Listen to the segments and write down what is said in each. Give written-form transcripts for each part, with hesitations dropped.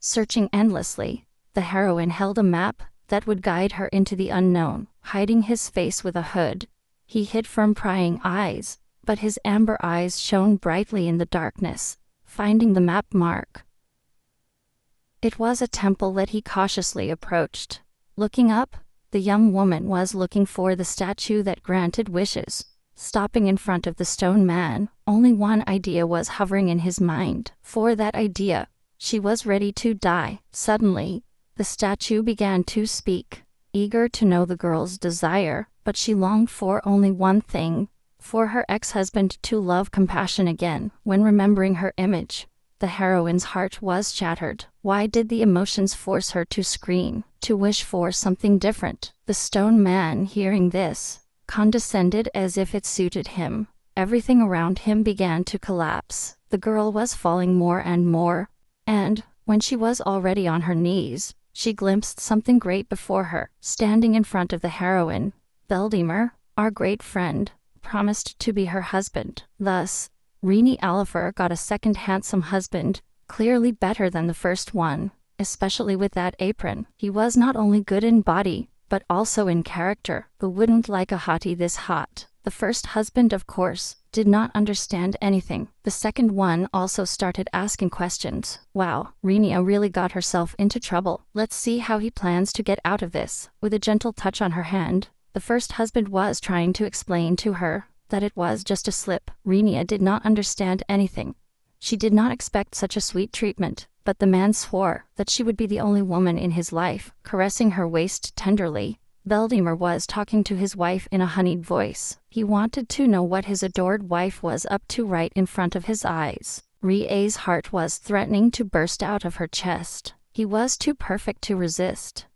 Searching endlessly, the heroine held a map that would guide her into the unknown. Hiding his face with a hood, he hid from prying eyes, but his amber eyes shone brightly in the darkness, finding the map mark. It was a temple that he cautiously approached. Looking up, the young woman was looking for the statue that granted wishes. Stopping in front of the stone man, only one idea was hovering in his mind. For that idea, she was ready to die. Suddenly, the statue began to speak, eager to know the girl's desire, but she longed for only one thing, for her ex-husband to love compassion again. When remembering her image, the heroine's heart was shattered. Why did the emotions force her to scream, to wish for something different? The stone man, hearing this, condescended as if it suited him. Everything around him began to collapse. The girl was falling more and more, and, when she was already on her knees, she glimpsed something great before her. Standing in front of the heroine, Beldimir, our great friend, promised to be her husband. Thus, Rini Alifer got a second handsome husband, clearly better than the first one, especially with that apron. He was not only good in body, but also in character. Who wouldn't like a hottie this hot? The first husband, of course, did not understand anything. The second one also started asking questions. Wow, Rinia really got herself into trouble. Let's see how he plans to get out of this. With a gentle touch on her hand, the first husband was trying to explain to her that it was just a slip. Rinia did not understand anything. She did not expect such a sweet treatment, but the man swore that she would be the only woman in his life. Caressing her waist tenderly, Beldimir was talking to his wife in a honeyed voice. He wanted to know what his adored wife was up to right in front of his eyes. Rie's heart was threatening to burst out of her chest. He was too perfect to resist.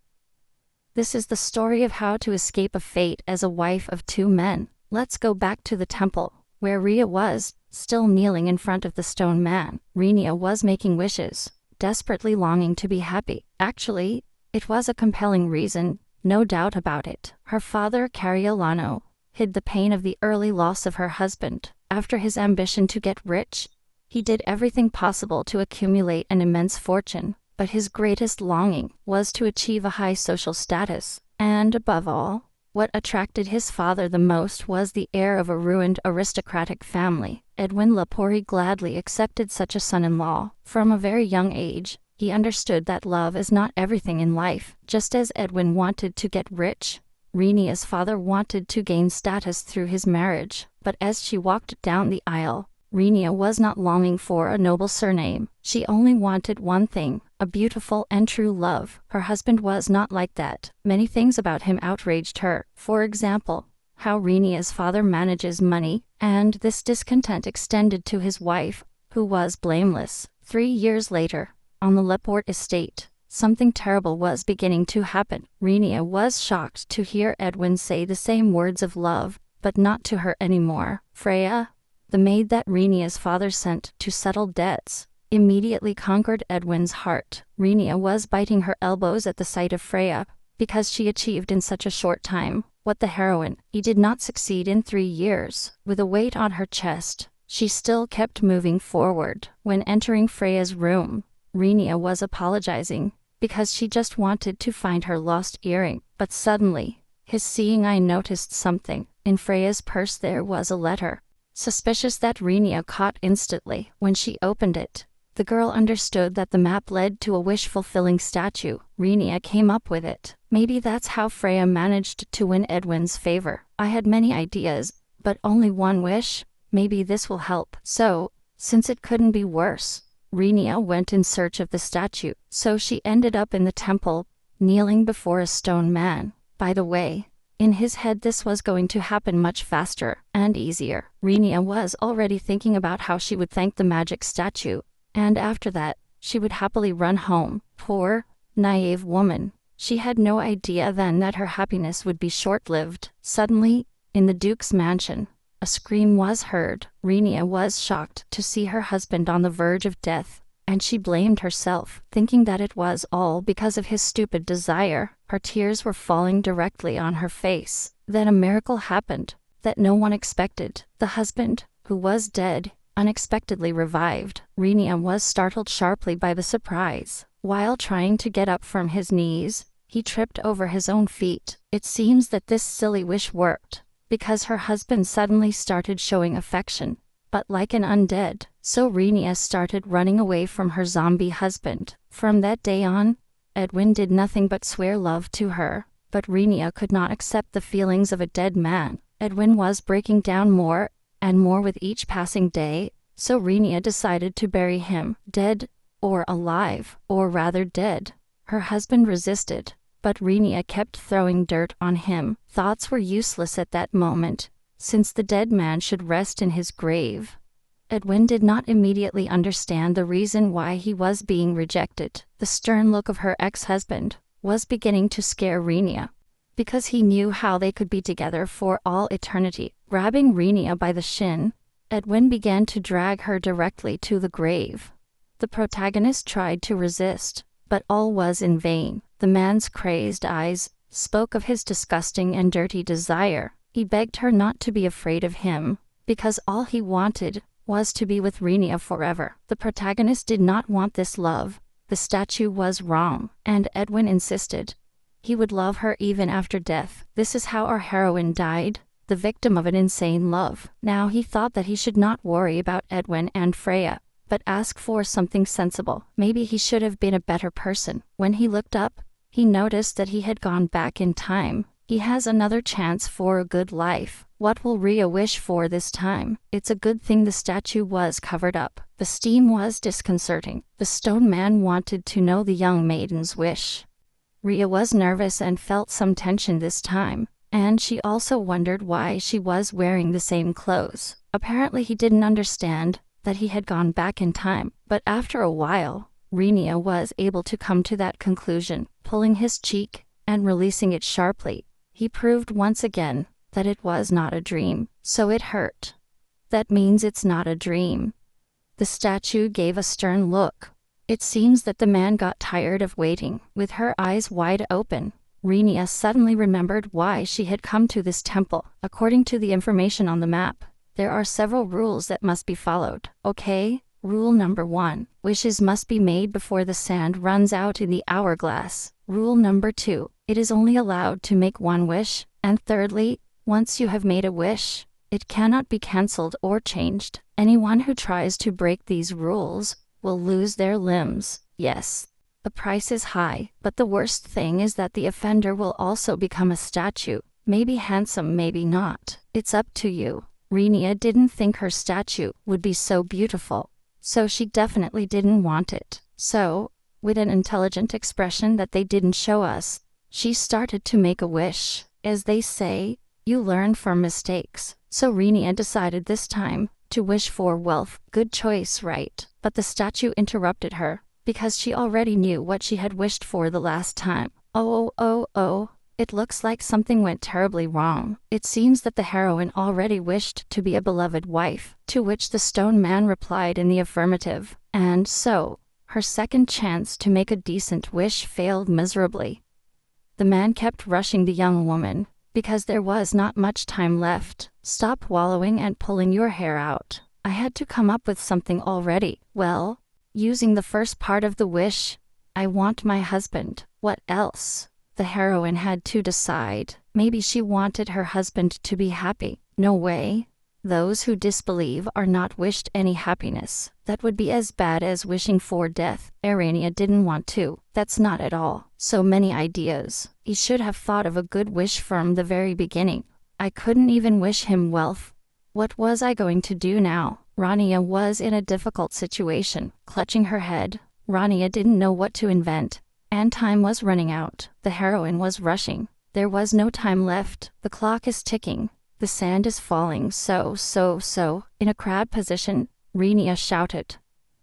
This is the story of how to escape a fate as a wife of two men. Let's go back to the temple, where Ria was, still kneeling in front of the stone man. Rinia was making wishes, desperately longing to be happy. Actually, it was a compelling reason, no doubt about it. Her father, Cariolano, hid the pain of the early loss of her husband. After his ambition to get rich, he did everything possible to accumulate an immense fortune, but his greatest longing was to achieve a high social status, and above all, what attracted his father the most was the heir of a ruined aristocratic family. Edwin Lepori gladly accepted such a son-in-law. From a very young age, he understood that love is not everything in life. Just as Edwin wanted to get rich, Rinia's father wanted to gain status through his marriage. But as she walked down the aisle, Rinia was not longing for a noble surname. She only wanted one thing, a beautiful and true love. Her husband was not like that. Many things about him outraged her. For example, how Rinia's father manages money, and this discontent extended to his wife, who was blameless. 3 years later, on the Leport estate, something terrible was beginning to happen. Rinia was shocked to hear Edwin say the same words of love, but not to her anymore. Freya, the maid that Rinia's father sent to settle debts, immediately conquered Edwin's heart. Rinia was biting her elbows at the sight of Freya, because she achieved in such a short time what the heroine did not succeed in 3 years. With a weight on her chest, she still kept moving forward. When entering Freya's room, Rinia was apologizing, because she just wanted to find her lost earring. But suddenly, his seeing eye noticed something. In Freya's purse there was a letter. Suspicious that Rinia caught instantly. When she opened it, the girl understood that the map led to a wish-fulfilling statue. Rinia came up with it. Maybe that's how Freya managed to win Edwin's favor. I had many ideas, but only one wish. Maybe this will help. So, since it couldn't be worse, Rinia went in search of the statue. So she ended up in the temple, kneeling before a stone man. By the way, in his head this was going to happen much faster and easier. Rinia was already thinking about how she would thank the magic statue, and after that, she would happily run home. Poor, naive woman. She had no idea then that her happiness would be short-lived. Suddenly, in the Duke's mansion, a scream was heard. Rinia was shocked to see her husband on the verge of death, and she blamed herself, thinking that it was all because of his stupid desire. Her tears were falling directly on her face. Then a miracle happened that no one expected. The husband, who was dead, unexpectedly revived. Rinia was startled sharply by the surprise. While trying to get up from his knees, he tripped over his own feet. It seems that this silly wish worked, because her husband suddenly started showing affection, but like an undead. So Renia started running away from her zombie husband. From that day on, Edwin did nothing but swear love to her, but Renia could not accept the feelings of a dead man. Edwin was breaking down more and more with each passing day, so Renia decided to bury him, dead or alive, or rather dead. Her husband resisted, but Renia kept throwing dirt on him. Thoughts were useless at that moment, since the dead man should rest in his grave. Edwin did not immediately understand the reason why he was being rejected. The stern look of her ex-husband was beginning to scare Renia, because he knew how they could be together for all eternity. Grabbing Renia by the shin, Edwin began to drag her directly to the grave. The protagonist tried to resist, but all was in vain. The man's crazed eyes spoke of his disgusting and dirty desire. He begged her not to be afraid of him, because all he wanted was to be with Renia forever. The protagonist did not want this love. The statue was wrong, and Edwin insisted he would love her even after death. This is how our heroine died, the victim of an insane love. Now he thought that he should not worry about Edwin and Freya, but ask for something sensible. Maybe he should have been a better person. When he looked up, he noticed that he had gone back in time. He has another chance for a good life. What will Rhea wish for this time? It's a good thing the statue was covered up. The steam was disconcerting. The stone man wanted to know the young maiden's wish. Rhea was nervous and felt some tension this time, and she also wondered why she was wearing the same clothes. Apparently he didn't understand that he had gone back in time, but after a while, Renia was able to come to that conclusion. Pulling his cheek and releasing it sharply, he proved once again that it was not a dream. So it hurt. That means it's not a dream. The statue gave a stern look. It seems that the man got tired of waiting. With her eyes wide open, Renia suddenly remembered why she had come to this temple. According to the information on the map, there are several rules that must be followed. Okay, rule number 1. Wishes must be made before the sand runs out in the hourglass. Rule number 2. It is only allowed to make one wish. And thirdly, once you have made a wish, it cannot be cancelled or changed. Anyone who tries to break these rules will lose their limbs. Yes, the price is high, but the worst thing is that the offender will also become a statue. Maybe handsome, maybe not. It's up to you. Renia didn't think her statue would be so beautiful, so she definitely didn't want it. So, with an intelligent expression that they didn't show us, she started to make a wish. As they say, you learn from mistakes. So Renia decided this time to wish for wealth. Good choice, right? But the statue interrupted her, because she already knew what she had wished for the last time. Oh, it looks like something went terribly wrong. It seems that the heroine already wished to be a beloved wife, to which the stone man replied in the affirmative, and so, her second chance to make a decent wish failed miserably. The man kept rushing the young woman, because there was not much time left. Stop wallowing and pulling your hair out. I had to come up with something already. Well, using the first part of the wish, I want my husband. What else? The heroine had to decide. Maybe she wanted her husband to be happy. No way. Those who disbelieve are not wished any happiness. That would be as bad as wishing for death. Renia didn't want to. That's not at all. So many ideas. He should have thought of a good wish from the very beginning. I couldn't even wish him wealth. What was I going to do now? Rania was in a difficult situation. Clutching her head, Rania didn't know what to invent. And time was running out. The heroine was rushing. There was no time left. The clock is ticking. The sand is falling. So. In a crab position, Renia shouted,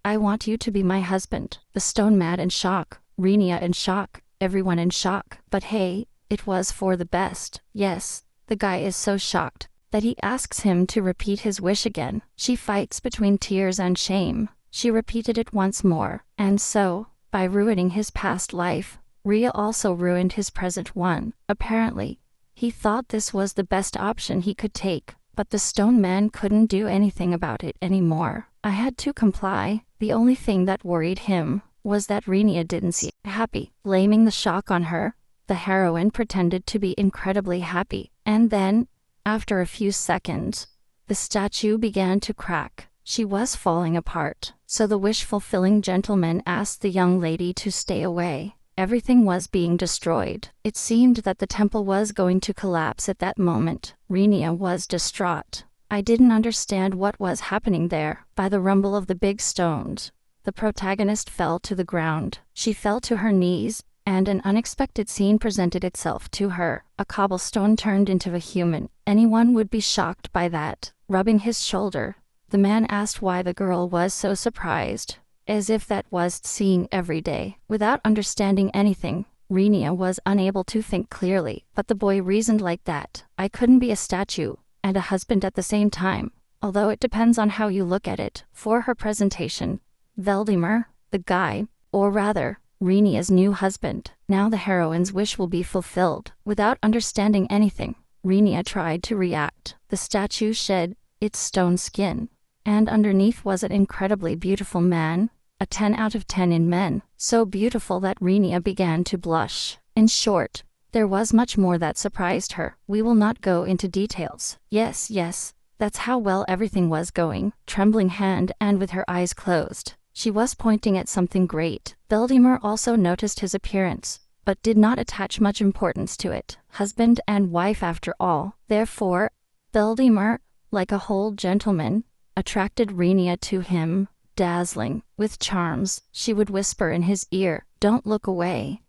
I want you to be my husband. The stone mad in shock. Renia in shock. Everyone in shock. But hey, it was for the best. Yes, the guy is so shocked that he asks him to repeat his wish again. She fights between tears and shame. She repeated it once more. And so, by ruining his past life, Rhea also ruined his present one. Apparently, he thought this was the best option he could take, but the stone man couldn't do anything about it anymore. I had to comply. The only thing that worried him was that Renia didn't seem happy. Blaming the shock on her, the heroine pretended to be incredibly happy, and then, after a few seconds, the statue began to crack. She was falling apart, so the wish-fulfilling gentleman asked the young lady to stay away. Everything was being destroyed. It seemed that the temple was going to collapse at that moment. Renia was distraught. I didn't understand what was happening there. By the rumble of the big stones, the protagonist fell to the ground. She fell to her knees, and an unexpected scene presented itself to her. A cobblestone turned into a human. Anyone would be shocked by that. Rubbing his shoulder, the man asked why the girl was so surprised, as if that was seen every day. Without understanding anything, Renia was unable to think clearly, but the boy reasoned like that. I couldn't be a statue and a husband at the same time, although it depends on how you look at it. For her presentation, Veldemar, the guy, or rather, Renia's new husband. Now the heroine's wish will be fulfilled. Without understanding anything, Renia tried to react. The statue shed its stone skin, and underneath was an incredibly beautiful man, a 10 out of 10 in men, so beautiful that Renia began to blush. In short, there was much more that surprised her. We will not go into details. Yes, that's how well everything was going. Trembling hand and with her eyes closed, she was pointing at something great. Veldemar also noticed his appearance, but did not attach much importance to it. Husband and wife after all. Therefore, Veldemar, like a whole gentleman, attracted Renia to him. Dazzling with charms, she would whisper in his ear, "Don't look away.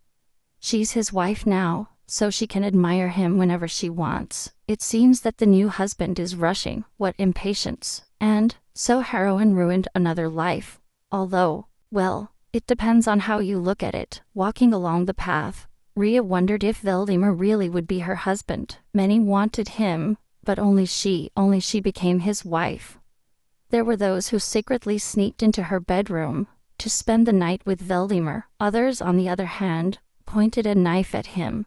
She's his wife now, so she can admire him whenever she wants." It seems that the new husband is rushing. What impatience. And so heroine ruined another life. Although, well, it depends on how you look at it. Walking along the path, Rhea wondered if Veldemar really would be her husband. Many wanted him, but only she became his wife. There were those who secretly sneaked into her bedroom to spend the night with Veldemar. Others, on the other hand, pointed a knife at him,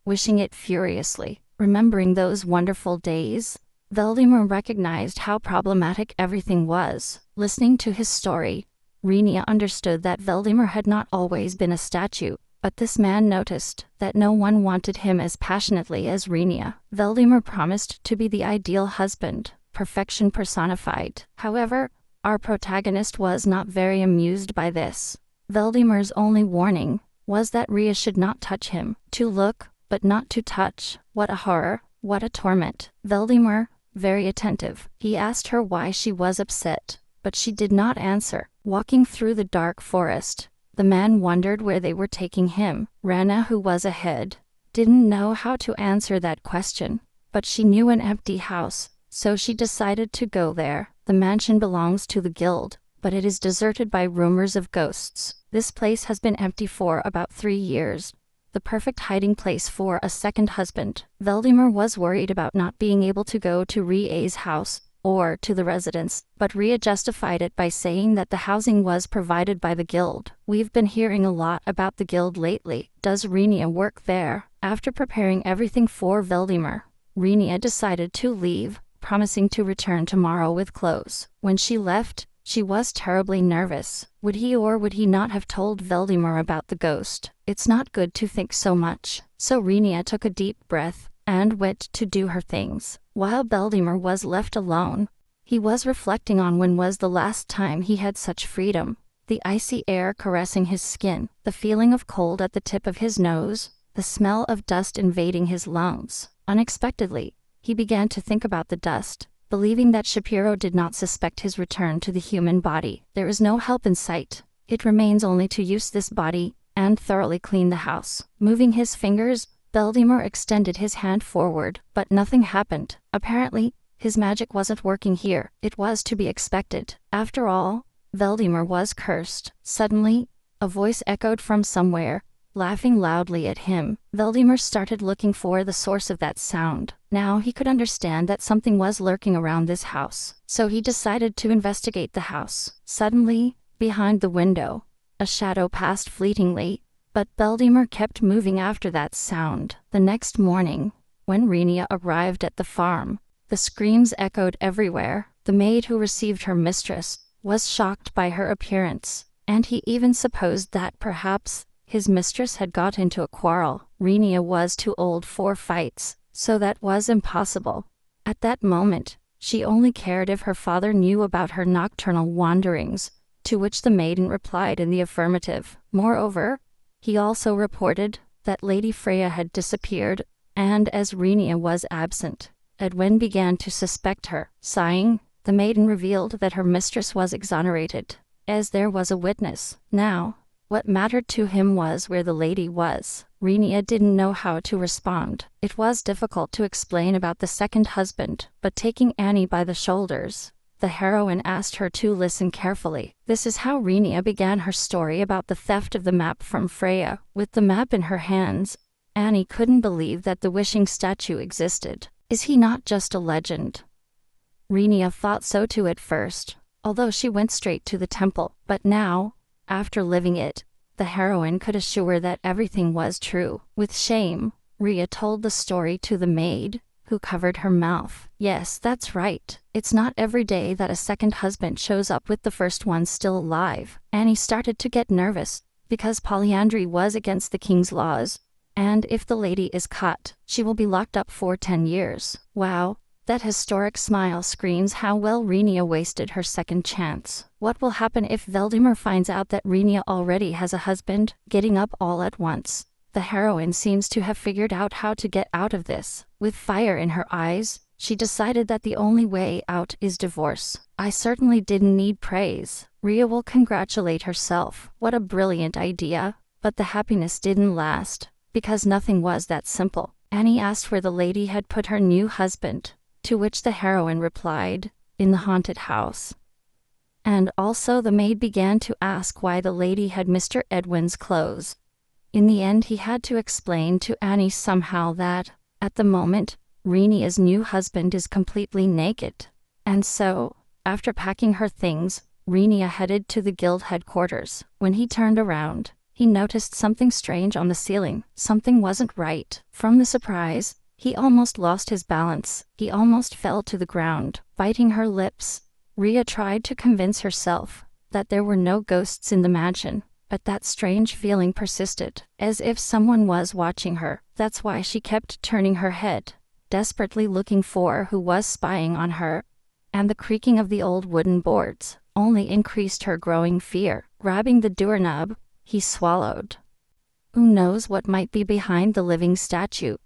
wishing it furiously. Remembering those wonderful days, Veldemar recognized how problematic everything was. Listening to his story, Renia understood that Veldemar had not always been a statue, but this man noticed that no one wanted him as passionately as Renia. Veldemar promised to be the ideal husband, perfection personified. However, our protagonist was not very amused by this. Veldemar's only warning was that Rhea should not touch him. To look, but not to touch. What a horror, what a torment. Veldemar, very attentive, he asked her why she was upset, but she did not answer. Walking through the dark forest, the man wondered where they were taking him. Rana, who was ahead, didn't know how to answer that question, but she knew an empty house, so she decided to go there. The mansion belongs to the guild, but it is deserted by rumors of ghosts. This place has been empty for about 3 years. The perfect hiding place for a second husband. Veldemar was worried about not being able to go to Rhea's house, or to the residence, but Rhea justified it by saying that the housing was provided by the guild. We've been hearing a lot about the guild lately. Does Renia work there? After preparing everything for Veldemar, Renia decided to leave, promising to return tomorrow with clothes. When she left, she was terribly nervous. Would he or would he not have told Veldemar about the ghost? It's not good to think so much. So Renia took a deep breath and went to do her things. While Veldemar was left alone, he was reflecting on when was the last time he had such freedom. The icy air caressing his skin, the feeling of cold at the tip of his nose, the smell of dust invading his lungs. Unexpectedly, he began to think about the dust, believing that Shapiro did not suspect his return to the human body. There is no help in sight. It remains only to use this body and thoroughly clean the house. Moving his fingers, Veldemar extended his hand forward, but nothing happened. Apparently, his magic wasn't working here. It was to be expected. After all, Veldemar was cursed. Suddenly, a voice echoed from somewhere, laughing loudly at him. Veldemar started looking for the source of that sound. Now he could understand that something was lurking around this house, so he decided to investigate the house. Suddenly, behind the window, a shadow passed fleetingly, but Veldemar kept moving after that sound. The next morning, when Renia arrived at the farm, the screams echoed everywhere. The maid who received her mistress was shocked by her appearance. and he even supposed that perhaps his mistress had got into a quarrel. Renia was too old for fights, so that was impossible. At that moment, she only cared if her father knew about her nocturnal wanderings, to which the maiden replied in the affirmative. Moreover, he also reported that Lady Freya had disappeared, and as Renia was absent, Edwin began to suspect her. Sighing, the maiden revealed that her mistress was exonerated, as there was a witness. Now, what mattered to him was where the lady was. Renia didn't know how to respond. It was difficult to explain about the second husband, but taking Annie by the shoulders, the heroine asked her to listen carefully. This is how Renia began her story about the theft of the map from Freya. With the map in her hands, Annie couldn't believe that the wishing statue existed. Is he not just a legend? Renia thought so too at first, although she went straight to the temple. But now, after living it, the heroine could assure that everything was true. With shame, Rhea told the story to the maid, who covered her mouth. Yes, that's right. It's not every day that a second husband shows up with the first one still alive. Annie started to get nervous, because polyandry was against the king's laws, and if the lady is caught, she will be locked up for 10 years. Wow, that historic smile screams how well Renia wasted her second chance. What will happen if Veldemar finds out that Renia already has a husband? Getting up all at once, the heroine seems to have figured out how to get out of this. With fire in her eyes, she decided that the only way out is divorce. I certainly didn't need praise. Rhea will congratulate herself. What a brilliant idea. But the happiness didn't last, because nothing was that simple. Annie asked where the lady had put her new husband, to which the heroine replied, in the haunted house. And also the maid began to ask why the lady had Mr. Edwin's clothes. In the end he had to explain to Annie somehow that, at the moment, Renia's new husband is completely naked. And so, after packing her things, Renia headed to the guild headquarters. When he turned around, he noticed something strange on the ceiling. Something wasn't right. From the surprise, he almost lost his balance. He almost fell to the ground. Biting her lips, Rhea tried to convince herself that there were no ghosts in the mansion, but that strange feeling persisted, as if someone was watching her. That's why she kept turning her head, desperately looking for who was spying on her, and the creaking of the old wooden boards only increased her growing fear. Grabbing the doorknob, he swallowed. Who knows what might be behind the living statue?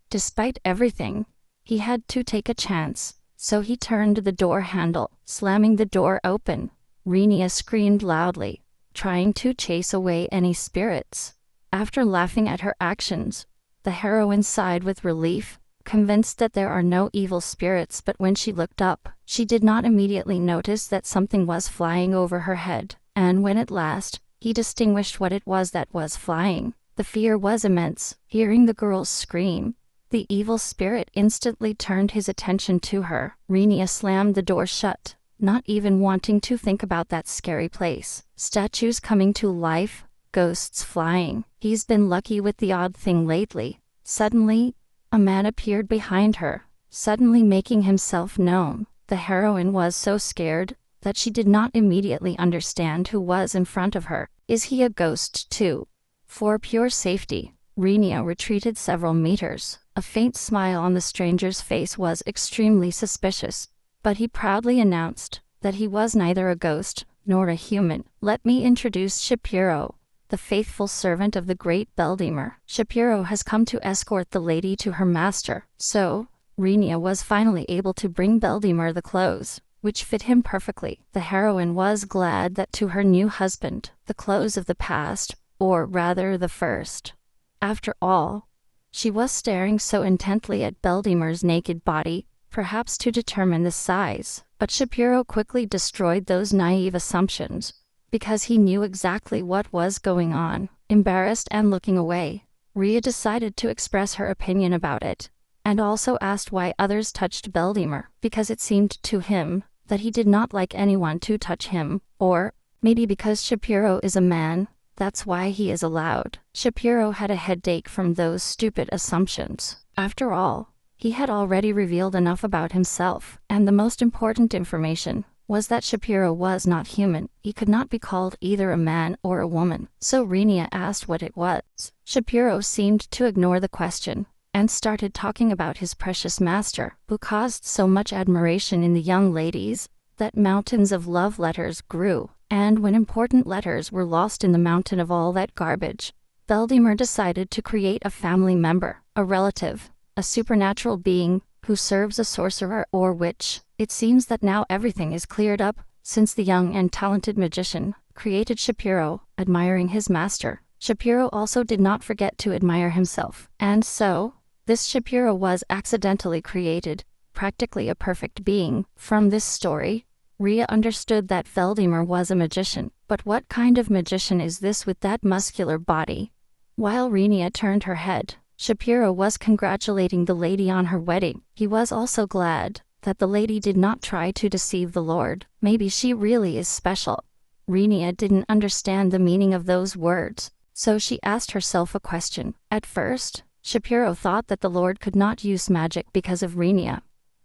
Despite everything, he had to take a chance, so he turned the door handle, slamming the door open. Renia screamed loudly, trying to chase away any spirits. After laughing at her actions, the heroine sighed with relief, convinced that there are no evil spirits. But when she looked up, she did not immediately notice that something was flying over her head, and when at last he distinguished what it was that was flying, the fear was immense. Hearing the girl's scream, the evil spirit instantly turned his attention to her. Renia slammed the door shut, not even wanting to think about that scary place. Statues coming to life, ghosts flying. He's been lucky with the odd thing lately. Suddenly, a man appeared behind her, suddenly making himself known. The heroine was so scared that she did not immediately understand who was in front of her. Is he a ghost too? For pure safety, Renia retreated several meters. A faint smile on the stranger's face was extremely suspicious, but he proudly announced that he was neither a ghost nor a human. Let me introduce Shapiro, the faithful servant of the great Veldemar. Shapiro has come to escort the lady to her master. So, Renia was finally able to bring Veldemar the clothes, which fit him perfectly. The heroine was glad that to her new husband, the clothes of the past, or rather the first. After all, she was staring so intently at Veldemar's naked body, perhaps to determine the size. But Shapiro quickly destroyed those naive assumptions, because he knew exactly what was going on. Embarrassed and looking away, Rhea decided to express her opinion about it, and also asked why others touched Veldemar, because it seemed to him that he did not like anyone to touch him, or maybe because Shapiro is a man, that's why he is allowed. Shapiro had a headache from those stupid assumptions. After all, he had already revealed enough about himself, and the most important information was that Shapiro was not human. He could not be called either a man or a woman. So Renia asked what it was. Shapiro seemed to ignore the question and started talking about his precious master, who caused so much admiration in the young ladies that mountains of love letters grew. And when important letters were lost in the mountain of all that garbage, Veldemar decided to create a family member, a relative, a supernatural being who serves a sorcerer or witch. It seems that now everything is cleared up, since the young and talented magician created Shapiro, admiring his master. Shapiro also did not forget to admire himself, and so, this Shapiro was accidentally created, practically a perfect being. From this story, Rhea understood that Veldemar was a magician. But what kind of magician is this with that muscular body? While Renia turned her head, Shapiro was congratulating the lady on her wedding. He was also glad that the lady did not try to deceive the Lord. Maybe she really is special. Renia didn't understand the meaning of those words, so she asked herself a question. At first, Shapiro thought that the Lord could not use magic because of Renia.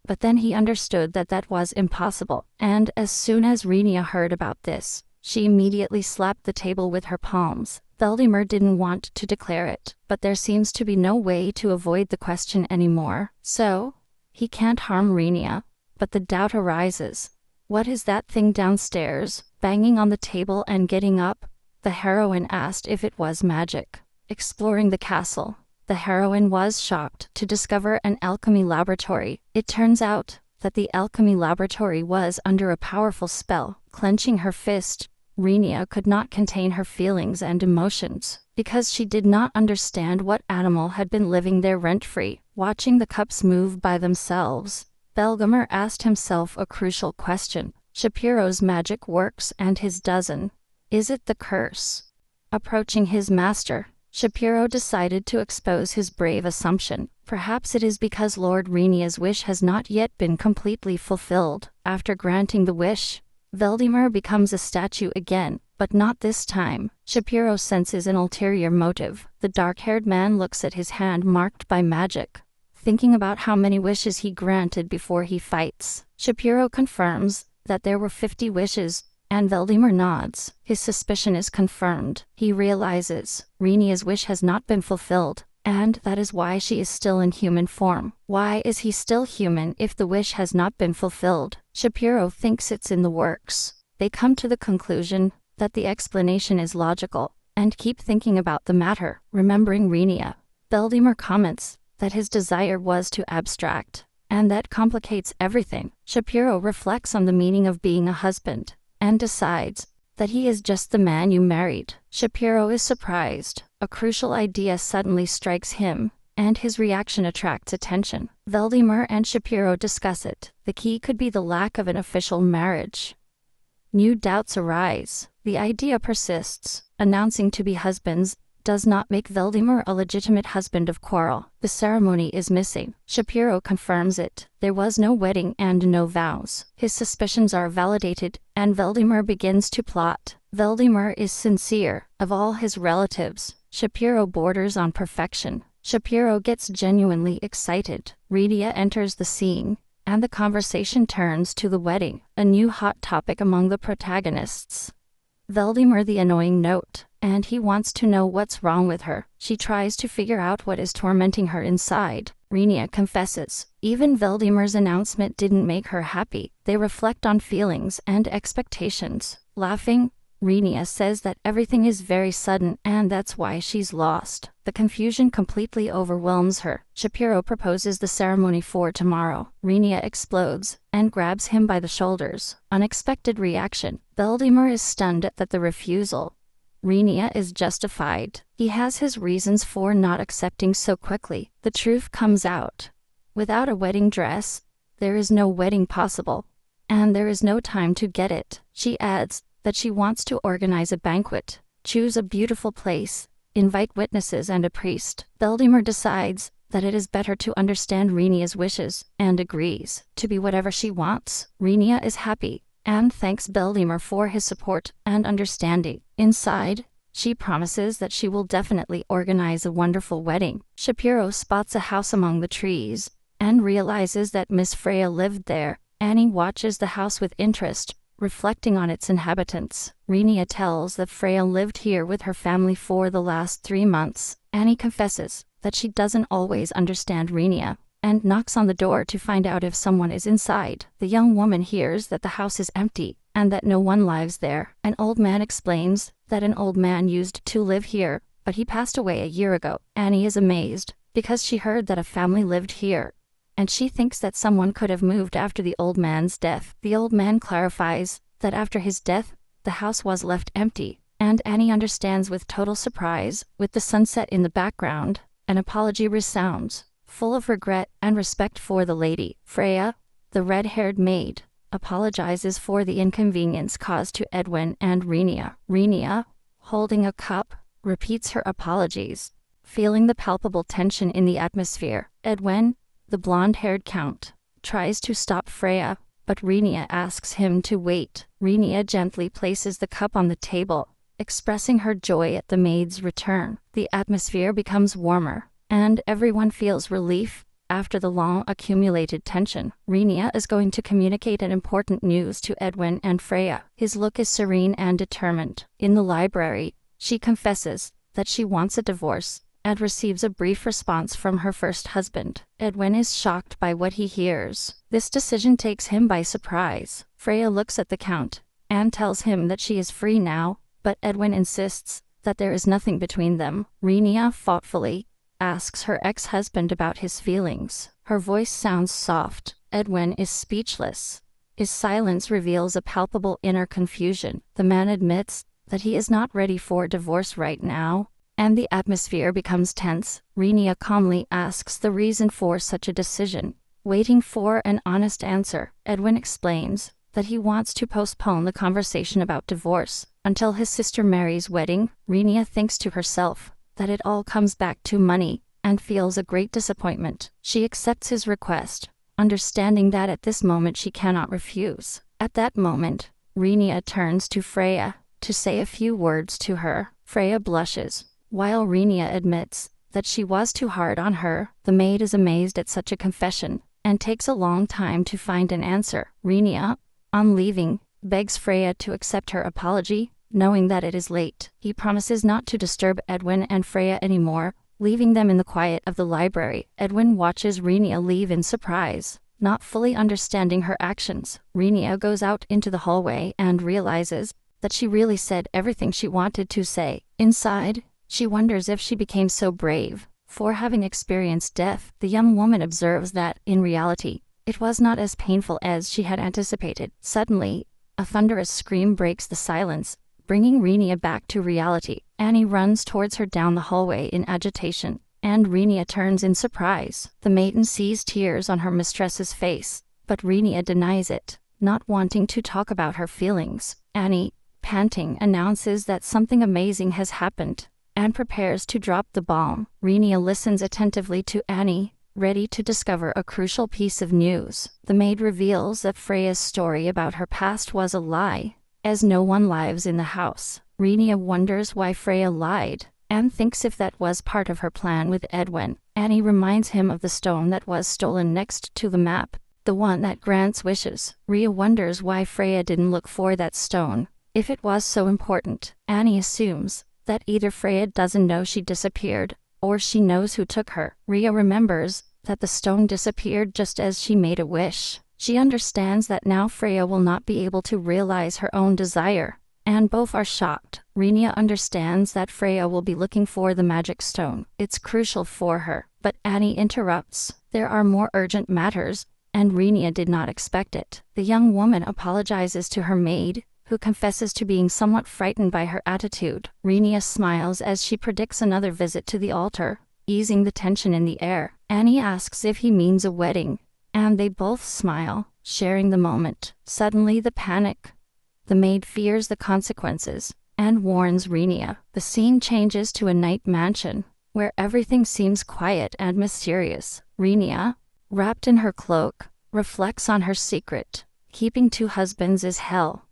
But then he understood that that was impossible, and as soon as Renia heard about this, she immediately slapped the table with her palms. Veldemar didn't want to declare it, but there seems to be no way to avoid the question anymore. So, he can't harm Renia. But the doubt arises. What is that thing downstairs, banging on the table and getting up? The heroine asked if it was magic. Exploring the castle, the heroine was shocked to discover an alchemy laboratory. It turns out that the alchemy laboratory was under a powerful spell. Clenching her fist, Renia could not contain her feelings and emotions, because she did not understand what animal had been living there rent-free. Watching the cups move by themselves, Veldemar asked himself a crucial question. Shapiro's magic works and his doesn't. Is it the curse? Approaching his master, Shapiro decided to expose his brave assumption. Perhaps it is because Lord Renia's wish has not yet been completely fulfilled. After granting the wish, Veldemar becomes a statue again, but not this time. Shapiro senses an ulterior motive. The dark-haired man looks at his hand marked by magic, thinking about how many wishes he granted before he fights. Shapiro confirms that there were 50 wishes, and Veldemar nods. His suspicion is confirmed. He realizes Renia's wish has not been fulfilled, and that is why she is still in human form. Why is he still human if the wish has not been fulfilled? Shapiro thinks it's in the works. They come to the conclusion that the explanation is logical, and keep thinking about the matter. Remembering Renia, Veldemar comments that his desire was too abstract, and that complicates everything. Shapiro reflects on the meaning of being a husband, and decides that he is just the man you married. Shapiro is surprised. A crucial idea suddenly strikes him, and his reaction attracts attention. Veldemar and Shapiro discuss it. The key could be the lack of an official marriage. New doubts arise. The idea persists. Announcing to be husbands does not make Veldemar a legitimate husband of Quarrel. The ceremony is missing. Shapiro confirms it. There was no wedding and no vows. His suspicions are validated, and Veldemar begins to plot. Veldemar is sincere. Of all his relatives, Shapiro borders on perfection. Shapiro gets genuinely excited. Renia enters the scene, and the conversation turns to the wedding, a new hot topic among the protagonists. Veldemar the annoying note, and he wants to know what's wrong with her. She tries to figure out what is tormenting her inside. Renia confesses. Even Veldemar's announcement didn't make her happy. They reflect on feelings and expectations. Laughing, Renia says that everything is very sudden and that's why she's lost. The confusion completely overwhelms her. Shapiro proposes the ceremony for tomorrow. Renia explodes and grabs him by the shoulders. Unexpected reaction. Veldemar is stunned at the refusal. Renia is justified. He has his reasons for not accepting so quickly. The truth comes out. Without a wedding dress, there is no wedding possible, and there is no time to get it. She adds that she wants to organize a banquet, choose a beautiful place, invite witnesses and a priest. Veldemar decides that it is better to understand Renia's wishes, and agrees to be whatever she wants. Renia is happy, and thanks Veldemar for his support and understanding. Inside, she promises that she will definitely organize a wonderful wedding. Shapiro spots a house among the trees, and realizes that Miss Freya lived there, Annie watches the house with interest, reflecting on its inhabitants. Renia tells that Freya lived here with her family for the last 3 months. Annie confesses that she doesn't always understand Renia, and knocks on the door to find out if someone is inside. The young woman hears that the house is empty, and that no one lives there. An old man explains that an old man used to live here, but he passed away a year ago. Annie is amazed, because she heard that a family lived here, and she thinks that someone could have moved after the old man's death. The old man clarifies that after his death, the house was left empty, and Annie understands with total surprise. With the sunset in the background, an apology resounds, full of regret and respect for the lady. Freya, the red-haired maid, apologizes for the inconvenience caused to Edwin and Renia. Renia, holding a cup, repeats her apologies, feeling the palpable tension in the atmosphere. Edwin, the blonde-haired count, tries to stop Freya, but Renia asks him to wait. Renia gently places the cup on the table, expressing her joy at the maid's return. The atmosphere becomes warmer, and everyone feels relief after the long accumulated tension. Renia is going to communicate an important news to Edwin and Freya. His look is serene and determined. In the library, she confesses that she wants a divorce, and receives a brief response from her first husband. Edwin is shocked by what he hears. This decision takes him by surprise. Freya looks at the count, and tells him that she is free now, but Edwin insists that there is nothing between them. Renia thoughtfully asks her ex-husband about his feelings. Her voice sounds soft. Edwin is speechless. His silence reveals a palpable inner confusion. The man admits that he is not ready for divorce right now, and the atmosphere becomes tense. Renia calmly asks the reason for such a decision. Waiting for an honest answer, Edwin explains that he wants to postpone the conversation about divorce until his sister Mary's wedding. Renia thinks to herself that it all comes back to money, and feels a great disappointment. She accepts his request, understanding that at this moment she cannot refuse. At that moment, Renia turns to Freya to say a few words to her. Freya blushes, while Renia admits that she was too hard on her. The maid is amazed at such a confession, and takes a long time to find an answer. Renia, on leaving, begs Freya to accept her apology, knowing that it is late. He promises not to disturb Edwin and Freya anymore, leaving them in the quiet of the library. Edwin watches Renia leave in surprise, not fully understanding her actions. Renia goes out into the hallway and realizes that she really said everything she wanted to say. Inside, she wonders if she became so brave for having experienced death. The young woman observes that, in reality, it was not as painful as she had anticipated. Suddenly, a thunderous scream breaks the silence, bringing Renia back to reality. Annie runs towards her down the hallway in agitation, and Renia turns in surprise. The maiden sees tears on her mistress's face, but Renia denies it, not wanting to talk about her feelings. Annie, panting, announces that something amazing has happened, and prepares to drop the bomb. Renia listens attentively to Annie, ready to discover a crucial piece of news. The maid reveals that Freya's story about her past was a lie, as no one lives in the house. Renia wonders why Freya lied, and thinks if that was part of her plan with Edwin. Annie reminds him of the stone that was stolen next to the map, the one that grants wishes. Rhea wonders why Freya didn't look for that stone, if it was so important. Annie assumes that either Freya doesn't know she disappeared, or she knows who took her. Rhea remembers that the stone disappeared just as she made a wish. She understands that now Freya will not be able to realize her own desire, and both are shocked. Renia understands that Freya will be looking for the magic stone. It's crucial for her, but Annie interrupts. There are more urgent matters, and Renia did not expect it. The young woman apologizes to her maid, who confesses to being somewhat frightened by her attitude. Renia smiles as she predicts another visit to the altar, easing the tension in the air. Annie asks if he means a wedding, and they both smile, sharing the moment. Suddenly the panic. The maid fears the consequences, and warns Renia. The scene changes to a night mansion, where everything seems quiet and mysterious. Renia, wrapped in her cloak, reflects on her secret. Keeping 2 husbands is hell.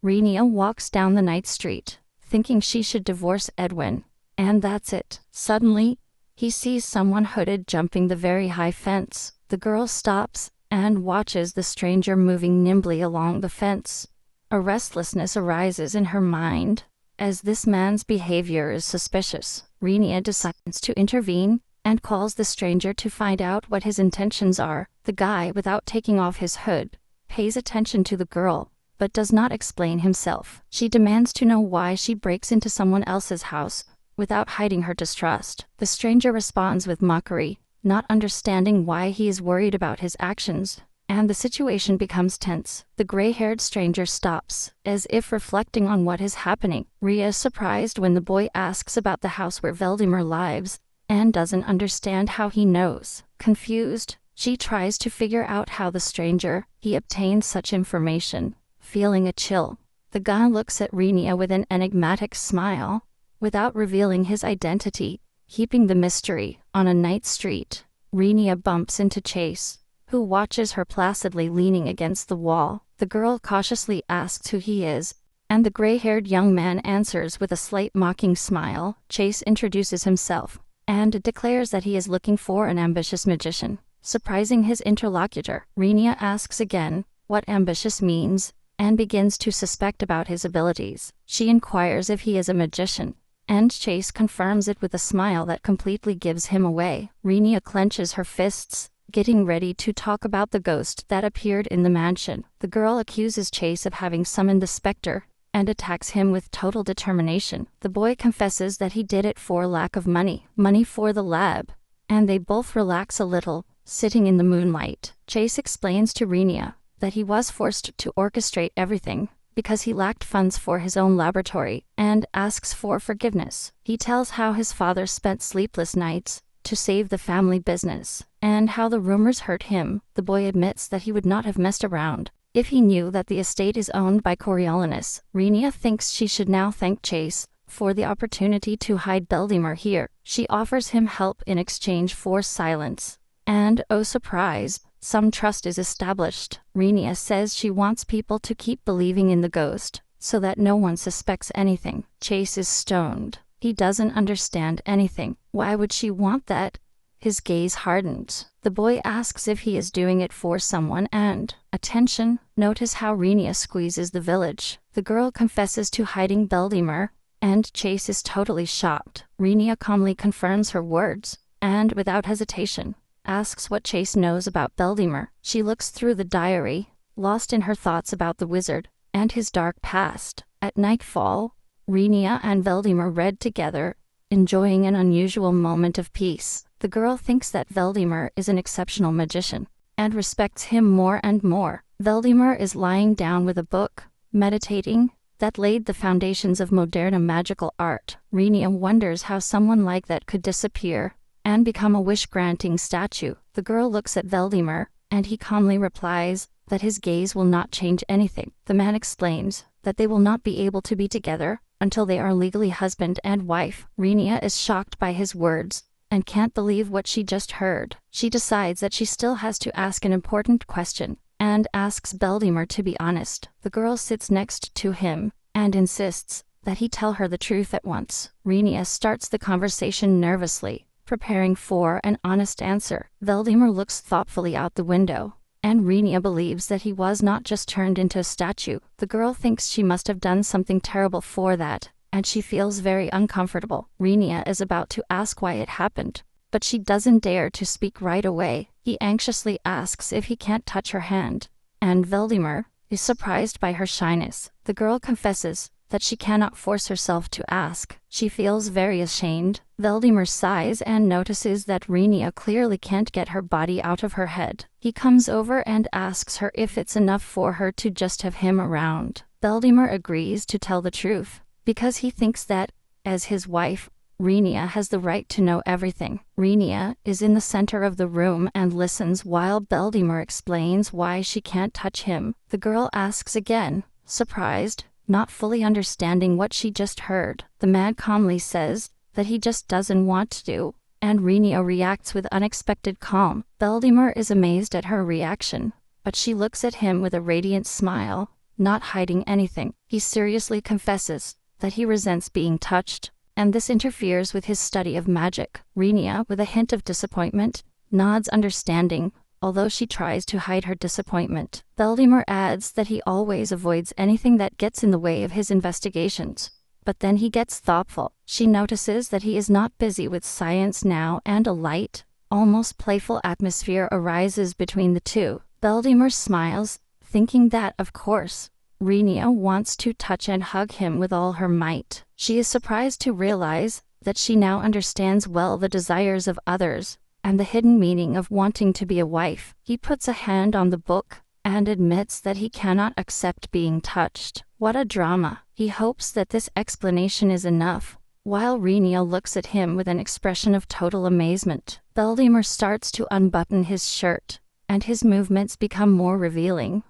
Renia walks down the night street, thinking she should divorce Edwin, and that's it. Suddenly, he sees someone hooded jumping the very high fence. The girl stops, and watches the stranger moving nimbly along the fence. A restlessness arises in her mind. As this man's behavior is suspicious, Renia decides to intervene and calls the stranger to find out what his intentions are. The guy, without taking off his hood, pays attention to the girl, but does not explain himself. She demands to know why she breaks into someone else's house, without hiding her distrust. The stranger responds with mockery, not understanding why he is worried about his actions, and the situation becomes tense. The gray-haired stranger stops, as if reflecting on what is happening. Ria is surprised when the boy asks about the house where Valdemar lives, and doesn't understand how he knows. Confused, she tries to figure out how the stranger he obtained such information. Feeling a chill, the guy looks at Renia with an enigmatic smile, without revealing his identity. Keeping the mystery, on a night street, Renia bumps into Chase, who watches her placidly leaning against the wall. The girl cautiously asks who he is, and the gray-haired young man answers with a slight mocking smile. Chase introduces himself, and declares that he is looking for an ambitious magician. Surprising his interlocutor, Renia asks again what ambitious means, and begins to suspect about his abilities. She inquires if he is a magician, and Chase confirms it with a smile that completely gives him away. Renia clenches her fists, getting ready to talk about the ghost that appeared in the mansion. The girl accuses Chase of having summoned the specter, and attacks him with total determination. The boy confesses that he did it for lack of money for the lab, and they both relax a little, sitting in the moonlight. Chase explains to Renia that he was forced to orchestrate everything because he lacked funds for his own laboratory, and asks for forgiveness. He tells how his father spent sleepless nights to save the family business, and how the rumors hurt him. The boy admits that he would not have messed around if he knew that the estate is owned by Coriolanus. Renia thinks she should now thank Chase for the opportunity to hide Valdemar here. She offers him help in exchange for silence, and oh surprise, some trust is established. Renia says she wants people to keep believing in the ghost, so that no one suspects anything. Chase is stoned. He doesn't understand anything. Why would she want that? His gaze hardens. The boy asks if he is doing it for someone, and attention, notice how Renia squeezes the village. The girl confesses to hiding Valdemar, and Chase is totally shocked. Renia calmly confirms her words, and without hesitation, asks what Chase knows about Valdemar. She looks through the diary, lost in her thoughts about the wizard and his dark past. At nightfall, Renia and Valdemar read together, enjoying an unusual moment of peace. The girl thinks that Valdemar is an exceptional magician, and respects him more and more. Valdemar is lying down with a book, meditating, that laid the foundations of modern magical art. Renia wonders how someone like that could disappear and become a wish-granting statue. The girl looks at Valdemar, and he calmly replies that his gaze will not change anything. The man explains that they will not be able to be together until they are legally husband and wife. Renia is shocked by his words, and can't believe what she just heard. She decides that she still has to ask an important question, and asks Valdemar to be honest. The girl sits next to him, and insists that he tell her the truth at once. Renia starts the conversation nervously, preparing for an honest answer. Valdemar looks thoughtfully out the window, and Renia believes that he was not just turned into a statue. The girl thinks she must have done something terrible for that, and she feels very uncomfortable. Renia is about to ask why it happened, but she doesn't dare to speak right away. He anxiously asks if he can't touch her hand, and Valdemar is surprised by her shyness. The girl confesses that she cannot force herself to ask. She feels very ashamed. Valdemar sighs and notices that Renia clearly can't get her body out of her head. He comes over and asks her if it's enough for her to just have him around. Valdemar agrees to tell the truth, because he thinks that, as his wife, Renia has the right to know everything. Renia is in the center of the room and listens while Valdemar explains why she can't touch him. The girl asks again, surprised, not fully understanding what she just heard. The man calmly says that he just doesn't want to, and Renia reacts with unexpected calm. Valdemar is amazed at her reaction, but she looks at him with a radiant smile, not hiding anything. He seriously confesses that he resents being touched, and this interferes with his study of magic. Renia, with a hint of disappointment, nods understanding, although she tries to hide her disappointment. Veldemar adds that he always avoids anything that gets in the way of his investigations. But then he gets thoughtful. She notices that he is not busy with science now, and a light, almost playful atmosphere arises between the two. Veldemar smiles, thinking that, of course, Rhaenyra wants to touch and hug him with all her might. She is surprised to realize that she now understands well the desires of others, and the hidden meaning of wanting to be a wife. He puts a hand on the book, and admits that he cannot accept being touched. What a drama. He hopes that this explanation is enough, while Rhaenyra looks at him with an expression of total amazement. Veldemar starts to unbutton his shirt, and his movements become more revealing.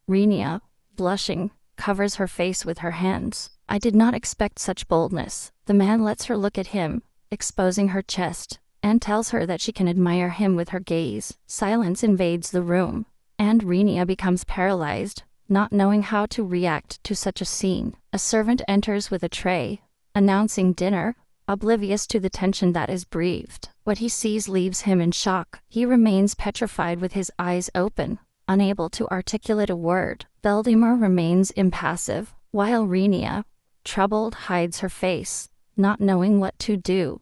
Rhaenyra, blushing, covers her face with her hands. I did not expect such boldness. The man lets her look at him, exposing her chest, and tells her that she can admire him with her gaze. Silence invades the room, and Rhaenyra becomes paralyzed, not knowing how to react to such a scene. A servant enters with a tray, announcing dinner, oblivious to the tension that is breathed. What he sees leaves him in shock. He remains petrified with his eyes open, unable to articulate a word. Veldemar remains impassive, while Rhaenyra, troubled, hides her face, not knowing what to do.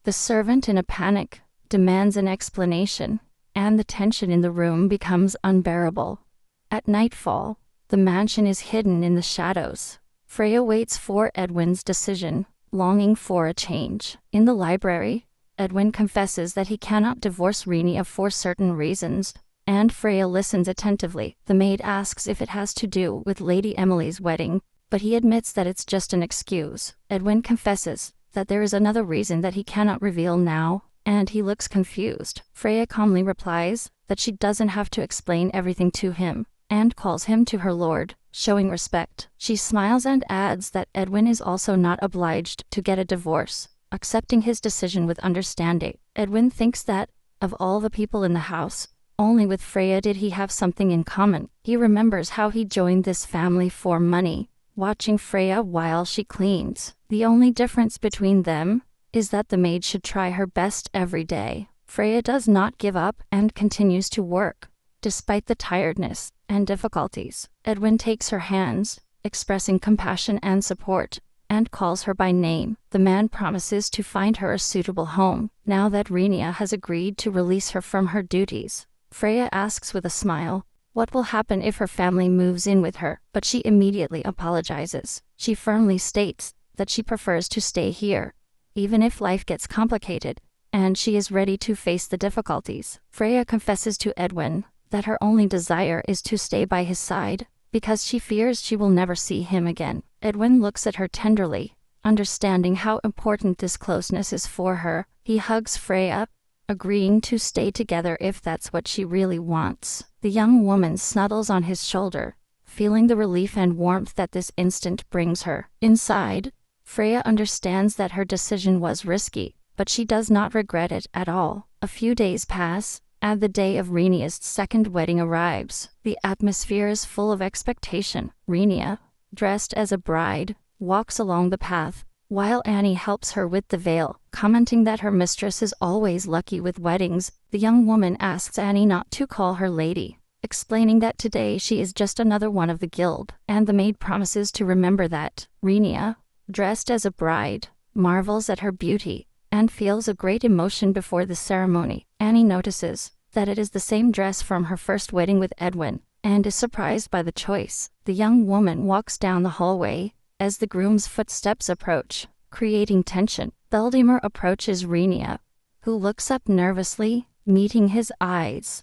The servant, in a panic, demands an explanation, and the tension in the room becomes unbearable. At nightfall, the mansion is hidden in the shadows. Freya waits for Edwin's decision, longing for a change. In the library, Edwin confesses that he cannot divorce Rhaenyra for certain reasons, and Freya listens attentively. The maid asks if it has to do with Lady Emily's wedding, but he admits that it's just an excuse. Edwin confesses that there is another reason that he cannot reveal now, and he looks confused. Freya calmly replies that she doesn't have to explain everything to him, and calls him to her lord, showing respect. She smiles and adds that Edwin is also not obliged to get a divorce, accepting his decision with understanding. Edwin thinks that, of all the people in the house, only with Freya did he have something in common. He remembers how he joined this family for money, watching Freya while she cleans. The only difference between them is that the maid should try her best every day. Freya does not give up and continues to work, despite the tiredness and difficulties. Edwin takes her hands, expressing compassion and support, and calls her by name. The man promises to find her a suitable home. Now that Rhaenyra has agreed to release her from her duties, Freya asks with a smile what will happen if her family moves in with her, but she immediately apologizes. She firmly states that she prefers to stay here, even if life gets complicated, and she is ready to face the difficulties. Freya confesses to Edwin that her only desire is to stay by his side, because she fears she will never see him again. Edwin looks at her tenderly, understanding how important this closeness is for her. He hugs Freya, agreeing to stay together if that's what she really wants. The young woman snuggles on his shoulder, feeling the relief and warmth that this instant brings her. Inside, Freya understands that her decision was risky, but she does not regret it at all. A few days pass, and the day of Rhaenyra's second wedding arrives. The atmosphere is full of expectation. Rhaenyra, dressed as a bride, walks along the path, while Annie helps her with the veil, commenting that her mistress is always lucky with weddings. The young woman asks Annie not to call her lady, explaining that today she is just another one of the guild, and the maid promises to remember that. Rhaenyra, dressed as a bride, marvels at her beauty, and feels a great emotion before the ceremony. Annie notices that it is the same dress from her first wedding with Edwin, and is surprised by the choice. The young woman walks down the hallway, as the groom's footsteps approach, creating tension. Veldemar approaches Rhaenyra, who looks up nervously, meeting his eyes.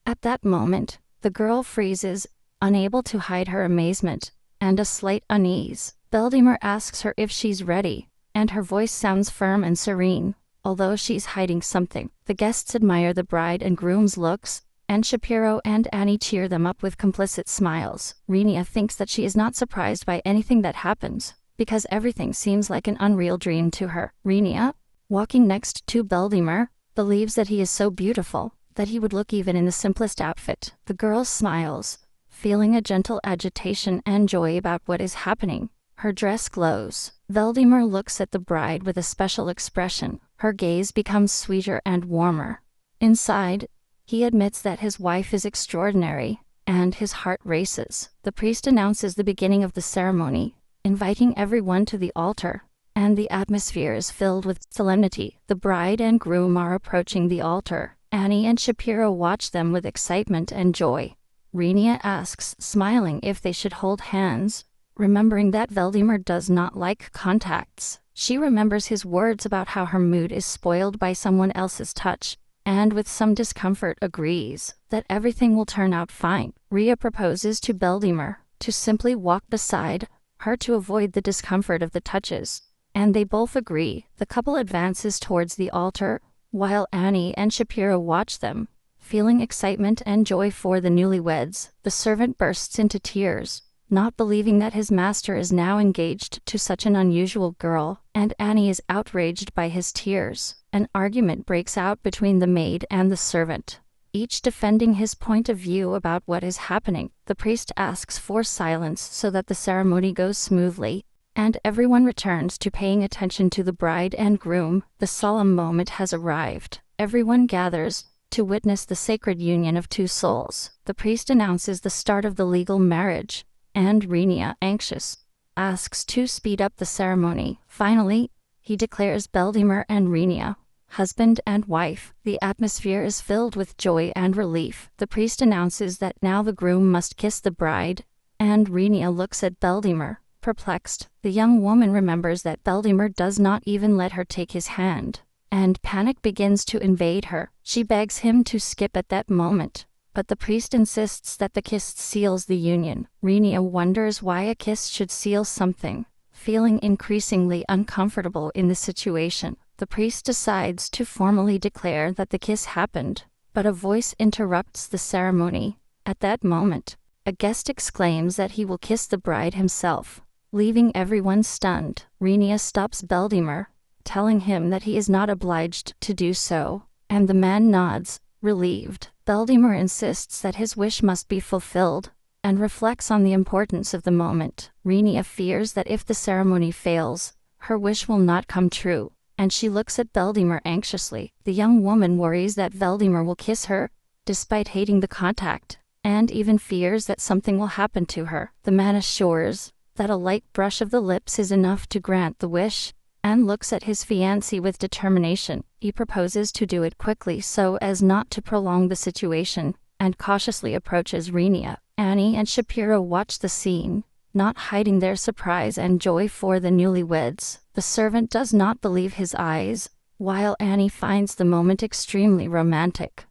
At that moment, the girl freezes, unable to hide her amazement, and a slight unease. Veldemar asks her if she's ready, and her voice sounds firm and serene, although she's hiding something. The guests admire the bride and groom's looks, and Shapiro and Annie cheer them up with complicit smiles. Rhaenyra thinks that she is not surprised by anything that happens, because everything seems like an unreal dream to her. Rhaenyra, walking next to Veldemar, believes that he is so beautiful that he would look even in the simplest outfit. The girl smiles, feeling a gentle agitation and joy about what is happening. Her dress glows. Veldemar looks at the bride with a special expression. Her gaze becomes sweeter and warmer, Inside, he admits that his wife is extraordinary, and his heart races. The priest announces the beginning of the ceremony, inviting everyone to the altar, and the atmosphere is filled with solemnity. The bride and groom are approaching the altar. Annie and Shapiro watch them with excitement and joy. Renia asks, smiling, if they should hold hands, remembering that Valdemar does not like contacts. She remembers his words about how her mood is spoiled by someone else's touch, and with some discomfort agrees that everything will turn out fine. Rhea proposes to Valdemar to simply walk beside her to avoid the discomfort of the touches, and they both agree. The couple advances towards the altar, while Annie and Shapiro watch them, feeling excitement and joy for the newlyweds. The servant bursts into tears, not believing that his master is now engaged to such an unusual girl, and Annie is outraged by his tears. An argument breaks out between the maid and the servant, each defending his point of view about what is happening. The priest asks for silence so that the ceremony goes smoothly, and everyone returns to paying attention to the bride and groom. The solemn moment has arrived. Everyone gathers to witness the sacred union of two souls. The priest announces the start of the legal marriage, and Renia, anxious, asks to speed up the ceremony. Finally, he declares Valdemar and Renia husband and wife. The atmosphere is filled with joy and relief. The priest announces that now the groom must kiss the bride, and Renia looks at Valdemar, perplexed. The young woman remembers that Valdemar does not even let her take his hand, and panic begins to invade her. She begs him to skip at that moment, but the priest insists that the kiss seals the union. Renia wonders why a kiss should seal something, feeling increasingly uncomfortable in the situation. The priest decides to formally declare that the kiss happened, but a voice interrupts the ceremony. At that moment, a guest exclaims that he will kiss the bride himself, leaving everyone stunned. Renia stops Valdemar, telling him that he is not obliged to do so, and the man nods, relieved. Valdemar insists that his wish must be fulfilled, and reflects on the importance of the moment. Renia fears that if the ceremony fails, her wish will not come true, and she looks at Valdemar anxiously. The young woman worries that Valdemar will kiss her, despite hating the contact, and even fears that something will happen to her. The man assures that a light brush of the lips is enough to grant the wish, and looks at his fiancée with determination. He proposes to do it quickly so as not to prolong the situation, and cautiously approaches Renia. Annie and Shapiro watch the scene, not hiding their surprise and joy for the newlyweds. The servant does not believe his eyes, while Annie finds the moment extremely romantic.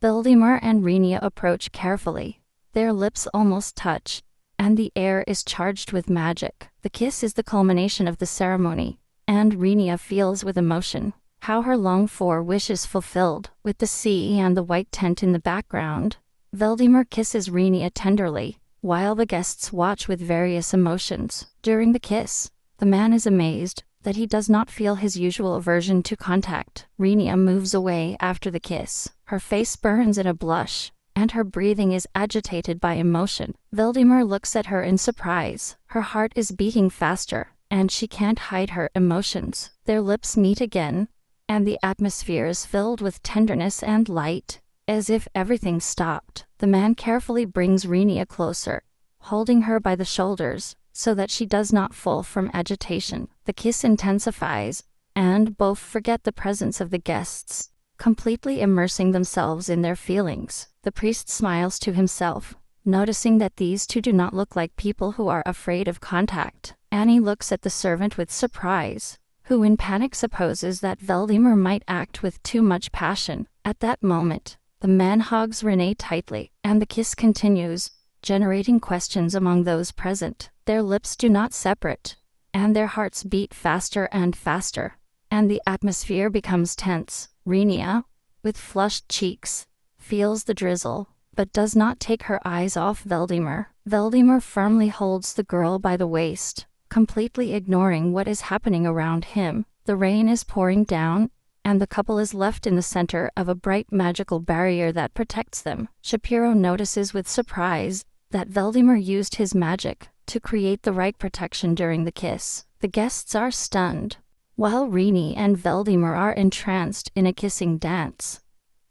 Valdemar and Renia approach carefully. Their lips almost touch, and the air is charged with magic. The kiss is the culmination of the ceremony, and Renia feels with emotion how her longed-for wish is fulfilled. With the sea and the white tent in the background, Valdemar kisses Renia tenderly, while the guests watch with various emotions. During the kiss, the man is amazed that he does not feel his usual aversion to contact. Renia moves away after the kiss. Her face burns in a blush, and her breathing is agitated by emotion. Valdemar looks at her in surprise. Her heart is beating faster, and she can't hide her emotions. Their lips meet again, and the atmosphere is filled with tenderness and light, as if everything stopped. The man carefully brings Renia closer, holding her by the shoulders, so that she does not fall from agitation. The kiss intensifies, and both forget the presence of the guests, completely immersing themselves in their feelings. The priest smiles to himself, noticing that these two do not look like people who are afraid of contact. Annie looks at the servant with surprise, who in panic supposes that Valdemar might act with too much passion. At that moment, the man hugs Renee tightly, and the kiss continues, generating questions among those present. Their lips do not separate, and their hearts beat faster and faster, and the atmosphere becomes tense. Renia, with flushed cheeks, feels the drizzle, but does not take her eyes off Valdemar. Valdemar firmly holds the girl by the waist, completely ignoring what is happening around him. The rain is pouring down, and the couple is left in the center of a bright magical barrier that protects them. Shapiro notices with surprise that Valdemar used his magic to create the right protection during the kiss. The guests are stunned, while Renie and Valdemar are entranced in a kissing dance.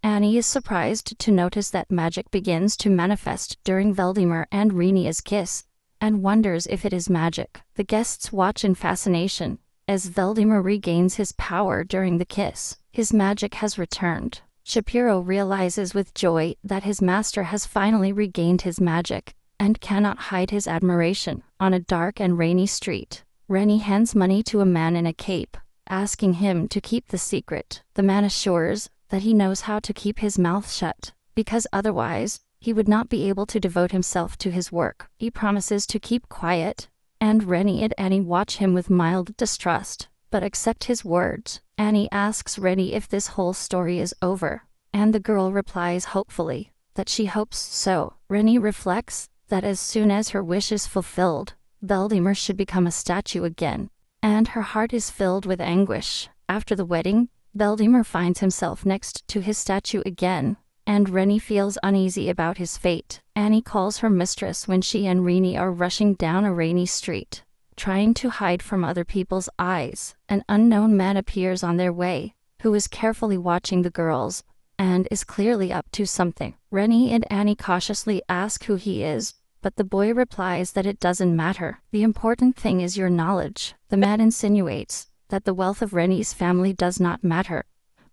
Annie is surprised to notice that magic begins to manifest during Veldemar and Renia's kiss, and wonders if it is magic. The guests watch in fascination as Veldemar regains his power during the kiss. His magic has returned. Shapiro realizes with joy that his master has finally regained his magic, and cannot hide his admiration. On a dark and rainy street, Rennie hands money to a man in a cape, asking him to keep the secret. The man assures that he knows how to keep his mouth shut, because otherwise, he would not be able to devote himself to his work. He promises to keep quiet, and Rennie and Annie watch him with mild distrust, but accept his words. Annie asks Rennie if this whole story is over, and the girl replies hopefully that she hopes so. Rennie reflects that as soon as her wish is fulfilled, Veldemar should become a statue again, and her heart is filled with anguish. After the wedding, Veldemar finds himself next to his statue again, and Rennie feels uneasy about his fate. Annie calls her mistress when she and Rennie are rushing down a rainy street, trying to hide from other people's eyes. An unknown man appears on their way, who is carefully watching the girls, and is clearly up to something. Rennie and Annie cautiously ask who he is, but the boy replies that it doesn't matter. The important thing is your knowledge. The man insinuates that the wealth of Rennie's family does not matter,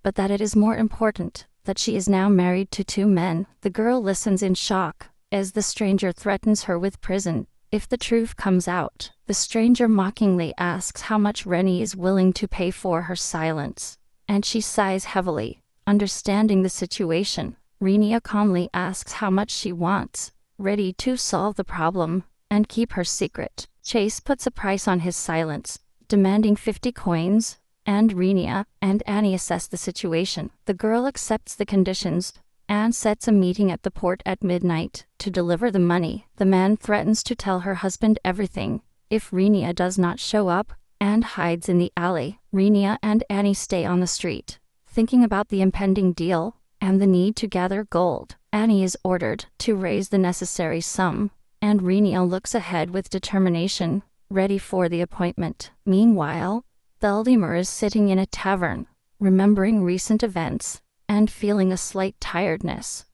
but that it is more important that she is now married to 2 men. The girl listens in shock, as the stranger threatens her with prison if the truth comes out. The stranger mockingly asks how much Rennie is willing to pay for her silence, and she sighs heavily, understanding the situation. Renia calmly asks how much she wants, ready to solve the problem and keep her secret. Chase puts a price on his silence, demanding 50 coins, and Renia and Annie assess the situation. The girl accepts the conditions and sets a meeting at the port at midnight to deliver the money. The man threatens to tell her husband everything if Renia does not show up, and hides in the alley. Renia and Annie stay on the street, thinking about the impending deal and the need to gather gold. Annie is ordered to raise the necessary sum, and Renia looks ahead with determination, ready for the appointment. Meanwhile, Veldemar is sitting in a tavern, remembering recent events, and feeling a slight tiredness.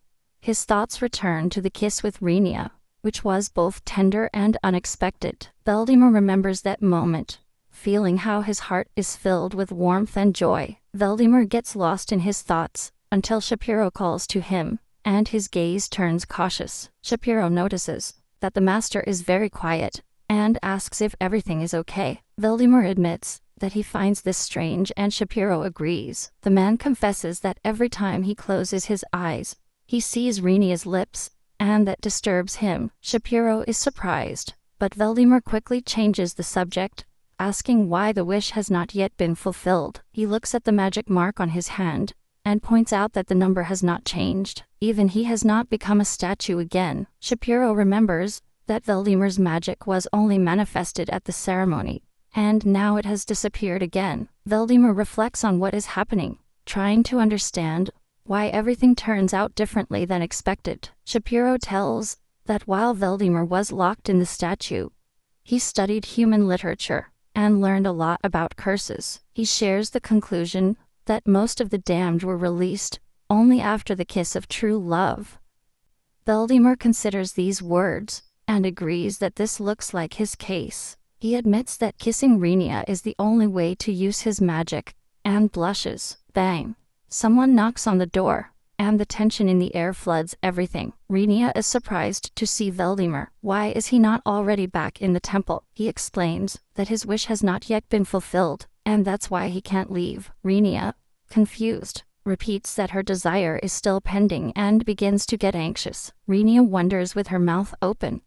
His thoughts return to the kiss with Renia, which was both tender and unexpected. Veldemar remembers that moment, feeling how his heart is filled with warmth and joy. Veldemar gets lost in his thoughts, until Shapiro calls to him, and his gaze turns cautious. Shapiro notices that the master is very quiet, and asks if everything is okay. Veldemar admits that he finds this strange, and Shapiro agrees. The man confesses that every time he closes his eyes, he sees Renia's lips, and that disturbs him. Shapiro is surprised, but Veldemar quickly changes the subject, asking why the wish has not yet been fulfilled. He looks at the magic mark on his hand, and points out that the number has not changed. Even he has not become a statue again. Shapiro remembers that Veldemar's magic was only manifested at the ceremony, and now it has disappeared again. Veldemar reflects on what is happening, trying to understand why everything turns out differently than expected. Shapiro tells that while Veldemar was locked in the statue, he studied human literature and learned a lot about curses. He shares the conclusion that most of the damned were released only after the kiss of true love. Veldemar considers these words and agrees that this looks like his case. He admits that kissing Renia is the only way to use his magic, and blushes. Bang! Someone knocks on the door, and the tension in the air floods everything. Renia is surprised to see Veldemar. Why is he not already back in the temple? He explains that his wish has not yet been fulfilled, and that's why he can't leave. Renia, confused, repeats that her desire is still pending and begins to get anxious. Renia wonders with her mouth open.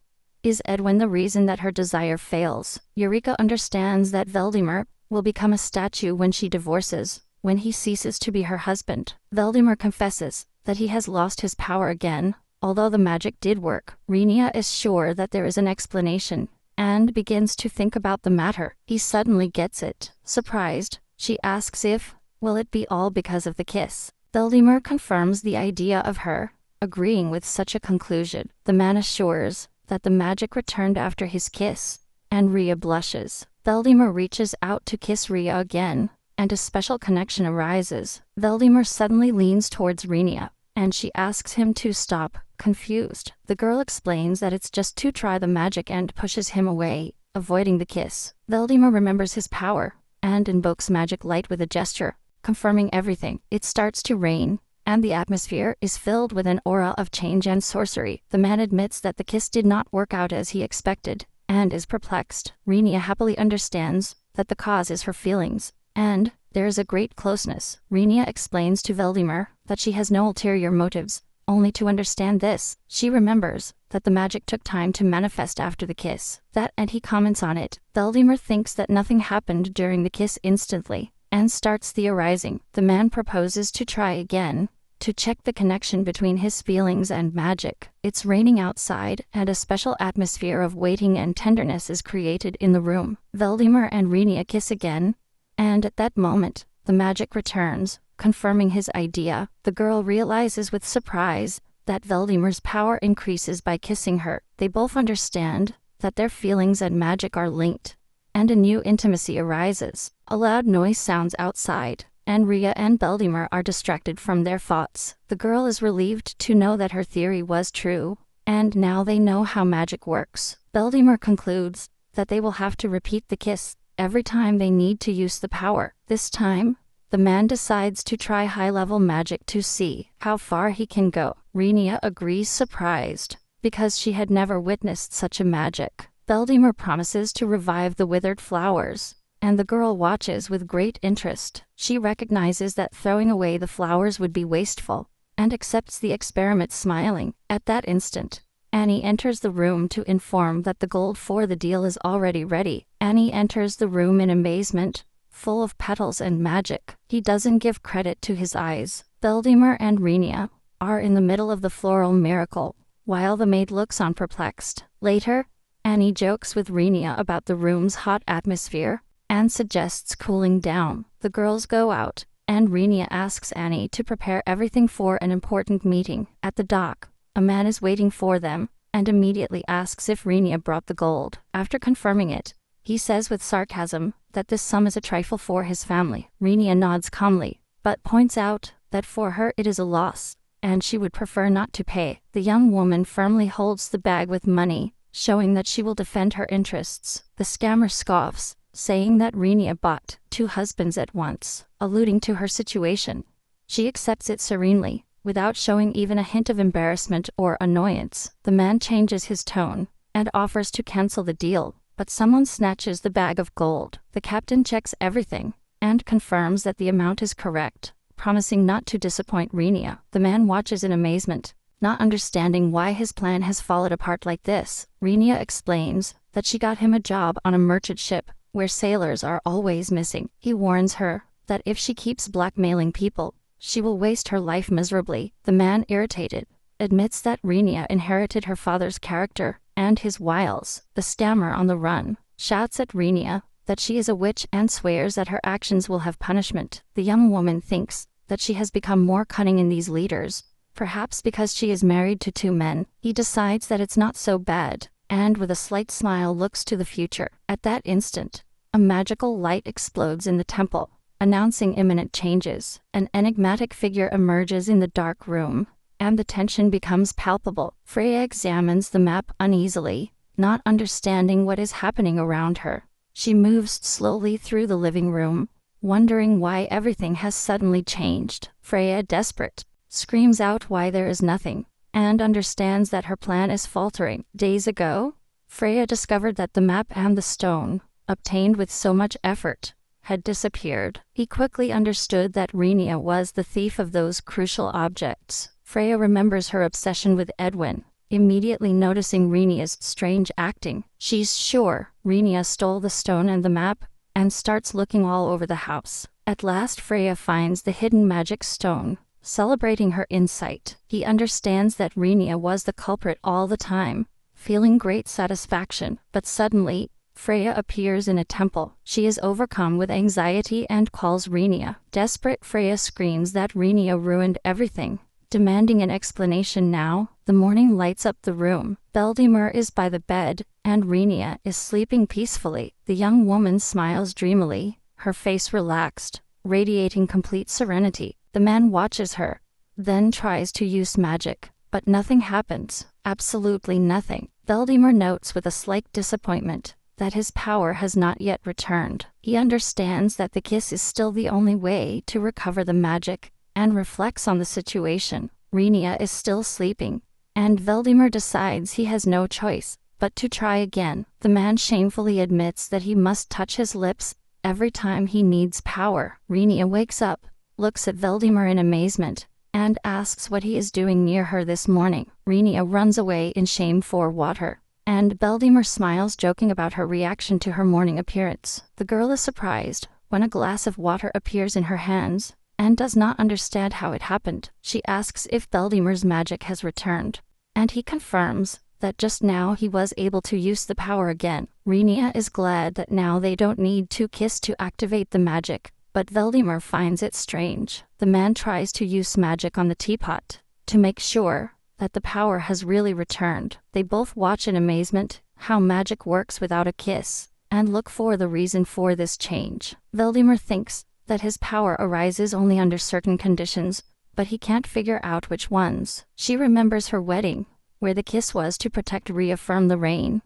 Is Edwin the reason that her desire fails? Eureka understands that Veldemar will become a statue when she divorces, when he ceases to be her husband. Veldemar confesses that he has lost his power again, although the magic did work. Renia is sure that there is an explanation, and begins to think about the matter. He suddenly gets it. Surprised, she asks if, will it be all because of the kiss? Veldemar confirms the idea of her agreeing with such a conclusion. The man assures that the magic returned after his kiss, and Rhea blushes. Veldemar reaches out to kiss Rhea again, and a special connection arises. Veldemar suddenly leans towards Renia, and she asks him to stop, confused. The girl explains that it's just to try the magic and pushes him away, avoiding the kiss. Veldemar remembers his power, and invokes magic light with a gesture, confirming everything. It starts to rain, and the atmosphere is filled with an aura of change and sorcery. The man admits that the kiss did not work out as he expected, and is perplexed. Renia happily understands that the cause is her feelings, and there is a great closeness. Renia explains to Veldemar that she has no ulterior motives, only to understand this. She remembers that the magic took time to manifest after the kiss. And he comments on it. Veldemar thinks that nothing happened during the kiss instantly, and starts theorizing. The man proposes to try again, to check the connection between his feelings and magic. It's raining outside, and a special atmosphere of waiting and tenderness is created in the room. Veldemar and Renia kiss again, and at that moment, the magic returns, confirming his idea. The girl realizes with surprise that Veldemar's power increases by kissing her. They both understand that their feelings and magic are linked, and a new intimacy arises. A loud noise sounds outside, and Rhea and Veldemar are distracted from their thoughts. The girl is relieved to know that her theory was true, and now they know how magic works. Veldemar concludes that they will have to repeat the kiss every time they need to use the power. This time, the man decides to try high-level magic to see how far he can go. Renia agrees, surprised, because she had never witnessed such a magic. Veldemar promises to revive the withered flowers, and the girl watches with great interest. She recognizes that throwing away the flowers would be wasteful, and accepts the experiment smiling. At that instant, Annie enters the room to inform that the gold for the deal is already ready. Annie enters the room in amazement, full of petals and magic. He doesn't give credit to his eyes. Veldemar and Renia are in the middle of the floral miracle, while the maid looks on perplexed. Later, Annie jokes with Renia about the room's hot atmosphere, and suggests cooling down. The girls go out, and Renia asks Annie to prepare everything for an important meeting. At the dock, a man is waiting for them, and immediately asks if Renia brought the gold. After confirming it, he says with sarcasm that this sum is a trifle for his family. Renia nods calmly, but points out that for her it is a loss, and she would prefer not to pay. The young woman firmly holds the bag with money, showing that she will defend her interests. The scammer scoffs, saying that Renia bought 2 husbands at once, alluding to her situation. She accepts it serenely, without showing even a hint of embarrassment or annoyance. The man changes his tone, and offers to cancel the deal, but someone snatches the bag of gold. The captain checks everything, and confirms that the amount is correct, promising not to disappoint Renia. The man watches in amazement, not understanding why his plan has fallen apart like this. Renia explains that she got him a job on a merchant ship, where sailors are always missing. He warns her that if she keeps blackmailing people, she will waste her life miserably. The man, irritated, admits that Renia inherited her father's character and his wiles. The scammer on the run shouts at Renia that she is a witch and swears that her actions will have punishment. The young woman thinks that she has become more cunning in these leaders, perhaps because she is married to 2 men. He decides that it's not so bad, and with a slight smile looks to the future. At that instant, a magical light explodes in the temple, announcing imminent changes. An enigmatic figure emerges in the dark room, and the tension becomes palpable. Freya examines the map uneasily, not understanding what is happening around her. She moves slowly through the living room, wondering why everything has suddenly changed. Freya, desperate, screams out why there is nothing, and understands that her plan is faltering. Days ago, Freya discovered that the map and the stone, obtained with so much effort, had disappeared. He quickly understood that Renia was the thief of those crucial objects. Freya remembers her obsession with Edwin, immediately noticing Renia's strange acting. She's sure Renia stole the stone and the map, and starts looking all over the house. At last Freya finds the hidden magic stone, celebrating her insight. He understands that Renia was the culprit all the time, feeling great satisfaction. But suddenly, Freya appears in a temple. She is overcome with anxiety and calls Renia. Desperate, Freya screams that Renia ruined everything, demanding an explanation now. The morning lights up the room. Veldemar is by the bed, and Renia is sleeping peacefully. The young woman smiles dreamily, her face relaxed, radiating complete serenity. The man watches her, then tries to use magic, but nothing happens. Absolutely nothing. Veldemar notes with a slight disappointment that his power has not yet returned. He understands that the kiss is still the only way to recover the magic, and reflects on the situation. Renia is still sleeping, and Veldemar decides he has no choice but to try again. The man shamefully admits that he must touch his lips every time he needs power. Renia wakes up, looks at Veldemar in amazement, and asks what he is doing near her this morning. Renia runs away in shame for water, and Veldemar smiles, joking about her reaction to her morning appearance. The girl is surprised when a glass of water appears in her hands, and does not understand how it happened. She asks if Veldemar's magic has returned, and he confirms that just now he was able to use the power again. Renia is glad that now they don't need to kiss to activate the magic, but Veldemar finds it strange. The man tries to use magic on the teapot to make sure that the power has really returned. They both watch in amazement how magic works without a kiss, and look for the reason for this change. Veldemar thinks that his power arises only under certain conditions, but he can't figure out which ones. She remembers her wedding, where the kiss was to protect, reaffirm the rain,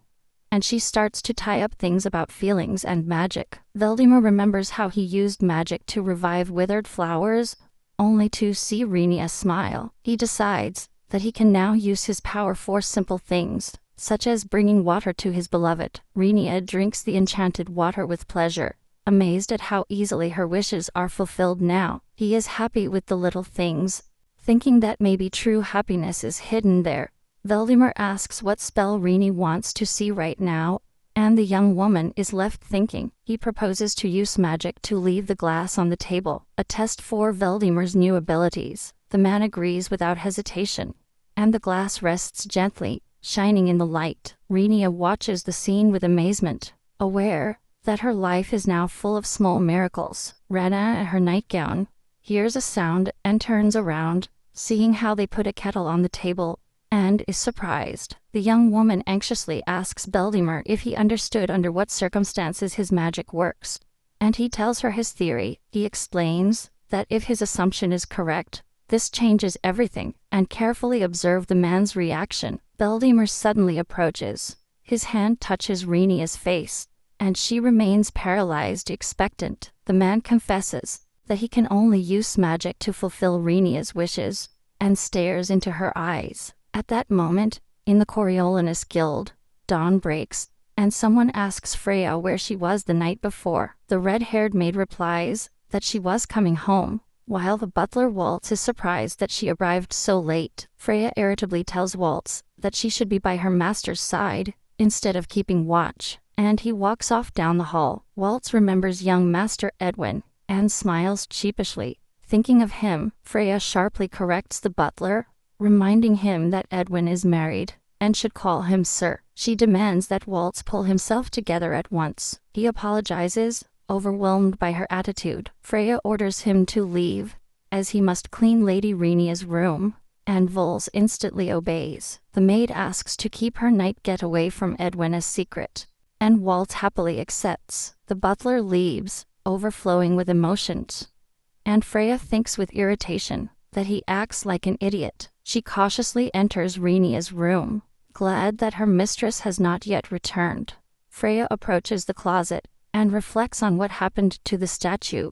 and she starts to tie up things about feelings and magic. Veldemar remembers how he used magic to revive withered flowers, only to see Renia smile. He decides that he can now use his power for simple things, such as bringing water to his beloved. Renia drinks the enchanted water with pleasure, amazed at how easily her wishes are fulfilled now. He is happy with the little things, thinking that maybe true happiness is hidden there. Veldemar asks what spell Renia wants to see right now, and the young woman is left thinking. He proposes to use magic to leave the glass on the table, a test for Veldemar's new abilities. The man agrees without hesitation, and the glass rests gently, shining in the light. Renia watches the scene with amazement, aware that her life is now full of small miracles. Rana, in her nightgown, hears a sound and turns around, seeing how they put a kettle on the table, and is surprised. The young woman anxiously asks Veldemar if he understood under what circumstances his magic works, and he tells her his theory. He explains that if his assumption is correct, this changes everything, and carefully observe the man's reaction. Veldemar suddenly approaches. His hand touches Renia's face, and she remains paralyzed, expectant. The man confesses that he can only use magic to fulfill Renia's wishes, and stares into her eyes. At that moment, in the Coriolanus Guild, dawn breaks, and someone asks Freya where she was the night before. The red-haired maid replies that she was coming home, while the butler Waltz is surprised that she arrived so late. Freya irritably tells Waltz that she should be by her master's side, instead of keeping watch, and he walks off down the hall. Waltz remembers young Master Edwin, and smiles sheepishly. Thinking of him, Freya sharply corrects the butler, reminding him that Edwin is married, and should call him Sir. She demands that Waltz pull himself together at once. He apologizes, overwhelmed by her attitude. Freya orders him to leave, as he must clean Lady Renia's room, and Vols instantly obeys. The maid asks to keep her night getaway from Edwin a secret, and Waltz happily accepts. The butler leaves, overflowing with emotions, and Freya thinks with irritation that he acts like an idiot. She cautiously enters Renia's room, glad that her mistress has not yet returned. Freya approaches the closet, and reflects on what happened to the statue.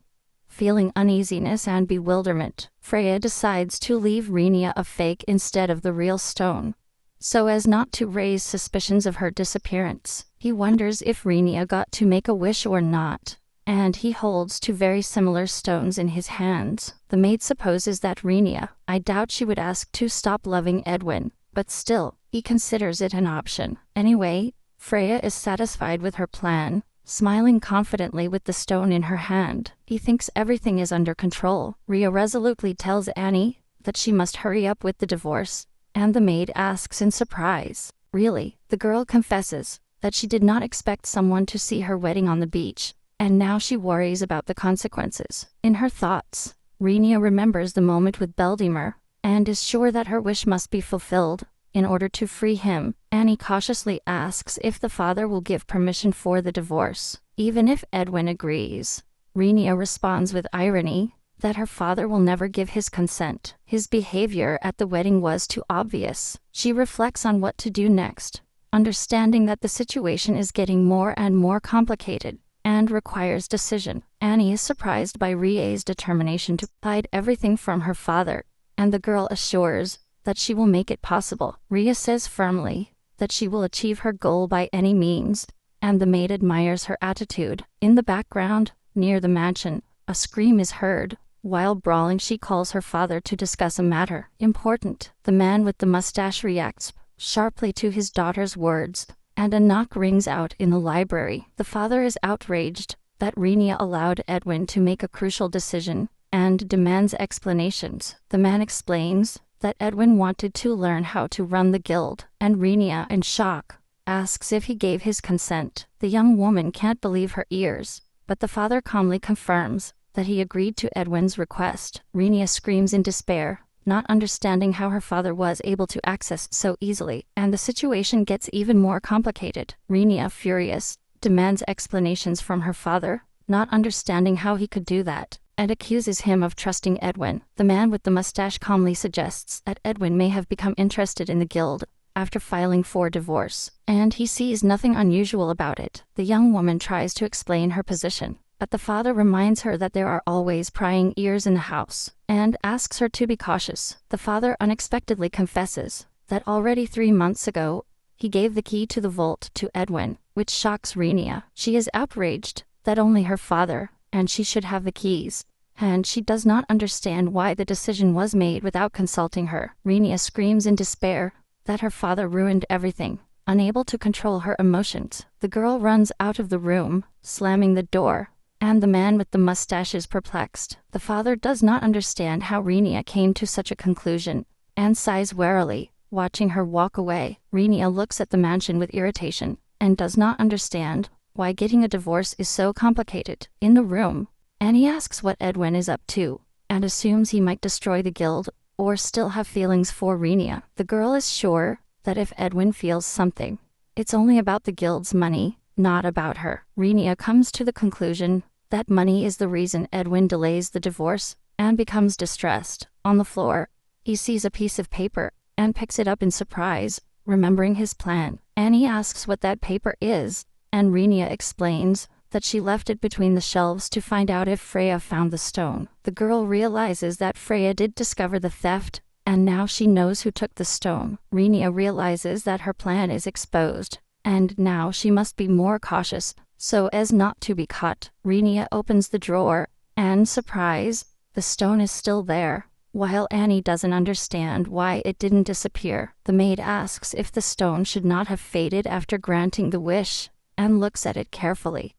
Feeling uneasiness and bewilderment, Freya decides to leave Renia a fake instead of the real stone, so as not to raise suspicions of her disappearance. He wonders if Renia got to make a wish or not, and he holds two very similar stones in his hands. The maid supposes that Renia, I doubt she would ask to stop loving Edwin, but still, he considers it an option. Anyway, Freya is satisfied with her plan, smiling confidently with the stone in her hand. He thinks everything is under control. Rhea resolutely tells Annie that she must hurry up with the divorce, and the maid asks in surprise, "Really?" The girl confesses that she did not expect someone to see her wedding on the beach, and now she worries about the consequences. In her thoughts, Renia remembers the moment with Veldemar, and is sure that her wish must be fulfilled in order to free him. Annie cautiously asks if the father will give permission for the divorce. Even if Edwin agrees, Renia responds with irony that her father will never give his consent. His behavior at the wedding was too obvious. She reflects on what to do next, understanding that the situation is getting more and more complicated and requires decision. Annie is surprised by Rie's determination to hide everything from her father, and the girl assures that she will make it possible. Ria says firmly that she will achieve her goal by any means, and the maid admires her attitude. In the background, near the mansion, a scream is heard. While brawling, she calls her father to discuss a matter important. The man with the mustache reacts sharply to his daughter's words, and a knock rings out in the library. The father is outraged that Renia allowed Edwin to make a crucial decision and demands explanations. The man explains that Edwin wanted to learn how to run the guild, and Renia, in shock, asks if he gave his consent. The young woman can't believe her ears, but the father calmly confirms that he agreed to Edwin's request. Renia screams in despair, not understanding how her father was able to access so easily, and the situation gets even more complicated. Renia, furious, demands explanations from her father, not understanding how he could do that, and accuses him of trusting Edwin. The man with the mustache calmly suggests that Edwin may have become interested in the guild after filing for divorce, and he sees nothing unusual about it. The young woman tries to explain her position, but the father reminds her that there are always prying ears in the house, and asks her to be cautious. The father unexpectedly confesses that already 3 months ago, he gave the key to the vault to Edwin, which shocks Renia. She is outraged that only her father and she should have the keys, and she does not understand why the decision was made without consulting her. Renia screams in despair that her father ruined everything. Unable to control her emotions, the girl runs out of the room, slamming the door, and the man with the mustache is perplexed. The father does not understand how Renia came to such a conclusion, and sighs wearily, watching her walk away. Renia looks at the mansion with irritation, and does not understand why getting a divorce is so complicated. In the room, Annie asks what Edwin is up to, and assumes he might destroy the guild, or still have feelings for Renia. The girl is sure that if Edwin feels something, it's only about the guild's money, not about her. Renia comes to the conclusion that money is the reason Edwin delays the divorce, and becomes distressed. On the floor, he sees a piece of paper, and picks it up in surprise, remembering his plan. Annie asks what that paper is, and Renia explains that she left it between the shelves to find out if Freya found the stone. The girl realizes that Freya did discover the theft, and now she knows who took the stone. Renia realizes that her plan is exposed, and now she must be more cautious, so as not to be caught. Renia opens the drawer, and surprise, the stone is still there. While Annie doesn't understand why it didn't disappear, the maid asks if the stone should not have faded after granting the wish, and looks at it carefully.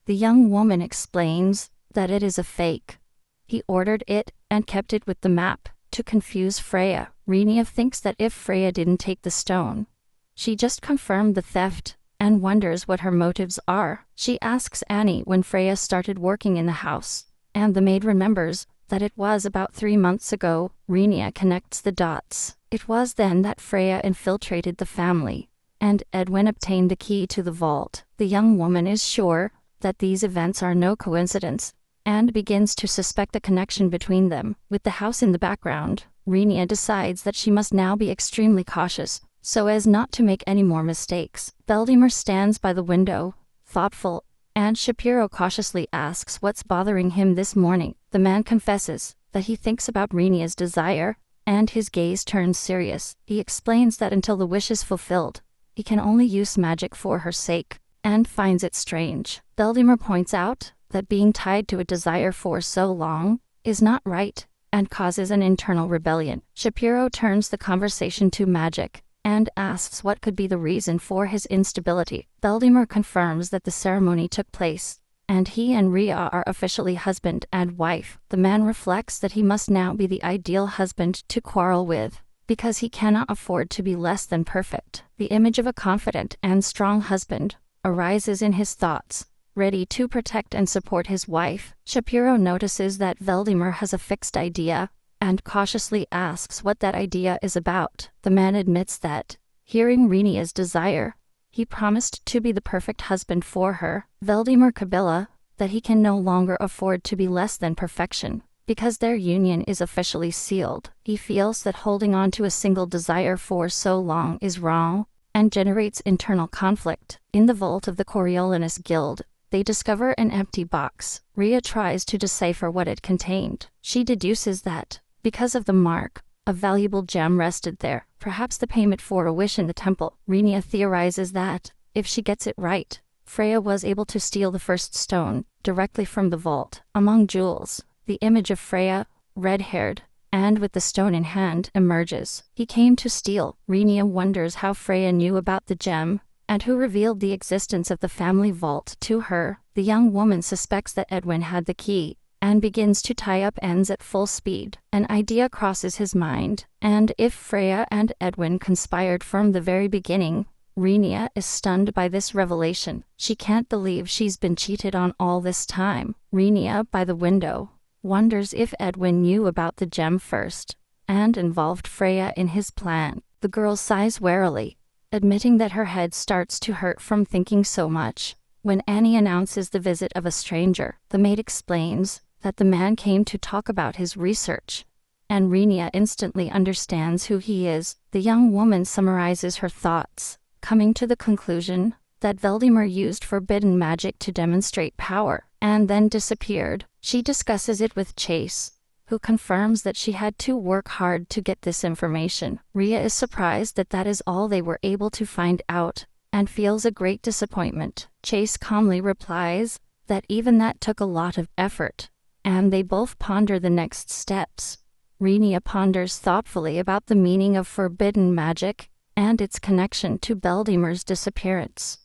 The young woman explains that it is a fake. He ordered it and kept it with the map to confuse Freya. Renia thinks that if Freya didn't take the stone, she just confirmed the theft, and wonders what her motives are. She asks Annie when Freya started working in the house, and the maid remembers that it was about 3 months ago. Renia connects the dots. It was then that Freya infiltrated the family, and Edwin obtained the key to the vault. The young woman is sure that these events are no coincidence, and begins to suspect a connection between them. With the house in the background, Renia decides that she must now be extremely cautious, so as not to make any more mistakes. Veldemar stands by the window, thoughtful, and Shapiro cautiously asks what's bothering him this morning. The man confesses that he thinks about Renia's desire, and his gaze turns serious. He explains that until the wish is fulfilled, he can only use magic for her sake, and finds it strange. Veldemar points out that being tied to a desire for so long is not right, and causes an internal rebellion. Shapiro turns the conversation to magic, and asks what could be the reason for his instability. Veldemar confirms that the ceremony took place, and he and Ria are officially husband and wife. The man reflects that he must now be the ideal husband to quarrel with, because he cannot afford to be less than perfect. The image of a confident and strong husband arises in his thoughts, ready to protect and support his wife. Shapiro notices that Veldemar has a fixed idea, and cautiously asks what that idea is about. The man admits that, hearing Renia's desire, he promised to be the perfect husband for her. Veldemar Kabila that he can no longer afford to be less than perfection. Because their union is officially sealed, he feels that holding on to a single desire for so long is wrong, and generates internal conflict. In the vault of the Coriolanus Guild, they discover an empty box. Rhea tries to decipher what it contained. She deduces that, because of the mark, a valuable gem rested there, perhaps the payment for a wish in the temple. Rhea theorizes that, if she gets it right, Freya was able to steal the first stone directly from the vault. Among jewels, the image of Freya, red-haired, and with the stone in hand, emerges. He came to steal. Rhea wonders how Freya knew about the gem, and who revealed the existence of the family vault to her. The young woman suspects that Edwin had the key, and begins to tie up ends at full speed. An idea crosses his mind, and if Freya and Edwin conspired from the very beginning, Rhea is stunned by this revelation. She can't believe she's been cheated on all this time. Rhea, by the window, wonders if Edwin knew about the gem first, and involved Freya in his plan. The girl sighs wearily, admitting that her head starts to hurt from thinking so much. When Annie announces the visit of a stranger, the maid explains that the man came to talk about his research, and Rhea instantly understands who he is. The young woman summarizes her thoughts, coming to the conclusion that Valdemar used forbidden magic to demonstrate power, and then disappeared. She discusses it with Chase, who confirms that she had to work hard to get this information. Rhea is surprised that that is all they were able to find out, and feels a great disappointment. Chase calmly replies that even that took a lot of effort, and they both ponder the next steps. Rhea ponders thoughtfully about the meaning of forbidden magic, and its connection to Valdemar's disappearance.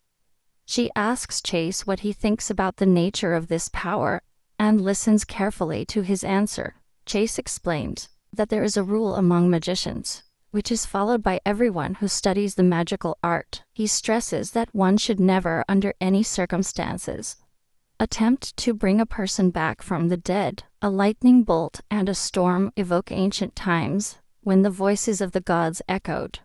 She asks Chase what he thinks about the nature of this power, and listens carefully to his answer. Chase explains that there is a rule among magicians, which is followed by everyone who studies the magical art. He stresses that one should never, under any circumstances, attempt to bring a person back from the dead. A lightning bolt and a storm evoke ancient times, when the voices of the gods echoed.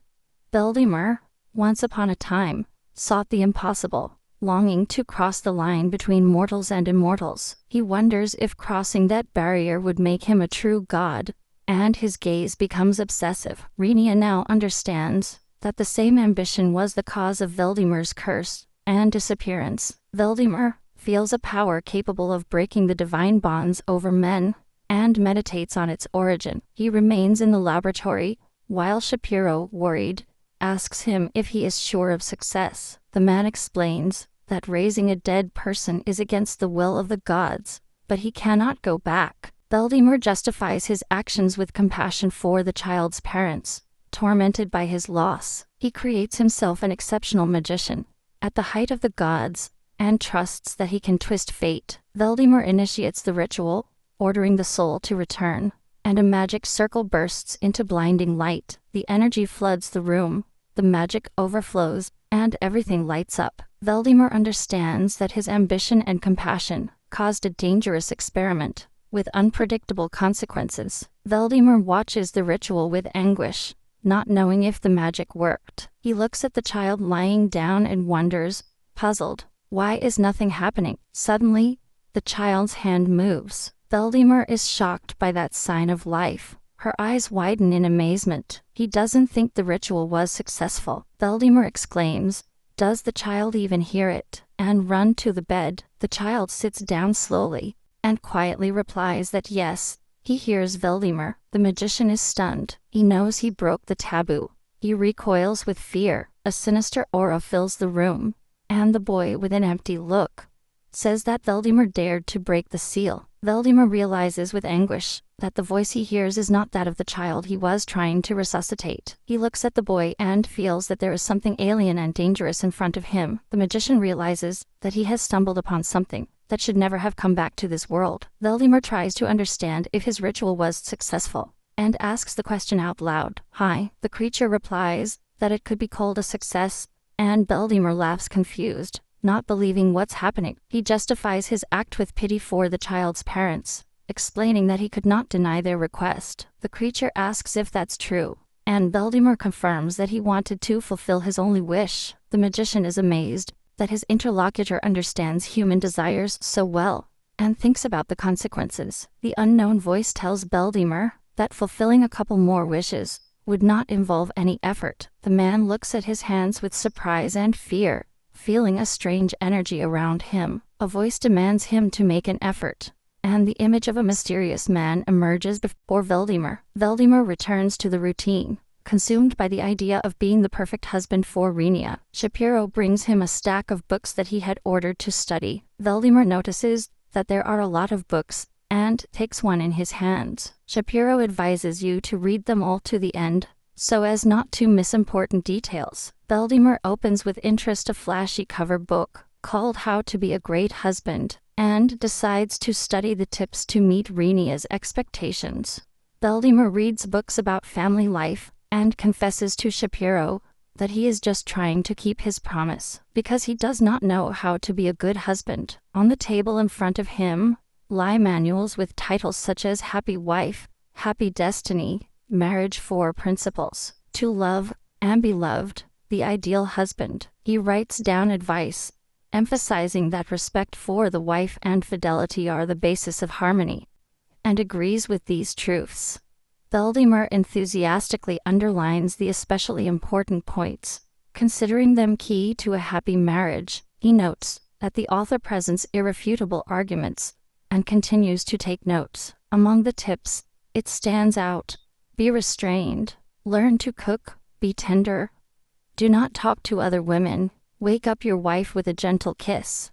Valdemar, once upon a time, sought the impossible, longing to cross the line between mortals and immortals. He wonders if crossing that barrier would make him a true god, and his gaze becomes obsessive. Rhea now understands that the same ambition was the cause of Valdemar's curse and disappearance. Valdemar feels a power capable of breaking the divine bonds over men, and meditates on its origin. He remains in the laboratory, while Shapiro, worried, asks him if he is sure of success. The man explains that raising a dead person is against the will of the gods, but he cannot go back. Valdemar justifies his actions with compassion for the child's parents, tormented by his loss. He creates himself an exceptional magician, at the height of the gods, and trusts that he can twist fate. Valdemar initiates the ritual, ordering the soul to return, and a magic circle bursts into blinding light. The energy floods the room, the magic overflows, and everything lights up. Valdemar understands that his ambition and compassion caused a dangerous experiment, with unpredictable consequences. Valdemar watches the ritual with anguish, not knowing if the magic worked. He looks at the child lying down and wonders, puzzled, why is nothing happening? Suddenly, the child's hand moves. Valdemar is shocked by that sign of life. Her eyes widen in amazement. He doesn't think the ritual was successful. Valdemar exclaims, "Does the child even hear it?" and run to the bed. The child sits down slowly, and quietly replies that yes, he hears Valdemar. The magician is stunned. He knows he broke the taboo. He recoils with fear. A sinister aura fills the room, and the boy, with an empty look, says that Valdemar dared to break the seal. Valdemar realizes with anguish that the voice he hears is not that of the child he was trying to resuscitate. He looks at the boy and feels that there is something alien and dangerous in front of him. The magician realizes that he has stumbled upon something that should never have come back to this world. Valdemar tries to understand if his ritual was successful, and asks the question out loud. "Hi." The creature replies that it could be called a success, and Valdemar laughs confused, not believing what's happening. He justifies his act with pity for the child's parents, explaining that he could not deny their request. The creature asks if that's true, and Valdemar confirms that he wanted to fulfill his only wish. The magician is amazed, that his interlocutor understands human desires so well, and thinks about the consequences. The unknown voice tells Veldemar that fulfilling a couple more wishes would not involve any effort. The man looks at his hands with surprise and fear, feeling a strange energy around him. A voice demands him to make an effort, and the image of a mysterious man emerges before Veldemar. Veldemar returns to the routine, consumed by the idea of being the perfect husband for Renia. Shapiro brings him a stack of books that he had ordered to study. Veldemar notices that there are a lot of books, and takes one in his hands. Shapiro advises you to read them all to the end, so as not to miss important details. Veldemar opens with interest a flashy cover book, called How to Be a Great Husband, and decides to study the tips to meet Renia's expectations. Veldemar reads books about family life, and confesses to Shapiro that he is just trying to keep his promise, because he does not know how to be a good husband. On the table in front of him lie manuals with titles such as Happy Wife, Happy Destiny, Marriage 4 Principles, To Love and Be Loved, The Ideal Husband. He writes down advice, emphasizing that respect for the wife and fidelity are the basis of harmony, and agrees with these truths. Veldemar enthusiastically underlines the especially important points, considering them key to a happy marriage. He notes that the author presents irrefutable arguments, and continues to take notes. Among the tips, it stands out: be restrained, learn to cook, be tender, do not talk to other women, wake up your wife with a gentle kiss.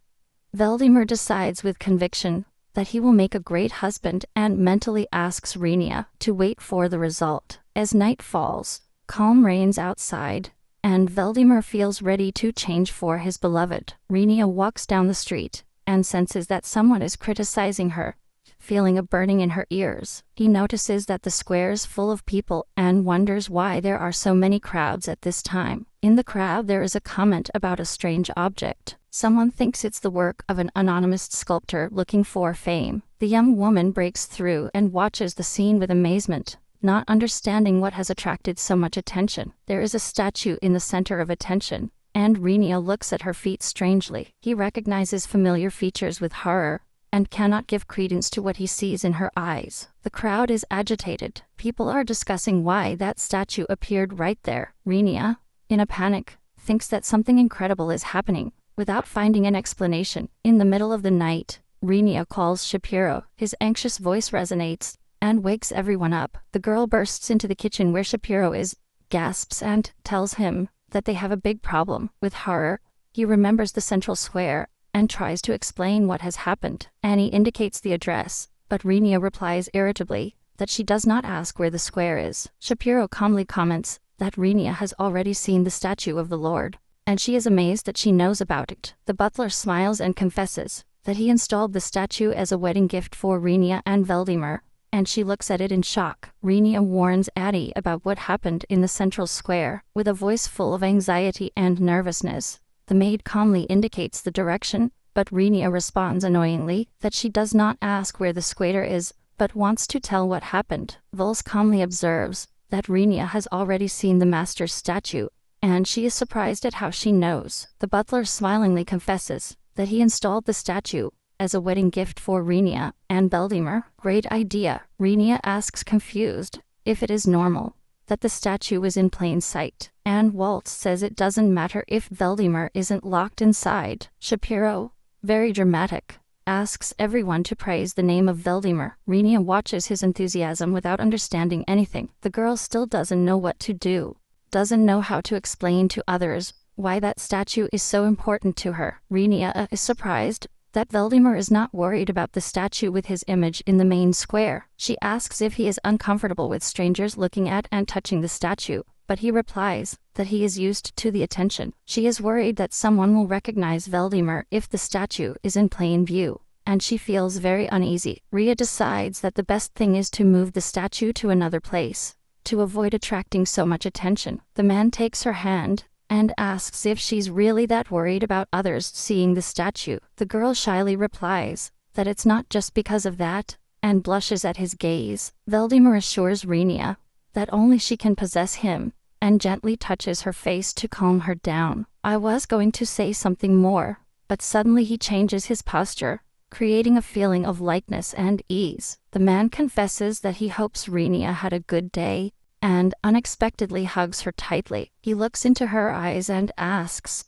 Veldemar decides with conviction that he will make a great husband and mentally asks Renia to wait for the result. As night falls, calm reigns outside, and Veldemar feels ready to change for his beloved. Renia walks down the street and senses that someone is criticizing her, feeling a burning in her ears. He notices that the square is full of people and wonders why there are so many crowds at this time. In the crowd there is a comment about a strange object. Someone thinks it's the work of an anonymous sculptor looking for fame. The young woman breaks through and watches the scene with amazement, not understanding what has attracted so much attention. There is a statue in the center of attention, and Renia looks at her feet strangely. He recognizes familiar features with horror, and cannot give credence to what he sees in her eyes. The crowd is agitated. People are discussing why that statue appeared right there. Renia, in a panic, thinks that something incredible is happening, without finding an explanation. In the middle of the night, Renia calls Shapiro. His anxious voice resonates, and wakes everyone up. The girl bursts into the kitchen where Shapiro is, gasps and tells him that they have a big problem. With horror, he remembers the central square, and tries to explain what has happened. Annie indicates the address, but Renia replies irritably that she does not ask where the square is. Shapiro calmly comments that Renia has already seen the statue of the Lord, and she is amazed that she knows about it. The butler smiles and confesses that he installed the statue as a wedding gift for Renia and Veldemar, and she looks at it in shock. Renia warns Addie about what happened in the central square. With a voice full of anxiety and nervousness, the maid calmly indicates the direction, but Renia responds annoyingly that she does not ask where the square is, but wants to tell what happened. Vols calmly observes that Renia has already seen the master's statue, and she is surprised at how she knows. The butler smilingly confesses that he installed the statue as a wedding gift for Renia and Veldemar. Great idea. Renia asks confused if it is normal that the statue is in plain sight, and Waltz says it doesn't matter if Veldemar isn't locked inside. Shapiro, very dramatic, asks everyone to praise the name of Veldemar. Renia watches his enthusiasm without understanding anything. The girl still doesn't know what to do, doesn't know how to explain to others why that statue is so important to her. Renia is surprised that Veldemar is not worried about the statue with his image in the main square. She asks if he is uncomfortable with strangers looking at and touching the statue, but he replies that he is used to the attention. She is worried that someone will recognize Veldemar if the statue is in plain view, and she feels very uneasy. Rhea decides that the best thing is to move the statue to another place, to avoid attracting so much attention. The man takes her hand and asks if she's really that worried about others seeing the statue. The girl shyly replies that it's not just because of that, and blushes at his gaze. Veldemar assures Renia that only she can possess him, and gently touches her face to calm her down. I was going to say something more, but suddenly he changes his posture, creating a feeling of lightness and ease. The man confesses that he hopes Renia had a good day, and unexpectedly hugs her tightly. He looks into her eyes and asks,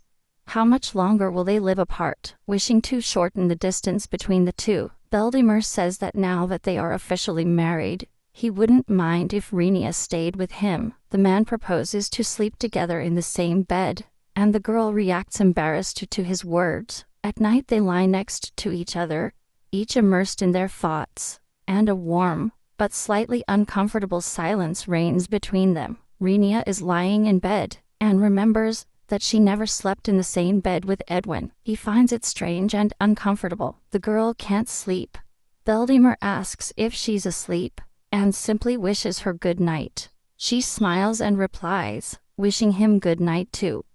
how much longer will they live apart? Wishing to shorten the distance between the two, Beldimmer says that now that they are officially married, he wouldn't mind if Renia stayed with him. The man proposes to sleep together in the same bed, and the girl reacts embarrassed to his words. At night they lie next to each other, each immersed in their thoughts, and a warm, but slightly uncomfortable silence reigns between them. Renia is lying in bed, and remembers that she never slept in the same bed with Edwin. He finds it strange and uncomfortable. The girl can't sleep. Beldimmer asks if she's asleep, and simply wishes her good night. She smiles and replies, wishing him good night too.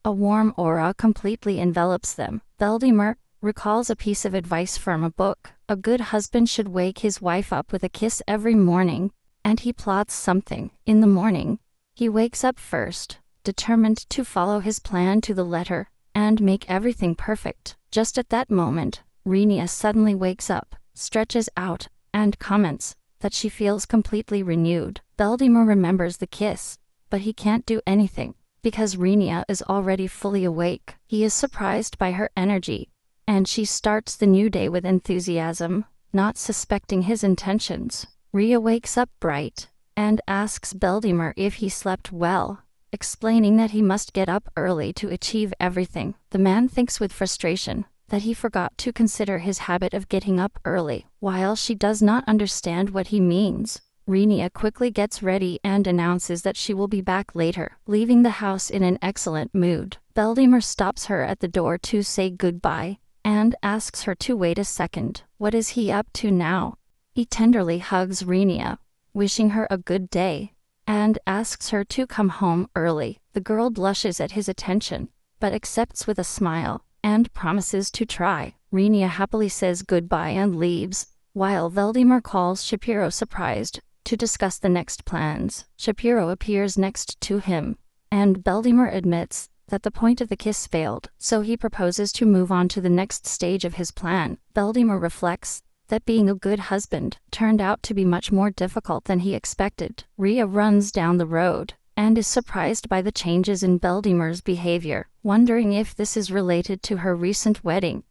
A warm aura completely envelops them. Beldimmer recalls a piece of advice from a book. A good husband should wake his wife up with a kiss every morning, and he plots something. In the morning, he wakes up first, determined to follow his plan to the letter, and make everything perfect. Just at that moment, Renia suddenly wakes up, stretches out, and comments that she feels completely renewed. Beldimmer remembers the kiss, but he can't do anything, because Renia is already fully awake. He is surprised by her energy, and she starts the new day with enthusiasm, not suspecting his intentions. Rhea wakes up bright, and asks Beldimmer if he slept well, explaining that he must get up early to achieve everything. The man thinks with frustration that he forgot to consider his habit of getting up early. While she does not understand what he means, Renia quickly gets ready and announces that she will be back later, leaving the house in an excellent mood. Beldimmer stops her at the door to say goodbye, and asks her to wait a second. What is he up to now? He tenderly hugs Renia, wishing her a good day, and asks her to come home early. The girl blushes at his attention, but accepts with a smile, and promises to try. Renia happily says goodbye and leaves, while Beldimmer calls Shapiro surprised, to discuss the next plans. Shapiro appears next to him, and Beldimmer admits that the point of the kiss failed, so he proposes to move on to the next stage of his plan. Beldimmer reflects that being a good husband turned out to be much more difficult than he expected. Rhea runs down the road, and is surprised by the changes in Beldimmer's behavior, wondering if this is related to her recent wedding.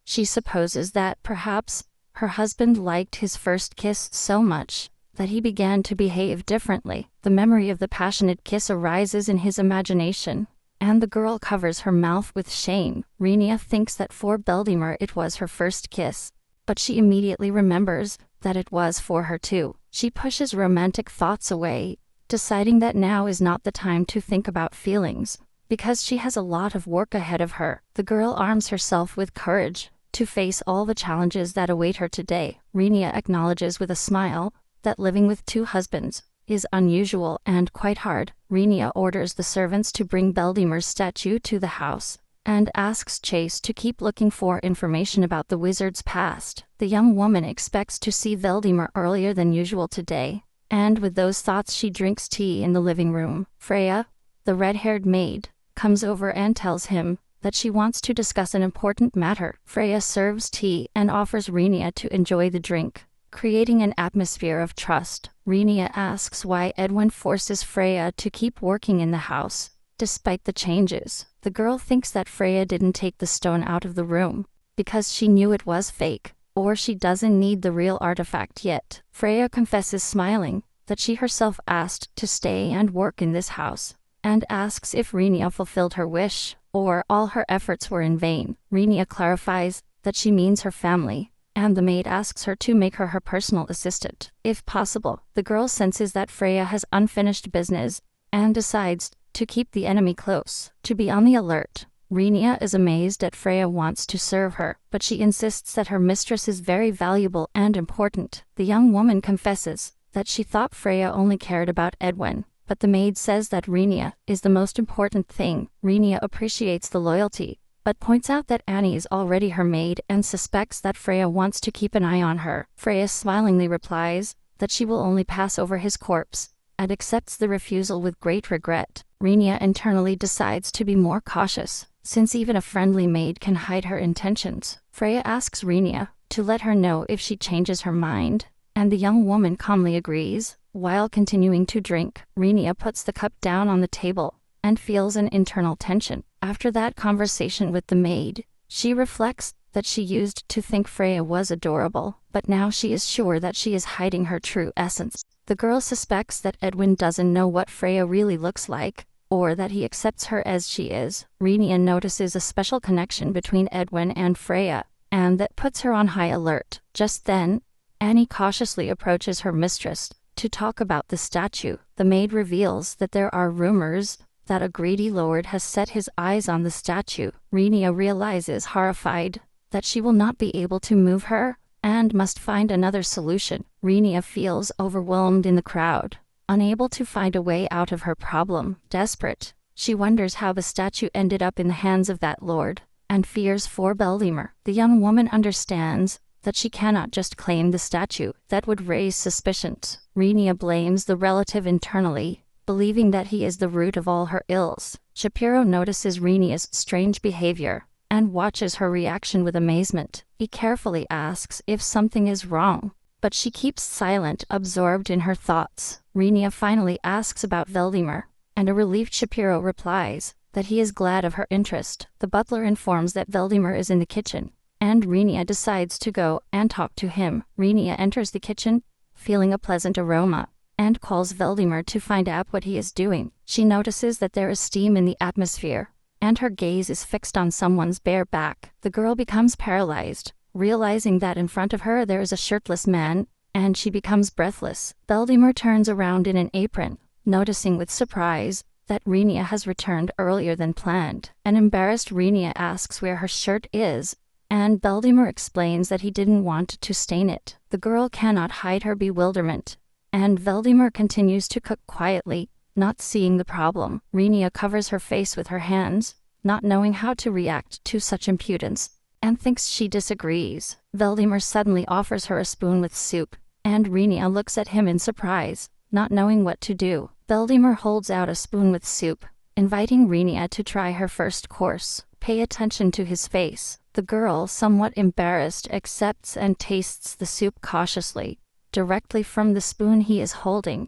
She supposes that perhaps her husband liked his first kiss so much that he began to behave differently. The memory of the passionate kiss arises in his imagination, and the girl covers her mouth with shame. Renia thinks that for Beldimmer it was her first kiss, but she immediately remembers that it was for her too. She pushes romantic thoughts away, deciding that now is not the time to think about feelings, because she has a lot of work ahead of her. The girl arms herself with courage to face all the challenges that await her today. Renia acknowledges with a smile that living with two husbands is unusual and quite hard. Renia orders the servants to bring Beldimmer's statue to the house, and asks Chase to keep looking for information about the wizard's past. The young woman expects to see Beldimmer earlier than usual today, and with those thoughts she drinks tea in the living room. Freya, the red-haired maid, comes over and tells him that she wants to discuss an important matter. Freya serves tea and offers Renia to enjoy the drink, creating an atmosphere of trust. Renia asks why Edwin forces Freya to keep working in the house, despite the changes. The girl thinks that Freya didn't take the stone out of the room because she knew it was fake, or she doesn't need the real artifact yet. Freya confesses, smiling, that she herself asked to stay and work in this house, and asks if Renia fulfilled her wish, or all her efforts were in vain. Renia clarifies that she means her family, and the maid asks her to make her personal assistant, if possible. The girl senses that Freya has unfinished business, and decides to keep the enemy close, to be on the alert. Renia is amazed that Freya wants to serve her, but she insists that her mistress is very valuable and important. The young woman confesses that she thought Freya only cared about Edwin, but the maid says that Renia is the most important thing. Renia appreciates the loyalty, but points out that Annie is already her maid and suspects that Freya wants to keep an eye on her. Freya smilingly replies that she will only pass over his corpse, and accepts the refusal with great regret. Renia internally decides to be more cautious, since even a friendly maid can hide her intentions. Freya asks Renia to let her know if she changes her mind, and the young woman calmly agrees. While continuing to drink, Renia puts the cup down on the table and feels an internal tension. After that conversation with the maid, she reflects that she used to think Freya was adorable, but now she is sure that she is hiding her true essence. The girl suspects that Edwin doesn't know what Freya really looks like, or that he accepts her as she is. Renia notices a special connection between Edwin and Freya, and that puts her on high alert. Just then, Annie cautiously approaches her mistress to talk about the statue. The maid reveals that there are rumors that a greedy lord has set his eyes on the statue. Renia realizes, horrified, that she will not be able to move her, and must find another solution. Renia feels overwhelmed in the crowd, unable to find a way out of her problem. Desperate, she wonders how the statue ended up in the hands of that lord, and fears for Beldimmer. The young woman understands that she cannot just claim the statue. That would raise suspicions. Renia blames the relative internally, believing that he is the root of all her ills. Shapiro notices Renia's strange behavior and watches her reaction with amazement. He carefully asks if something is wrong, but she keeps silent, absorbed in her thoughts. Renia finally asks about Veldimmer, and a relieved Shapiro replies that he is glad of her interest. The butler informs that Veldimmer is in the kitchen, and Renia decides to go and talk to him. Renia enters the kitchen, feeling a pleasant aroma, and calls Veldimmer to find out what he is doing. She notices that there is steam in the atmosphere, and her gaze is fixed on someone's bare back. The girl becomes paralyzed, realizing that in front of her there is a shirtless man, and she becomes breathless. Veldimmer turns around in an apron, noticing with surprise that Renia has returned earlier than planned. An embarrassed Renia asks where her shirt is, and Veldimmer explains that he didn't want to stain it. The girl cannot hide her bewilderment, and Veldimmer continues to cook quietly, not seeing the problem. Renia covers her face with her hands, not knowing how to react to such impudence, and thinks she disagrees. Veldimmer suddenly offers her a spoon with soup, and Renia looks at him in surprise, not knowing what to do. Veldimmer holds out a spoon with soup, inviting Renia to try her first course. Pay attention to his face. The girl, somewhat embarrassed, accepts and tastes the soup cautiously, directly from the spoon he is holding.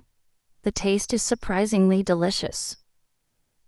The taste is surprisingly delicious.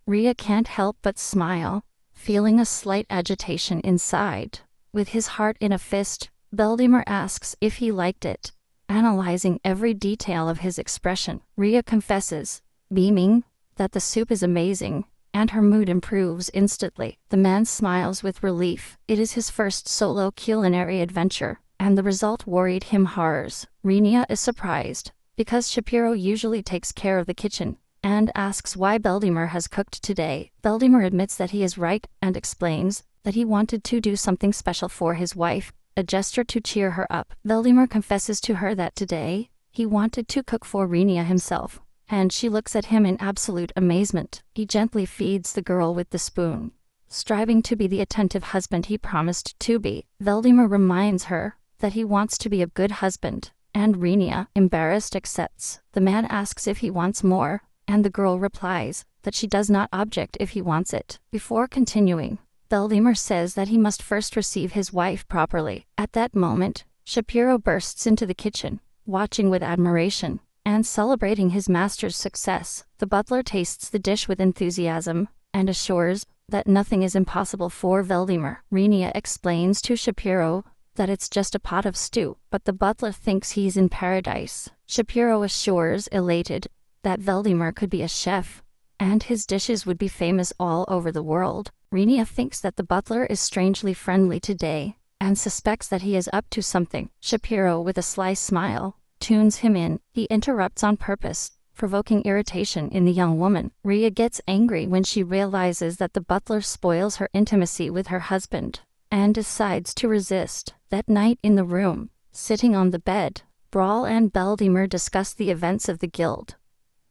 Rhea can't help but smile, feeling a slight agitation inside. With his heart in a fist, Veldimmer asks if he liked it, analyzing every detail of his expression. Rhea confesses, beaming, that the soup is amazing, and her mood improves instantly. The man smiles with relief. It is his first solo culinary adventure, and the result worried him horrors. Renia is surprised, because Shapiro usually takes care of the kitchen, and asks why Veldimmer has cooked today. Veldimmer admits that he is right, and explains that he wanted to do something special for his wife, a gesture to cheer her up. Veldimmer confesses to her that today, he wanted to cook for Renia himself, and she looks at him in absolute amazement. He gently feeds the girl with the spoon, striving to be the attentive husband he promised to be. Veldimmer reminds her that he wants to be a good husband, and Renia, embarrassed, accepts. The man asks if he wants more, and the girl replies that she does not object if he wants it. Before continuing, Veldimmer says that he must first receive his wife properly. At that moment, Shapiro bursts into the kitchen, watching with admiration, and celebrating his master's success. The butler tastes the dish with enthusiasm, and assures that nothing is impossible for Veldimmer. Renia explains to Shapiro that it's just a pot of stew, but the butler thinks he's in paradise. Shapiro assures, elated, that Veldimmer could be a chef, and his dishes would be famous all over the world. Renia thinks that the butler is strangely friendly today, and suspects that he is up to something. Shapiro, with a sly smile, tunes him in. He interrupts on purpose, provoking irritation in the young woman. Rhea gets angry when she realizes that the butler spoils her intimacy with her husband, and decides to resist. That night in the room, sitting on the bed, Brawl and Veldimmer discuss the events of the guild.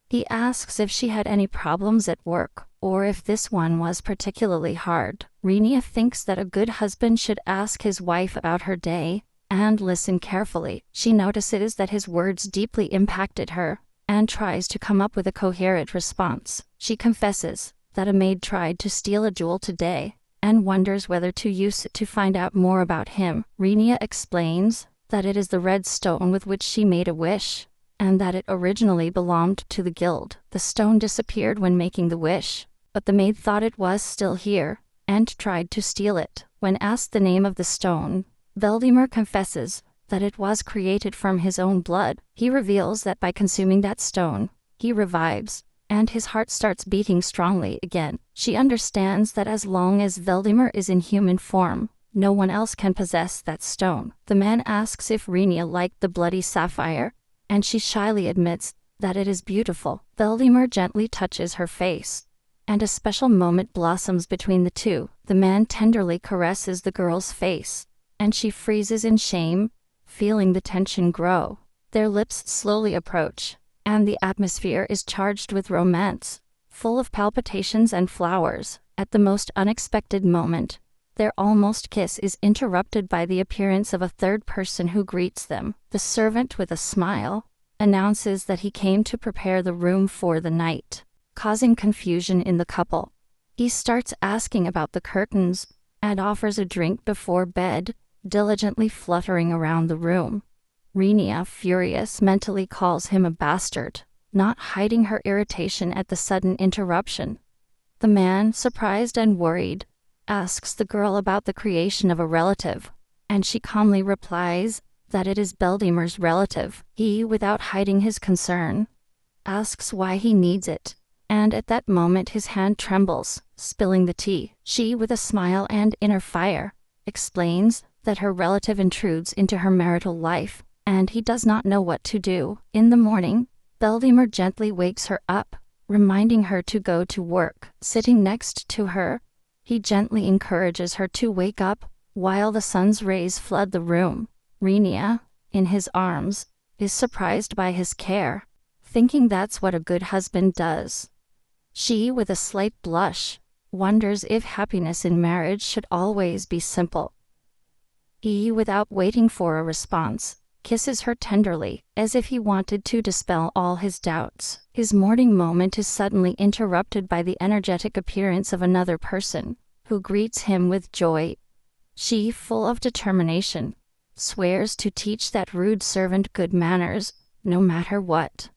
He asks if she had any problems at work, or if this one was particularly hard. Renia thinks that a good husband should ask his wife about her day, and listen carefully. She notices that his words deeply impacted her, and tries to come up with a coherent response. She confesses that a maid tried to steal a jewel today, and wonders whether to use it to find out more about him. Renia explains that it is the red stone with which she made a wish, and that it originally belonged to the guild. The stone disappeared when making the wish, but the maid thought it was still here, and tried to steal it. When asked the name of the stone, Veldemar confesses that it was created from his own blood. He reveals that by consuming that stone, he revives, and his heart starts beating strongly again. She understands that as long as Veldemar is in human form, no one else can possess that stone. The man asks if Renia liked the bloody sapphire, and she shyly admits that it is beautiful. Veldemar gently touches her face, and a special moment blossoms between the two. The man tenderly caresses the girl's face, and she freezes in shame, feeling the tension grow. Their lips slowly approach, and the atmosphere is charged with romance, full of palpitations and flowers. At the most unexpected moment, their almost kiss is interrupted by the appearance of a third person who greets them. The servant, with a smile, announces that he came to prepare the room for the night, causing confusion in the couple. He starts asking about the curtains, and offers a drink before bed, diligently fluttering around the room. Renia, furious, mentally calls him a bastard, not hiding her irritation at the sudden interruption. The man, surprised and worried, asks the girl about the creation of a relative, and she calmly replies that it is Veldemar's relative. He, without hiding his concern, asks why he needs it, and at that moment his hand trembles, spilling the tea. She, with a smile and inner fire, explains that her relative intrudes into her marital life, and he does not know what to do. In the morning, Veldemar gently wakes her up, reminding her to go to work. Sitting next to her, he gently encourages her to wake up, while the sun's rays flood the room. Renia, in his arms, is surprised by his care, thinking that's what a good husband does. She, with a slight blush, wonders if happiness in marriage should always be simple. He, without waiting for a response, kisses her tenderly, as if he wanted to dispel all his doubts. His morning moment is suddenly interrupted by the energetic appearance of another person, who greets him with joy. She, full of determination, swears to teach that rude servant good manners, no matter what.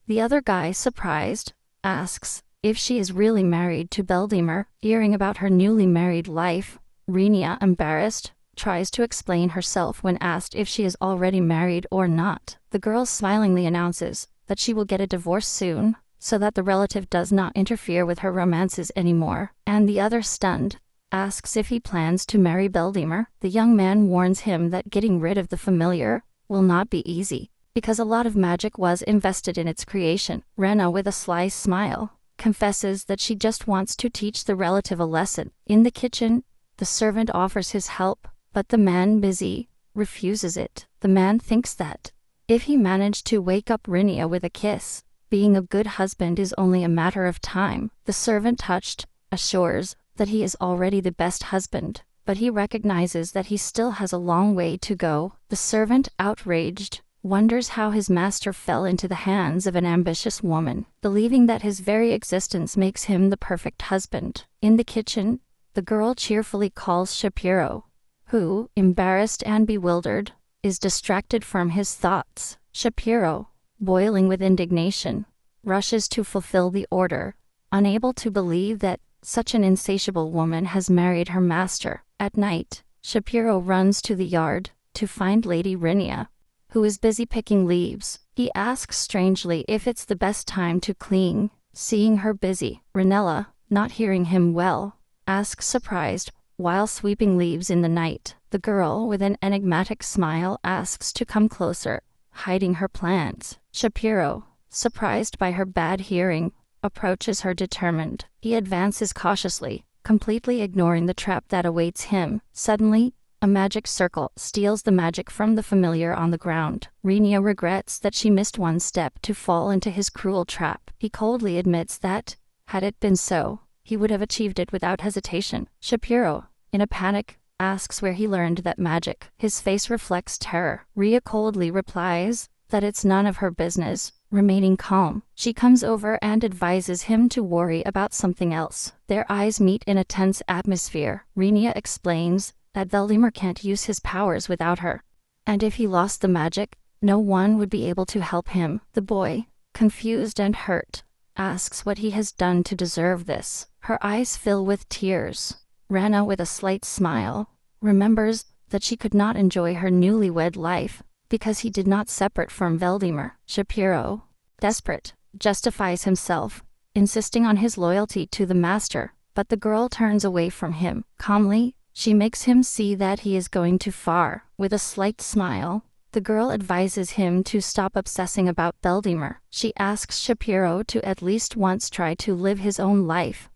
The other guy, surprised, asks if she is really married to Veldemar. Hearing about her newly married life, Renia, embarrassed, tries to explain herself when asked if she is already married or not. The girl smilingly announces that she will get a divorce soon, so that the relative does not interfere with her romances anymore, and the other, stunned, asks if he plans to marry Veldemar. The young man warns him that getting rid of the familiar will not be easy, because a lot of magic was invested in its creation. Rena, with a sly smile, confesses that she just wants to teach the relative a lesson. In the kitchen, the servant offers his help, but the man, busy, refuses it. The man thinks that if he managed to wake up Renia with a kiss, being a good husband is only a matter of time. The servant, touched, assures that he is already the best husband, but he recognizes that he still has a long way to go. The servant, outraged, wonders how his master fell into the hands of an ambitious woman, believing that his very existence makes him the perfect husband. In the kitchen, the girl cheerfully calls Shapiro, who, embarrassed and bewildered, is distracted from his thoughts. Shapiro, boiling with indignation, rushes to fulfill the order, unable to believe that such an insatiable woman has married her master. At night, Shapiro runs to the yard to find Lady Renia, who is busy picking leaves. He asks strangely if it's the best time to clean. Seeing her busy, Renella, not hearing him well, asks, surprised, while sweeping leaves in the night. The girl, with an enigmatic smile, asks to come closer, hiding her plans. Shapiro, surprised by her bad hearing, approaches her determined. He advances cautiously, completely ignoring the trap that awaits him. Suddenly, a magic circle steals the magic from the familiar on the ground. Renia regrets that she missed one step to fall into his cruel trap. He coldly admits that, had it been so, he would have achieved it without hesitation. Shapiro, in a panic, asks where he learned that magic. His face reflects terror. Ria coldly replies that it's none of her business. Remaining calm, she comes over and advises him to worry about something else. Their eyes meet in a tense atmosphere. Renia explains that Valdemar can't use his powers without her, and if he lost the magic, no one would be able to help him. The boy, confused and hurt, asks what he has done to deserve this. Her eyes fill with tears. Rana, with a slight smile, remembers that she could not enjoy her newlywed life because he did not separate from Valdemar. Shapiro, desperate, justifies himself, insisting on his loyalty to the master, but the girl turns away from him. Calmly, she makes him see that he is going too far. With a slight smile, the girl advises him to stop obsessing about Valdemar. She asks Shapiro to at least once try to live his own life,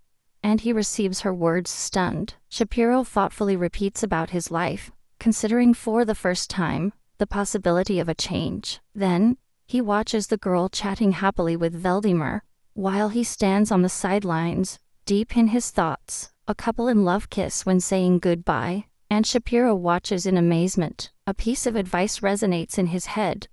and he receives her words stunned. Shapiro thoughtfully repeats about his life, considering for the first time the possibility of a change. Then, he watches the girl chatting happily with Valdemar, while he stands on the sidelines, deep in his thoughts. A couple in love kiss when saying goodbye, and Shapiro watches in amazement. A piece of advice resonates in his head: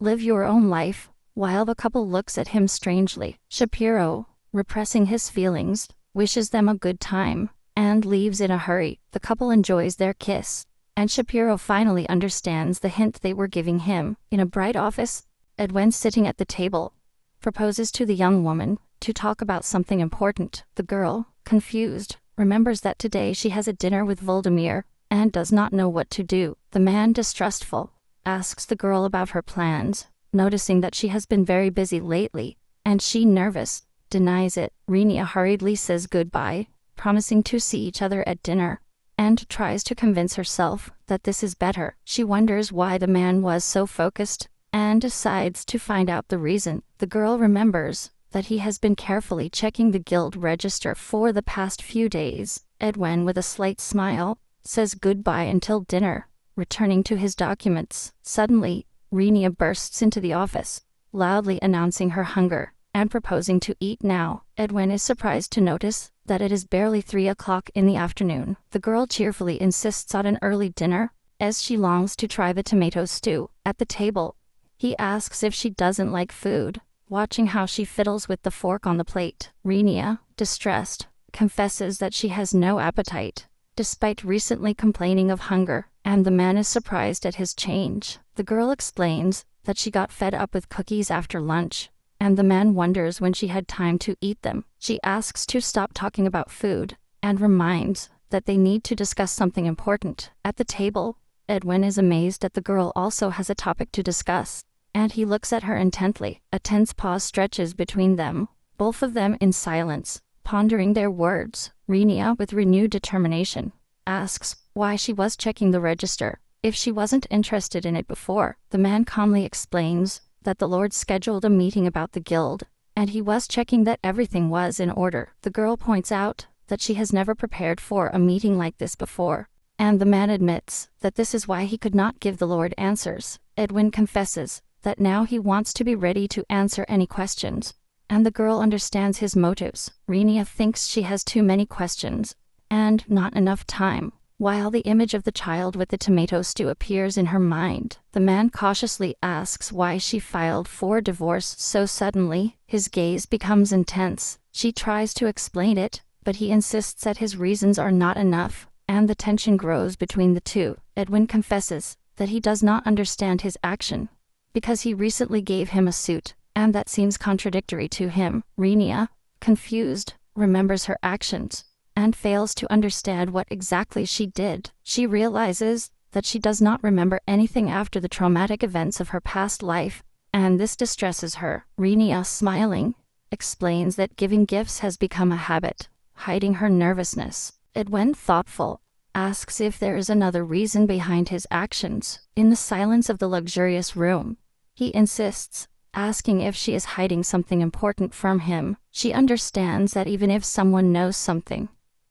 live your own life, while the couple looks at him strangely. Shapiro, repressing his feelings, wishes them a good time, and leaves in a hurry. The couple enjoys their kiss, and Shapiro finally understands the hint they were giving him. In a bright office, Edwin, sitting at the table, proposes to the young woman to talk about something important. The girl, confused, remembers that today she has a dinner with Voldemir, and does not know what to do. The man, distrustful, asks the girl about her plans, noticing that she has been very busy lately, and she, nervous, denies it. Renia hurriedly says goodbye, promising to see each other at dinner, and tries to convince herself that this is better. She wonders why the man was so focused, and decides to find out the reason. The girl remembers that he has been carefully checking the guild register for the past few days. Edwin, with a slight smile, says goodbye until dinner, returning to his documents. Suddenly, Renia bursts into the office, loudly announcing her hunger, and proposing to eat now. Edwin is surprised to notice that it is barely 3 o'clock in the afternoon. The girl cheerfully insists on an early dinner, as she longs to try the tomato stew. At the table, he asks if she doesn't like food, watching how she fiddles with the fork on the plate. Renia, distressed, confesses that she has no appetite, despite recently complaining of hunger, and the man is surprised at his change. The girl explains that she got fed up with cookies after lunch, and the man wonders when she had time to eat them. She asks to stop talking about food, and reminds that they need to discuss something important. At the table, Edwin is amazed that the girl also has a topic to discuss, and he looks at her intently. A tense pause stretches between them, both of them in silence, pondering their words. Renia, with renewed determination, asks why she was checking the register, if she wasn't interested in it before. The man calmly explains that the Lord scheduled a meeting about the guild, and he was checking that everything was in order. The girl points out that she has never prepared for a meeting like this before, and the man admits that this is why he could not give the Lord answers. Edwin confesses that now he wants to be ready to answer any questions, and the girl understands his motives. Renia thinks she has too many questions, and not enough time, while the image of the child with the tomato stew appears in her mind. The man cautiously asks why she filed for divorce so suddenly. His gaze becomes intense. She tries to explain it, but he insists that his reasons are not enough, and the tension grows between the two. Edwin confesses that he does not understand his action, because he recently gave him a suit, and that seems contradictory to him. Renia, confused, remembers her actions, and fails to understand what exactly she did. She realizes that she does not remember anything after the traumatic events of her past life, and this distresses her. Renia, smiling, explains that giving gifts has become a habit, hiding her nervousness. Edwin, thoughtful, asks if there is another reason behind his actions. In the silence of the luxurious room, he insists, asking if she is hiding something important from him. She understands that even if someone knows something,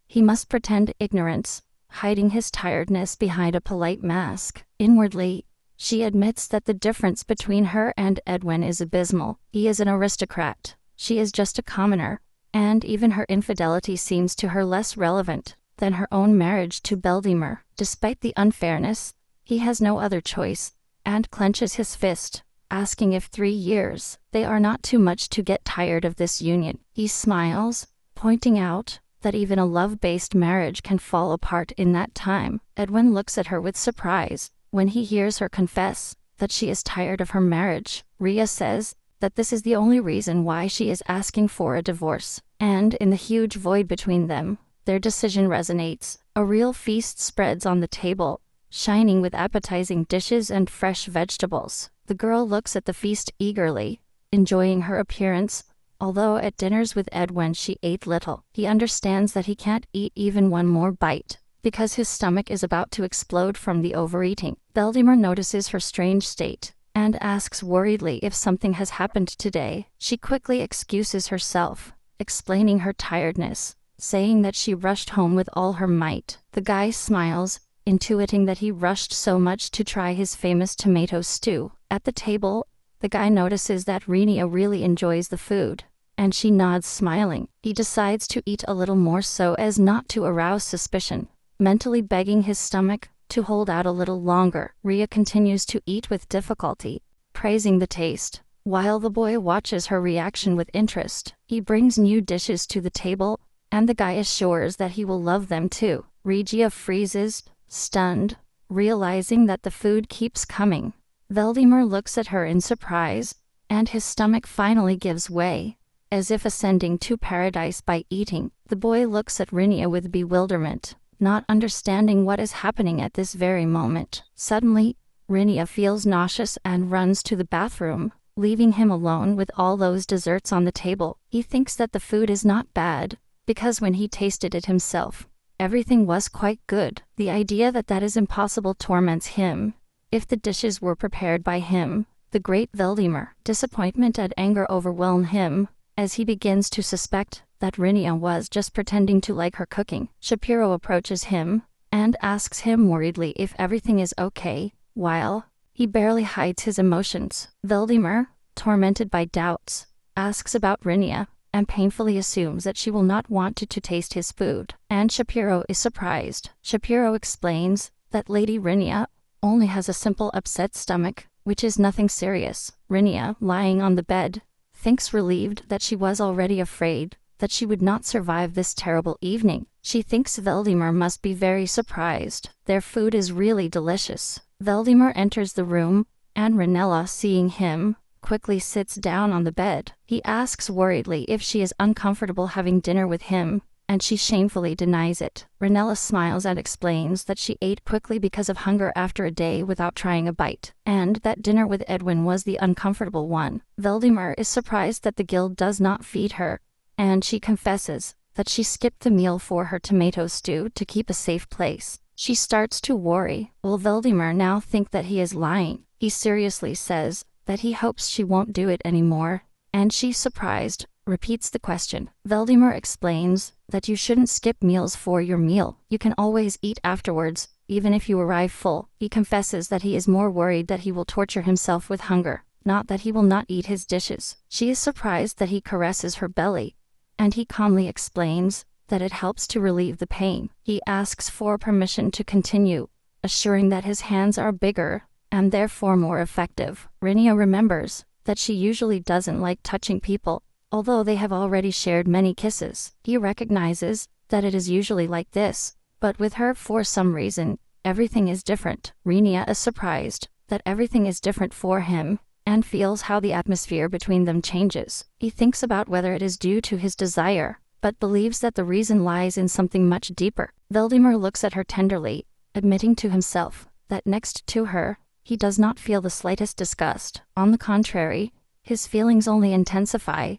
he must pretend ignorance, hiding his tiredness behind a polite mask. Inwardly, she admits that the difference between her and Edwin is abysmal. He is an aristocrat, she is just a commoner, and even her infidelity seems to her less relevant than her own marriage to Valdemar. Despite the unfairness, he has no other choice, and clenches his fist, asking if 3 years, they are not too much to get tired of this union. He smiles, pointing out that even a love-based marriage can fall apart in that time. Edwin looks at her with surprise when he hears her confess that she is tired of her marriage. Rhea says that this is the only reason why she is asking for a divorce, and in the huge void between them, their decision resonates. A real feast spreads on the table, shining with appetizing dishes and fresh vegetables. The girl looks at the feast eagerly, enjoying her appearance. Although at dinners with Edwin she ate little, he understands that he can't eat even one more bite, because his stomach is about to explode from the overeating. Veldemar notices her strange state, and asks worriedly if something has happened today. She quickly excuses herself, explaining her tiredness, saying that she rushed home with all her might. The guy smiles, intuiting that he rushed so much to try his famous tomato stew. At the table, the guy notices that Renia really enjoys the food, and she nods smiling. He decides to eat a little more so as not to arouse suspicion, mentally begging his stomach to hold out a little longer. Rhea continues to eat with difficulty, praising the taste, while the boy watches her reaction with interest. He brings new dishes to the table, and the guy assures that he will love them too. Regia freezes, stunned, realizing that the food keeps coming. Veldemar looks at her in surprise, and his stomach finally gives way, as if ascending to paradise by eating. The boy looks at Renia with bewilderment, not understanding what is happening at this very moment. Suddenly, Renia feels nauseous and runs to the bathroom, leaving him alone with all those desserts on the table. He thinks that the food is not bad, because when he tasted it himself, everything was quite good. The idea that that is impossible torments him. If the dishes were prepared by him, the great Veldemar, disappointment and anger overwhelm him, as he begins to suspect that Renia was just pretending to like her cooking. Shapiro approaches him, and asks him worriedly if everything is okay, while he barely hides his emotions. Veldemar, tormented by doubts, asks about Renia, and painfully assumes that she will not want to taste his food. And Shapiro is surprised. Shapiro explains that Lady Renia only has a simple upset stomach, which is nothing serious. Renia, lying on the bed, thinks relieved that she was already afraid that she would not survive this terrible evening. She thinks Veldemar must be very surprised. Their food is really delicious. Veldemar enters the room, and Ranella, seeing him, quickly sits down on the bed. He asks worriedly if she is uncomfortable having dinner with him, and she shamefully denies it. Ranella smiles and explains that she ate quickly because of hunger after a day without trying a bite, and that dinner with Edwin was the uncomfortable one. Veldemar is surprised that the guild does not feed her, and she confesses that she skipped the meal for her tomato stew to keep a safe place. She starts to worry. Will Veldemar now think that he is lying? He seriously says that he hopes she won't do it anymore, and she, surprised, repeats the question. Veldemar explains that you shouldn't skip meals for your meal. You can always eat afterwards, even if you arrive full. He confesses that he is more worried that he will torture himself with hunger, not that he will not eat his dishes. She is surprised that he caresses her belly, and he calmly explains that it helps to relieve the pain. He asks for permission to continue, assuring that his hands are bigger, and therefore more effective. Renia remembers that she usually doesn't like touching people, although they have already shared many kisses. He recognizes that it is usually like this, but with her, for some reason, everything is different. Renia is surprised that everything is different for him, and feels how the atmosphere between them changes. He thinks about whether it is due to his desire, but believes that the reason lies in something much deeper. Veldemar looks at her tenderly, admitting to himself that next to her, he does not feel the slightest disgust. On the contrary, his feelings only intensify,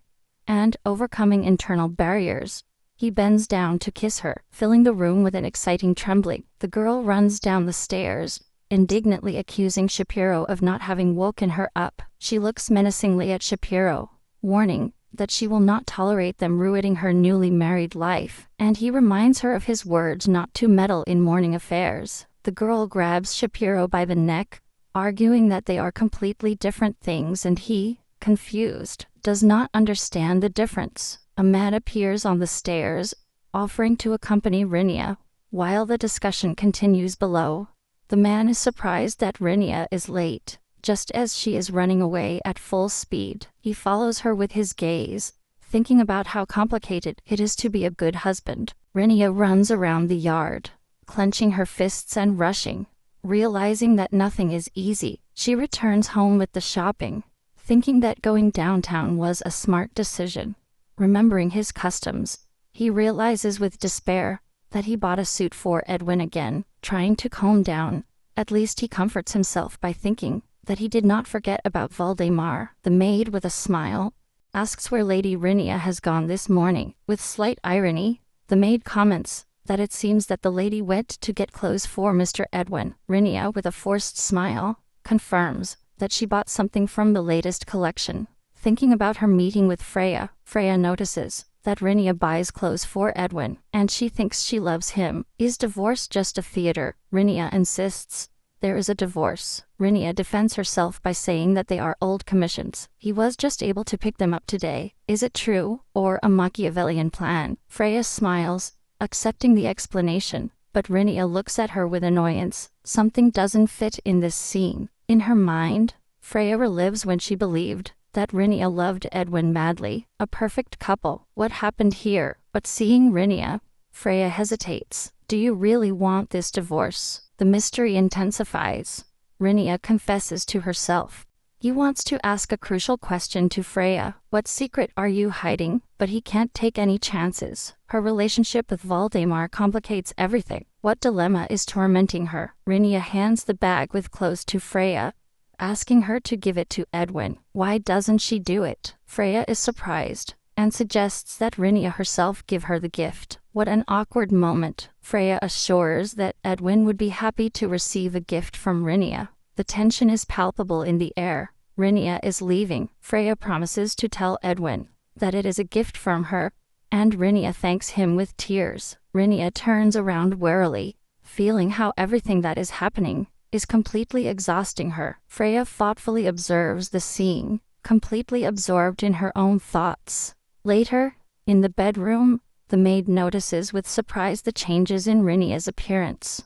and, overcoming internal barriers, he bends down to kiss her, filling the room with an exciting trembling. The girl runs down the stairs, indignantly accusing Shapiro of not having woken her up. She looks menacingly at Shapiro, warning that she will not tolerate them ruining her newly married life, and he reminds her of his words not to meddle in morning affairs. The girl grabs Shapiro by the neck, arguing that they are completely different things, and he, confused, does not understand the difference. Ahmed appears on the stairs, offering to accompany Renia, while the discussion continues below. The man is surprised that Renia is late, just as she is running away at full speed. He follows her with his gaze, thinking about how complicated it is to be a good husband. Rinia runs around the yard, clenching her fists and rushing. Realizing that nothing is easy, she returns home with the shopping, thinking that going downtown was a smart decision. Remembering his customs, he realizes with despair that he bought a suit for Edwin again. Trying to calm down, at least he comforts himself by thinking that he did not forget about Valdemar. The maid, with a smile, asks where Lady Rinia has gone this morning. With slight irony, the maid comments that it seems that the lady went to get clothes for Mr. Edwin. Rinia, with a forced smile, confirms that she bought something from the latest collection. Thinking about her meeting with Freya, Freya notices that Rinia buys clothes for Edwin, and she thinks she loves him. Is divorce just a theater? Rinia insists there is a divorce. Rinia defends herself by saying that they are old commissions. He was just able to pick them up today. Is it true, or a Machiavellian plan? Freya smiles, accepting the explanation, but Rinia looks at her with annoyance. Something doesn't fit in this scene. In her mind, Freya relives when she believed that Rinia loved Edwin madly, a perfect couple. What happened here? But seeing Rinia, Freya hesitates. Do you really want this divorce? The mystery intensifies. Rinia confesses to herself. He wants to ask a crucial question to Freya. What secret are you hiding? But he can't take any chances. Her relationship with Valdemar complicates everything. What dilemma is tormenting her? Rinia hands the bag with clothes to Freya, asking her to give it to Edwin. Why doesn't she do it? Freya is surprised and suggests that Rinia herself give her the gift. What an awkward moment. Freya assures that Edwin would be happy to receive a gift from Rinia. The tension is palpable in the air. Rinia is leaving. Freya promises to tell Edwin that it is a gift from her, and Rinia thanks him with tears. Rinia turns around warily, feeling how everything that is happening is completely exhausting her. Freya thoughtfully observes the scene, completely absorbed in her own thoughts. Later, in the bedroom, the maid notices with surprise the changes in Rinia's appearance.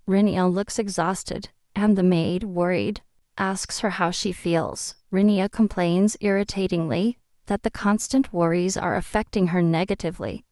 Rinia looks exhausted, and the maid, worried, asks her how she feels. Rinia complains irritatingly that the constant worries are affecting her negatively.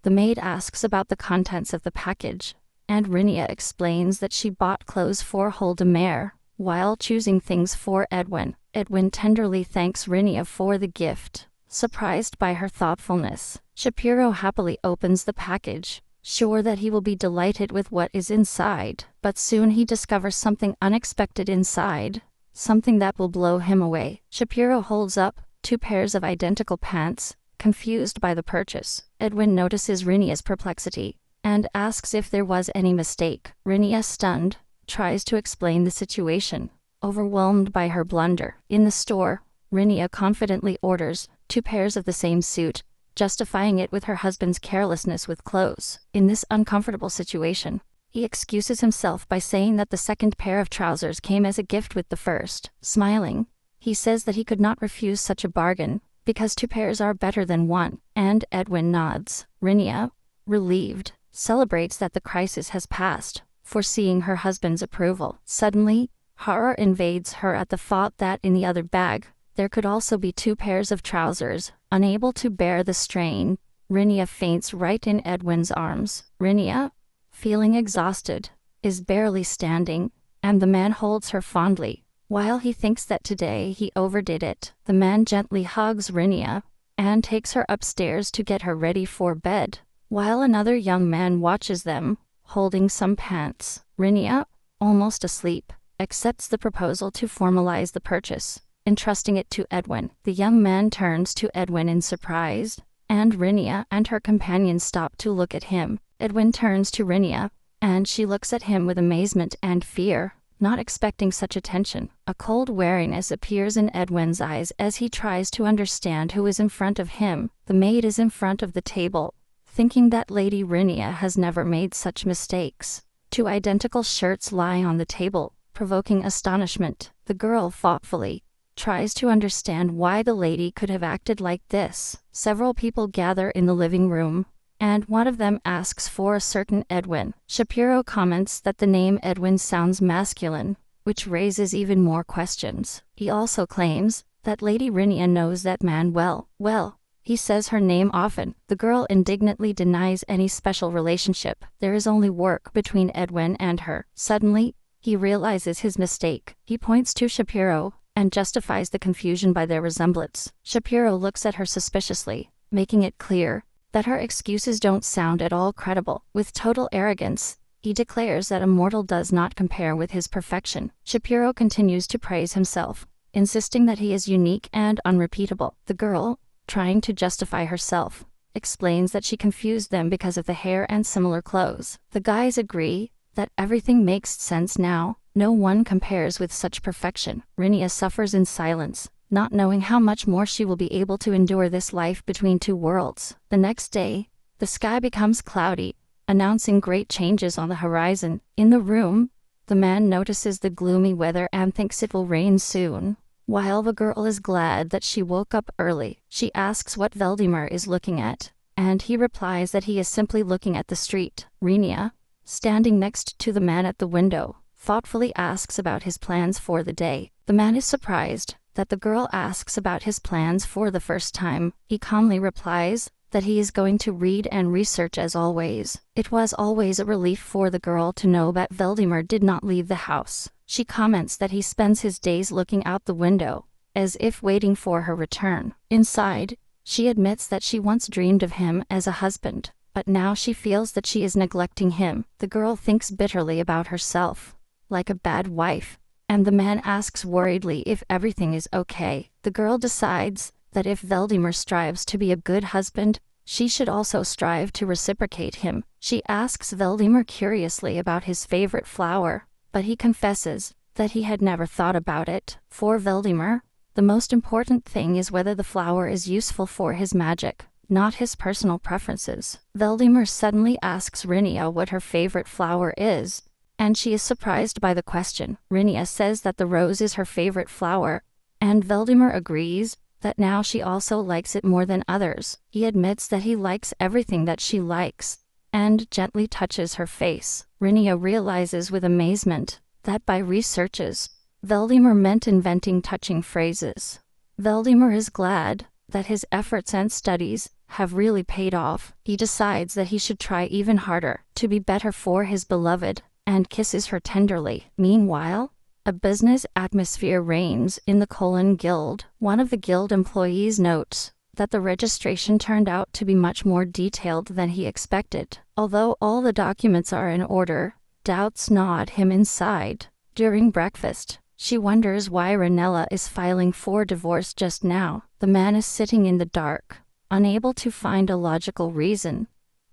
The maid asks about the contents of the package, and Rinia explains that she bought clothes for Valdemar while choosing things for Edwin. Edwin tenderly thanks Rinia for the gift, surprised by her thoughtfulness. Shapiro happily opens the package, sure that he will be delighted with what is inside, but soon he discovers something unexpected inside, something that will blow him away. Shapiro holds up 2 pairs of identical pants, confused by the purchase. Edwin notices Rinia's perplexity and asks if there was any mistake. Rinia, stunned, tries to explain the situation, overwhelmed by her blunder. In the store, Rinia confidently orders 2 pairs of the same suit, justifying it with her husband's carelessness with clothes. In this uncomfortable situation, he excuses himself by saying that the second pair of trousers came as a gift with the first. Smiling, he says that he could not refuse such a bargain, because 2 pairs are better than 1, and Edwin nods. Rinia, relieved, celebrates that the crisis has passed, foreseeing her husband's approval. Suddenly, horror invades her at the thought that in the other bag, there could also be 2 pairs of trousers. Unable to bear the strain, Rinia faints right in Edwin's arms. Rinia, feeling exhausted, is barely standing, and the man holds her fondly. While he thinks that today he overdid it, the man gently hugs Rinia and takes her upstairs to get her ready for bed, while another young man watches them, holding some pants. Rinia, almost asleep, accepts the proposal to formalize the purchase, entrusting it to Edwin. The young man turns to Edwin in surprise, and Rinia and her companion stop to look at him. Edwin turns to Rinia, and she looks at him with amazement and fear, not expecting such attention. A cold wariness appears in Edwin's eyes as he tries to understand who is in front of him. The maid is in front of the table, thinking that Lady Rinia has never made such mistakes. 2 identical shirts lie on the table, provoking astonishment. The girl thoughtfully tries to understand why the lady could have acted like this. Several people gather in the living room, and one of them asks for a certain Edwin. Shapiro comments that the name Edwin sounds masculine, which raises even more questions. He also claims that Lady Rinia knows that man well. He says her name often. The girl indignantly denies any special relationship. There is only work between Edwin and her. Suddenly, he realizes his mistake. He points to Shapiro and justifies the confusion by their resemblance. Shapiro looks at her suspiciously, making it clear that her excuses don't sound at all credible. With total arrogance, he declares that a mortal does not compare with his perfection. Shapiro continues to praise himself, insisting that he is unique and unrepeatable. The girl, trying to justify herself, explains that she confused them because of the hair and similar clothes. The guys agree that everything makes sense now. No one compares with such perfection. Rinia suffers in silence, not knowing how much more she will be able to endure this life between two worlds. The next day, the sky becomes cloudy, announcing great changes on the horizon. In the room, the man notices the gloomy weather and thinks it will rain soon. While the girl is glad that she woke up early, she asks what Valdemar is looking at, and he replies that he is simply looking at the street. Rinia, standing next to the man at the window, thoughtfully asks about his plans for the day. The man is surprised that the girl asks about his plans for the first time. He calmly replies that he is going to read and research as always. It was always a relief for the girl to know that Valdemar did not leave the house. She comments that he spends his days looking out the window, as if waiting for her return. Inside, she admits that she once dreamed of him as a husband, but now she feels that she is neglecting him. The girl thinks bitterly about herself, like a bad wife, and the man asks worriedly if everything is okay. The girl decides that if Valdemar strives to be a good husband, she should also strive to reciprocate him. She asks Valdemar curiously about his favorite flower, but he confesses that he had never thought about it. For Valdemar, the most important thing is whether the flower is useful for his magic, not his personal preferences. Valdemar suddenly asks Rinia what her favorite flower is, and she is surprised by the question. Rinia says that the rose is her favorite flower, and Valdemar agrees that now she also likes it more than others. He admits that he likes everything that she likes, and gently touches her face. Rinia realizes with amazement that by researches, Valdemar meant inventing touching phrases. Valdemar is glad that his efforts and studies have really paid off. He decides that he should try even harder to be better for his beloved, and kisses her tenderly. Meanwhile, a business atmosphere reigns in the Colon Guild. One of the guild employees notes that the registration turned out to be much more detailed than he expected. Although all the documents are in order, doubts gnawed him inside. During breakfast, she wonders why Ranella is filing for divorce just now. The man is sitting in the dark, unable to find a logical reason.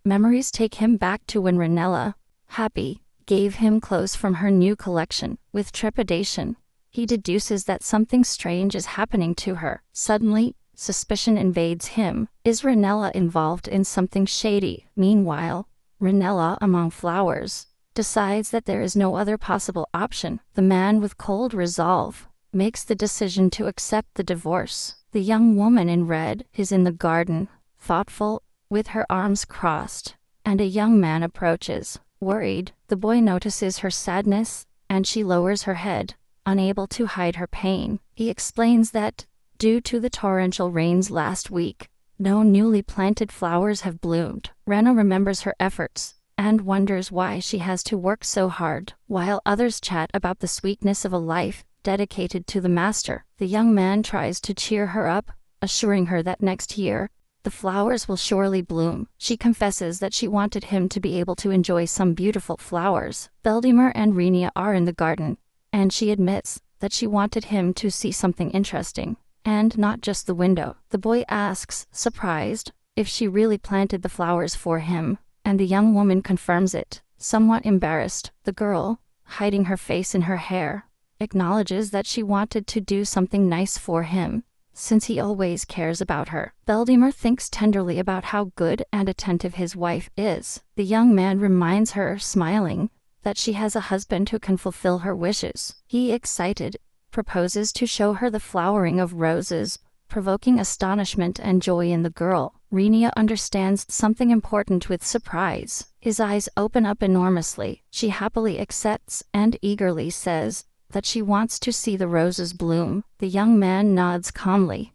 Memories take him back to when Ranella, happy, gave him clothes from her new collection. With trepidation, he deduces that something strange is happening to her. Suddenly, suspicion invades him. Is Ranella involved in something shady? Meanwhile, Ranella, among flowers, decides that there is no other possible option. The man, with cold resolve, makes the decision to accept the divorce. The young woman in red is in the garden, thoughtful, with her arms crossed, and a young man approaches. Worried, the boy notices her sadness, and she lowers her head, unable to hide her pain. He explains that, due to the torrential rains last week, no newly planted flowers have bloomed. Rena remembers her efforts, and wonders why she has to work so hard. While others chat about the sweetness of a life dedicated to the master, the young man tries to cheer her up, assuring her that next year, the flowers will surely bloom. She confesses that she wanted him to be able to enjoy some beautiful flowers. Valdemar and Rinia are in the garden, and she admits that she wanted him to see something interesting, and not just the window. The boy asks, surprised, if she really planted the flowers for him, and the young woman confirms it. Somewhat embarrassed, the girl, hiding her face in her hair, acknowledges that she wanted to do something nice for him, since he always cares about her. Valdemar thinks tenderly about how good and attentive his wife is. The young man reminds her, smiling, that she has a husband who can fulfill her wishes. He, excited, proposes to show her the flowering of roses, provoking astonishment and joy in the girl. Rinia understands something important with surprise. His eyes open up enormously. She happily accepts and eagerly says, that she wants to see the roses bloom. The young man nods calmly.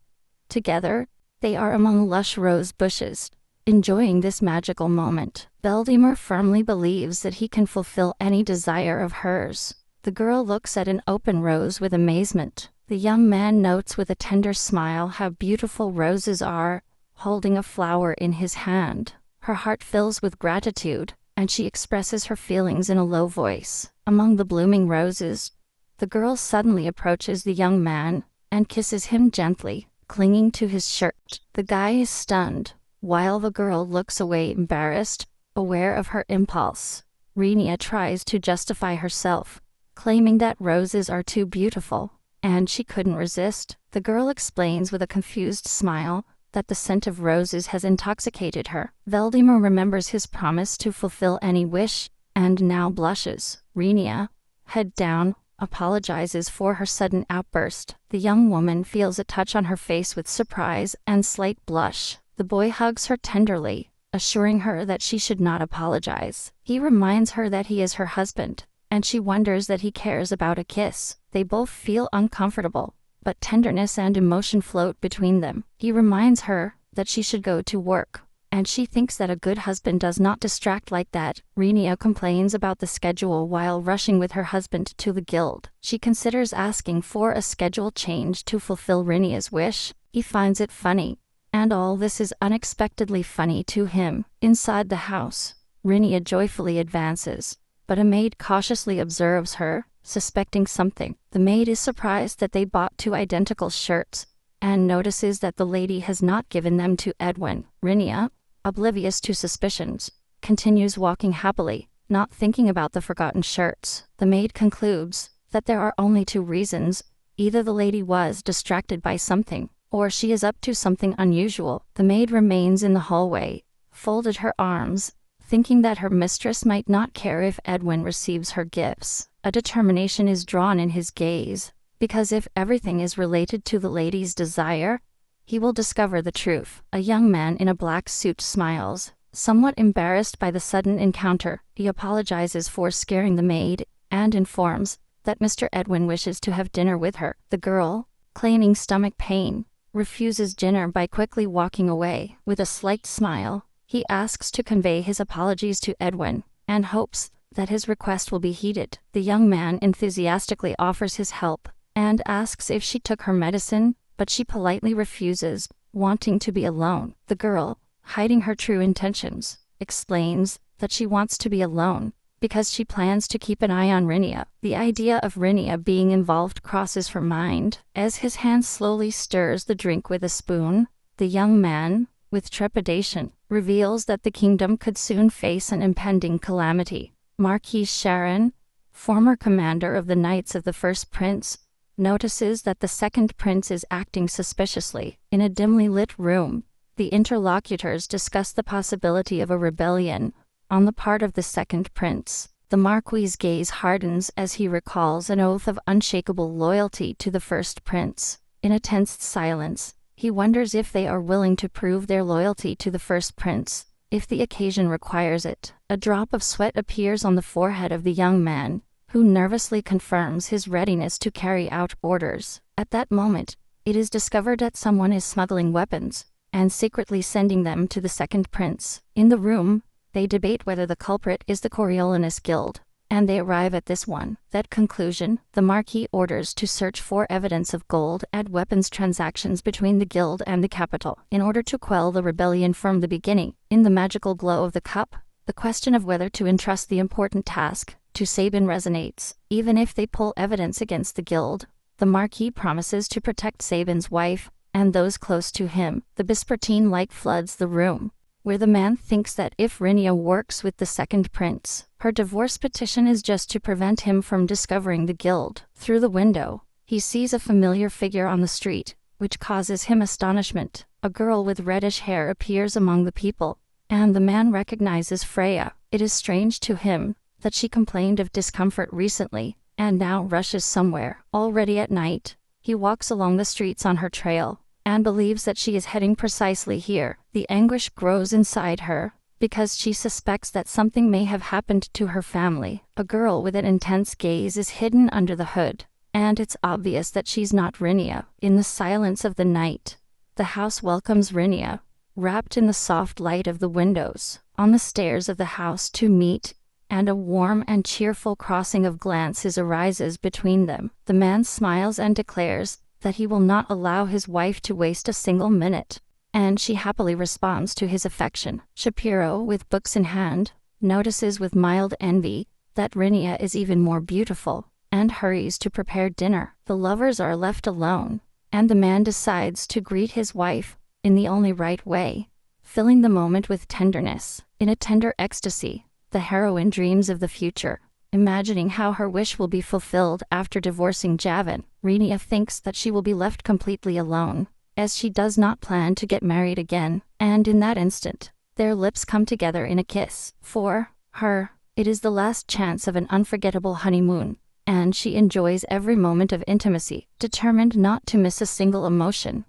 Together, they are among lush rose bushes, enjoying this magical moment. Valdemar firmly believes that he can fulfill any desire of hers. The girl looks at an open rose with amazement. The young man notes with a tender smile how beautiful roses are, holding a flower in his hand. Her heart fills with gratitude, and she expresses her feelings in a low voice. Among the blooming roses, the girl suddenly approaches the young man and kisses him gently, clinging to his shirt. The guy is stunned, while the girl looks away embarrassed, aware of her impulse. Renia tries to justify herself, claiming that roses are too beautiful, and she couldn't resist. The girl explains with a confused smile that the scent of roses has intoxicated her. Valdemar remembers his promise to fulfill any wish, and now blushes. Renia, head down, apologizes for her sudden outburst. The young woman feels a touch on her face with surprise and slight blush. The boy hugs her tenderly, assuring her that she should not apologize. He reminds her that he is her husband, and she wonders that he cares about a kiss. They both feel uncomfortable, but tenderness and emotion float between them. He reminds her that she should go to work, and she thinks that a good husband does not distract like that. Renia complains about the schedule while rushing with her husband to the guild. She considers asking for a schedule change to fulfill Renia's wish. He finds it funny, and all this is unexpectedly funny to him. Inside the house, Renia joyfully advances, but a maid cautiously observes her, suspecting something. The maid is surprised that they bought two identical shirts, and notices that the lady has not given them to Edwin. Renia, oblivious to suspicions, continues walking happily, not thinking about the forgotten shirts. The maid concludes that there are only two reasons: either the lady was distracted by something, or she is up to something unusual. The maid remains in the hallway, folded her arms, thinking that her mistress might not care if Edwin receives her gifts. A determination is drawn in his gaze, because if everything is related to the lady's desire, he will discover the truth. A young man in a black suit smiles, somewhat embarrassed by the sudden encounter. He apologizes for scaring the maid, and informs that Mr. Edwin wishes to have dinner with her. The girl, claiming stomach pain, refuses dinner by quickly walking away. With a slight smile, he asks to convey his apologies to Edwin, and hopes that his request will be heeded. The young man enthusiastically offers his help, and asks if she took her medicine, but she politely refuses, wanting to be alone. The girl, hiding her true intentions, explains that she wants to be alone, because she plans to keep an eye on Renia. The idea of Renia being involved crosses her mind. As his hand slowly stirs the drink with a spoon, the young man, with trepidation, reveals that the kingdom could soon face an impending calamity. Marquis Sharon, former commander of the Knights of the First Prince, notices that the second prince is acting suspiciously. In a dimly lit room, the interlocutors discuss the possibility of a rebellion on the part of the second prince. The Marquis's gaze hardens as he recalls an oath of unshakable loyalty to the first prince. In a tense silence, he wonders if they are willing to prove their loyalty to the first prince, if the occasion requires it. A drop of sweat appears on the forehead of the young man, who nervously confirms his readiness to carry out orders. At that moment, it is discovered that someone is smuggling weapons, and secretly sending them to the second prince. In the room, they debate whether the culprit is the Coriolanus Guild, and they arrive at this one. That conclusion, the Marquis orders to search for evidence of gold and weapons transactions between the guild and the capital, in order to quell the rebellion from the beginning. In the magical glow of the cup, the question of whether to entrust the important task to Sabin resonates. Even if they pull evidence against the guild, the Marquis promises to protect Sabin's wife and those close to him. The Vespertine light floods the room, where the man thinks that if Renia works with the second prince, her divorce petition is just to prevent him from discovering the guild. Through the window, he sees a familiar figure on the street, which causes him astonishment. A girl with reddish hair appears among the people, and the man recognizes Freya. It is strange to him that she complained of discomfort recently, and now rushes somewhere. Already at night, he walks along the streets on her trail, and believes that she is heading precisely here. The anguish grows inside her, because she suspects that something may have happened to her family. A girl with an intense gaze is hidden under the hood, and it's obvious that she's not Rinia. In the silence of the night, the house welcomes Rinia, wrapped in the soft light of the windows, on the stairs of the house to meet, and a warm and cheerful crossing of glances arises between them. The man smiles and declares that he will not allow his wife to waste a single minute, and she happily responds to his affection. Shapiro, with books in hand, notices with mild envy that Rinia is even more beautiful, and hurries to prepare dinner. The lovers are left alone, and the man decides to greet his wife in the only right way, filling the moment with tenderness. In a tender ecstasy, the heroine dreams of the future, imagining how her wish will be fulfilled after divorcing Javan. Rinia thinks that she will be left completely alone, as she does not plan to get married again, and in that instant, their lips come together in a kiss. For her, it is the last chance of an unforgettable honeymoon, and she enjoys every moment of intimacy, determined not to miss a single emotion.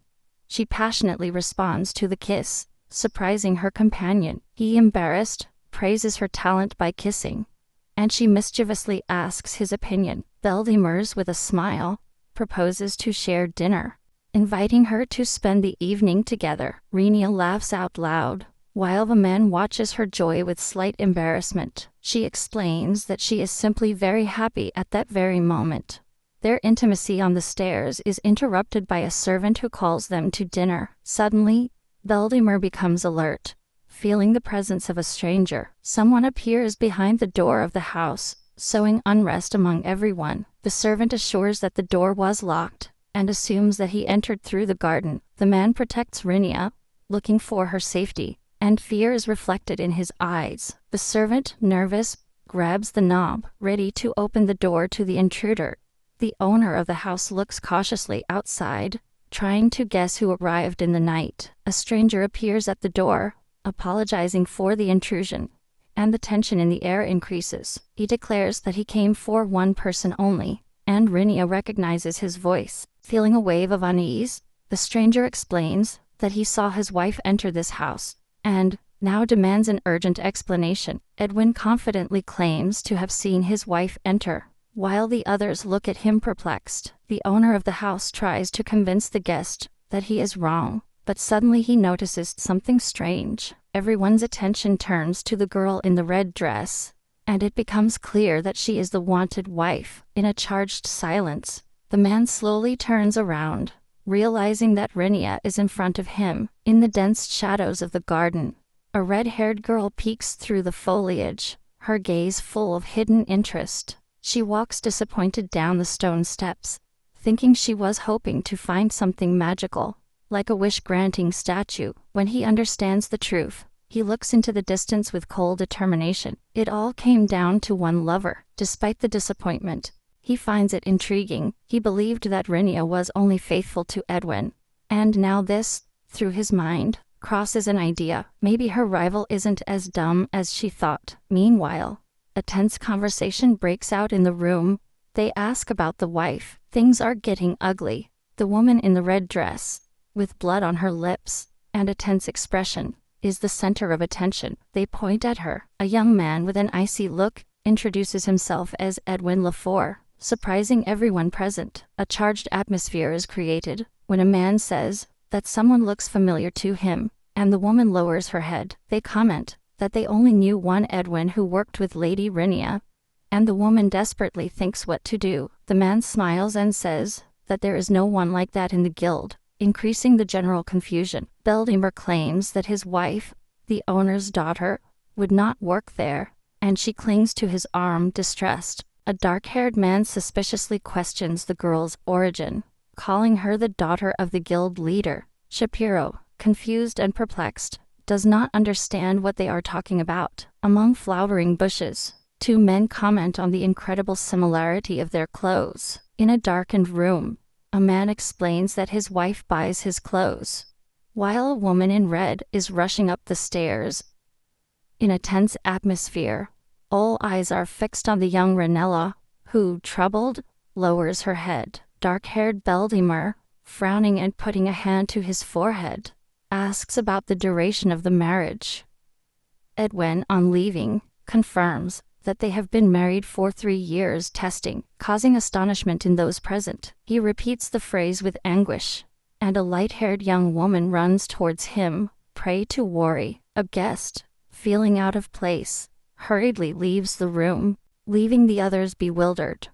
She passionately responds to the kiss, surprising her companion. He, embarrassed, praises her talent by kissing, and she mischievously asks his opinion. Beldimers, with a smile, proposes to share dinner, inviting her to spend the evening together. Rinia laughs out loud, while the man watches her joy with slight embarrassment. She explains that she is simply very happy at that very moment. Their intimacy on the stairs is interrupted by a servant who calls them to dinner. Suddenly, Beldimer becomes alert, feeling the presence of a stranger. Someone appears behind the door of the house, sowing unrest among everyone. The servant assures that the door was locked, and assumes that he entered through the garden. The man protects Rinia, looking for her safety, and fear is reflected in his eyes. The servant, nervous, grabs the knob, ready to open the door to the intruder. The owner of the house looks cautiously outside, trying to guess who arrived in the night. A stranger appears at the door, apologizing for the intrusion, and the tension in the air increases. He declares that he came for one person only, and Rinia recognizes his voice. Feeling a wave of unease, the stranger explains that he saw his wife enter this house, and now demands an urgent explanation. Edwin confidently claims to have seen his wife enter, while the others look at him perplexed. The owner of the house tries to convince the guest that he is wrong, but suddenly he notices something strange. Everyone's attention turns to the girl in the red dress, and it becomes clear that she is the wanted wife. In a charged silence, the man slowly turns around, realizing that Rinia is in front of him. In the dense shadows of the garden, a red-haired girl peeks through the foliage, her gaze full of hidden interest. She walks disappointed down the stone steps, thinking she was hoping to find something magical, like a wish-granting statue. When he understands the truth, he looks into the distance with cold determination. It all came down to one lover. Despite the disappointment, he finds it intriguing. He believed that Rinia was only faithful to Edwin, and now this, through his mind, crosses an idea. Maybe her rival isn't as dumb as she thought. Meanwhile, a tense conversation breaks out in the room. They ask about the wife. Things are getting ugly. The woman in the red dress, with blood on her lips and a tense expression, is the center of attention. They point at her. A young man with an icy look introduces himself as Edwin Lafore, surprising everyone present. A charged atmosphere is created when a man says that someone looks familiar to him, and the woman lowers her head. They comment that they only knew one Edwin who worked with Lady Rinia, and the woman desperately thinks what to do. The man smiles and says that there is no one like that in the guild, increasing the general confusion. Beldimer claims that his wife, the owner's daughter, would not work there, and she clings to his arm, distressed. A dark-haired man suspiciously questions the girl's origin, calling her the daughter of the guild leader. Shapiro, confused and perplexed, does not understand what they are talking about. Among flowering bushes, two men comment on the incredible similarity of their clothes. In a darkened room, a man explains that his wife buys his clothes, while a woman in red is rushing up the stairs. In a tense atmosphere, all eyes are fixed on the young Ranella, who, troubled, lowers her head. Dark-haired Beldimer, frowning and putting a hand to his forehead, asks about the duration of the marriage. Edwin, on leaving, confirms that they have been married for 3 years, testing, causing astonishment in those present. He repeats the phrase with anguish, and a light-haired young woman runs towards him, prey to worry. A guest, feeling out of place, hurriedly leaves the room, leaving the others bewildered.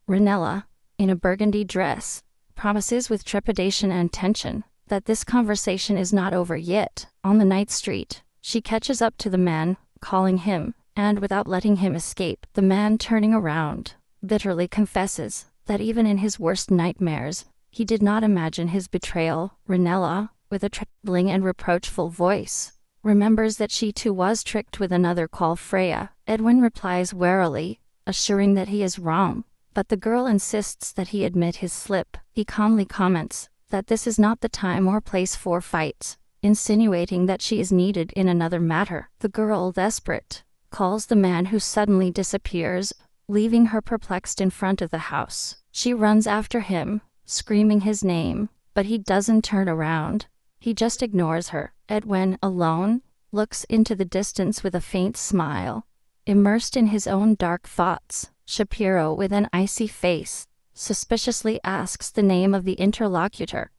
Ranella, in a burgundy dress, promises with trepidation and tension that this conversation is not over yet. On the night street, she catches up to the man, calling him, and without letting him escape, the man, turning around, bitterly confesses that even in his worst nightmares, he did not imagine his betrayal. Ranella, with a trembling and reproachful voice, remembers that she too was tricked with another called Freya. Edwin replies warily, assuring that he is wrong, but the girl insists that he admit his slip. He calmly comments that this is not the time or place for fights, insinuating that she is needed in another matter. The girl, desperate, calls the man, who suddenly disappears, leaving her perplexed in front of the house. She runs after him, screaming his name, but he doesn't turn around. He just ignores her. Edwin, alone, looks into the distance with a faint smile. Immersed in his own dark thoughts, Shapiro, with an icy face, suspiciously asks the name of the interlocutor.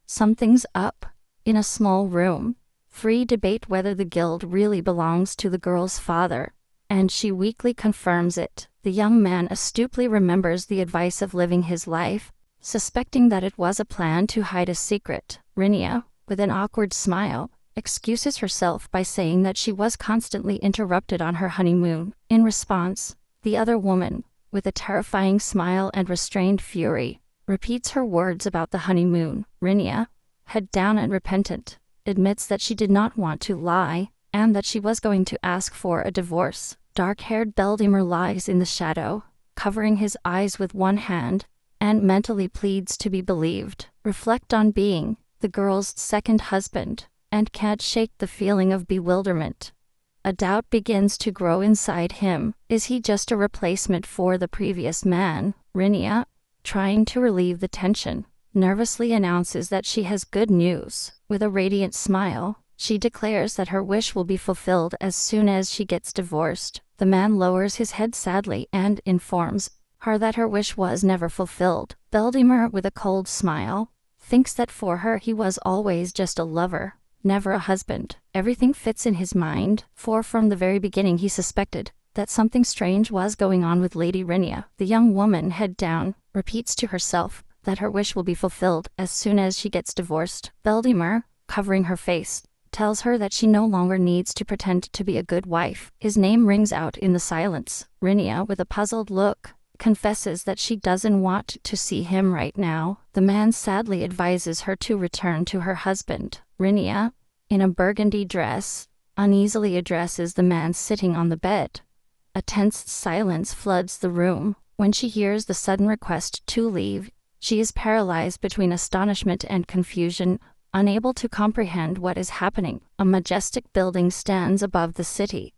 Something's up. In a small room, Free debate whether the guild really belongs to the girl's father, and she weakly confirms it. The young man astutely remembers the advice of living his life, suspecting that it was a plan to hide a secret. Rinia, with an awkward smile, excuses herself by saying that she was constantly interrupted on her honeymoon. In response, the other woman, with a terrifying smile and restrained fury, repeats her words about the honeymoon. Rinia, head down and repentant, admits that she did not want to lie, and that she was going to ask for a divorce. Dark-haired Beldimer lies in the shadow, covering his eyes with one hand, and mentally pleads to be believed. Reflect on being the girl's second husband, and can't shake the feeling of bewilderment. A doubt begins to grow inside him. Is he just a replacement for the previous man? Rinia, trying to relieve the tension, nervously announces that she has good news. With a radiant smile, she declares that her wish will be fulfilled as soon as she gets divorced. The man lowers his head sadly and informs her that her wish was never fulfilled. Beldimer, with a cold smile, thinks that for her he was always just a lover, never a husband. Everything fits in his mind, for from the very beginning he suspected that something strange was going on with Lady Rinia. The young woman, head down, repeats to herself that her wish will be fulfilled as soon as she gets divorced. Beldimer, covering her face, tells her that she no longer needs to pretend to be a good wife. His name rings out in the silence. Rinia, with a puzzled look, confesses that she doesn't want to see him right now. The man sadly advises her to return to her husband. Rinia, in a burgundy dress, uneasily addresses the man sitting on the bed. A tense silence floods the room. When she hears the sudden request to leave, she is paralyzed between astonishment and confusion, unable to comprehend what is happening. A majestic building stands above the city.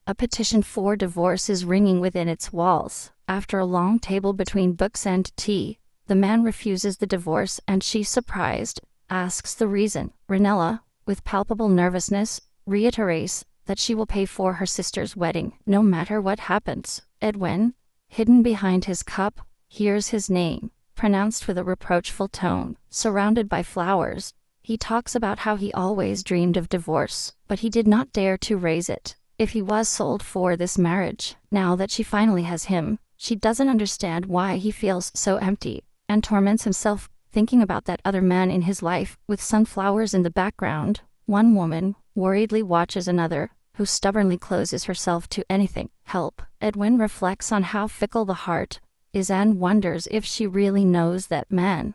A petition for divorce is ringing within its walls. After a long table between books and tea, the man refuses the divorce, and she, surprised, asks the reason. Ranella, with palpable nervousness, reiterates that she will pay for her sister's wedding, no matter what happens. Edwin, hidden behind his cup, hears his name, pronounced with a reproachful tone. Surrounded by flowers, he talks about how he always dreamed of divorce, but he did not dare to raise it. If he was sold for this marriage, now that she finally has him, she doesn't understand why he feels so empty, and torments himself, thinking about that other man in his life. With sunflowers in the background, one woman worriedly watches another, who stubbornly closes herself to anything. Help. Edwin reflects on how fickle the heart is and wonders if she really knows that man.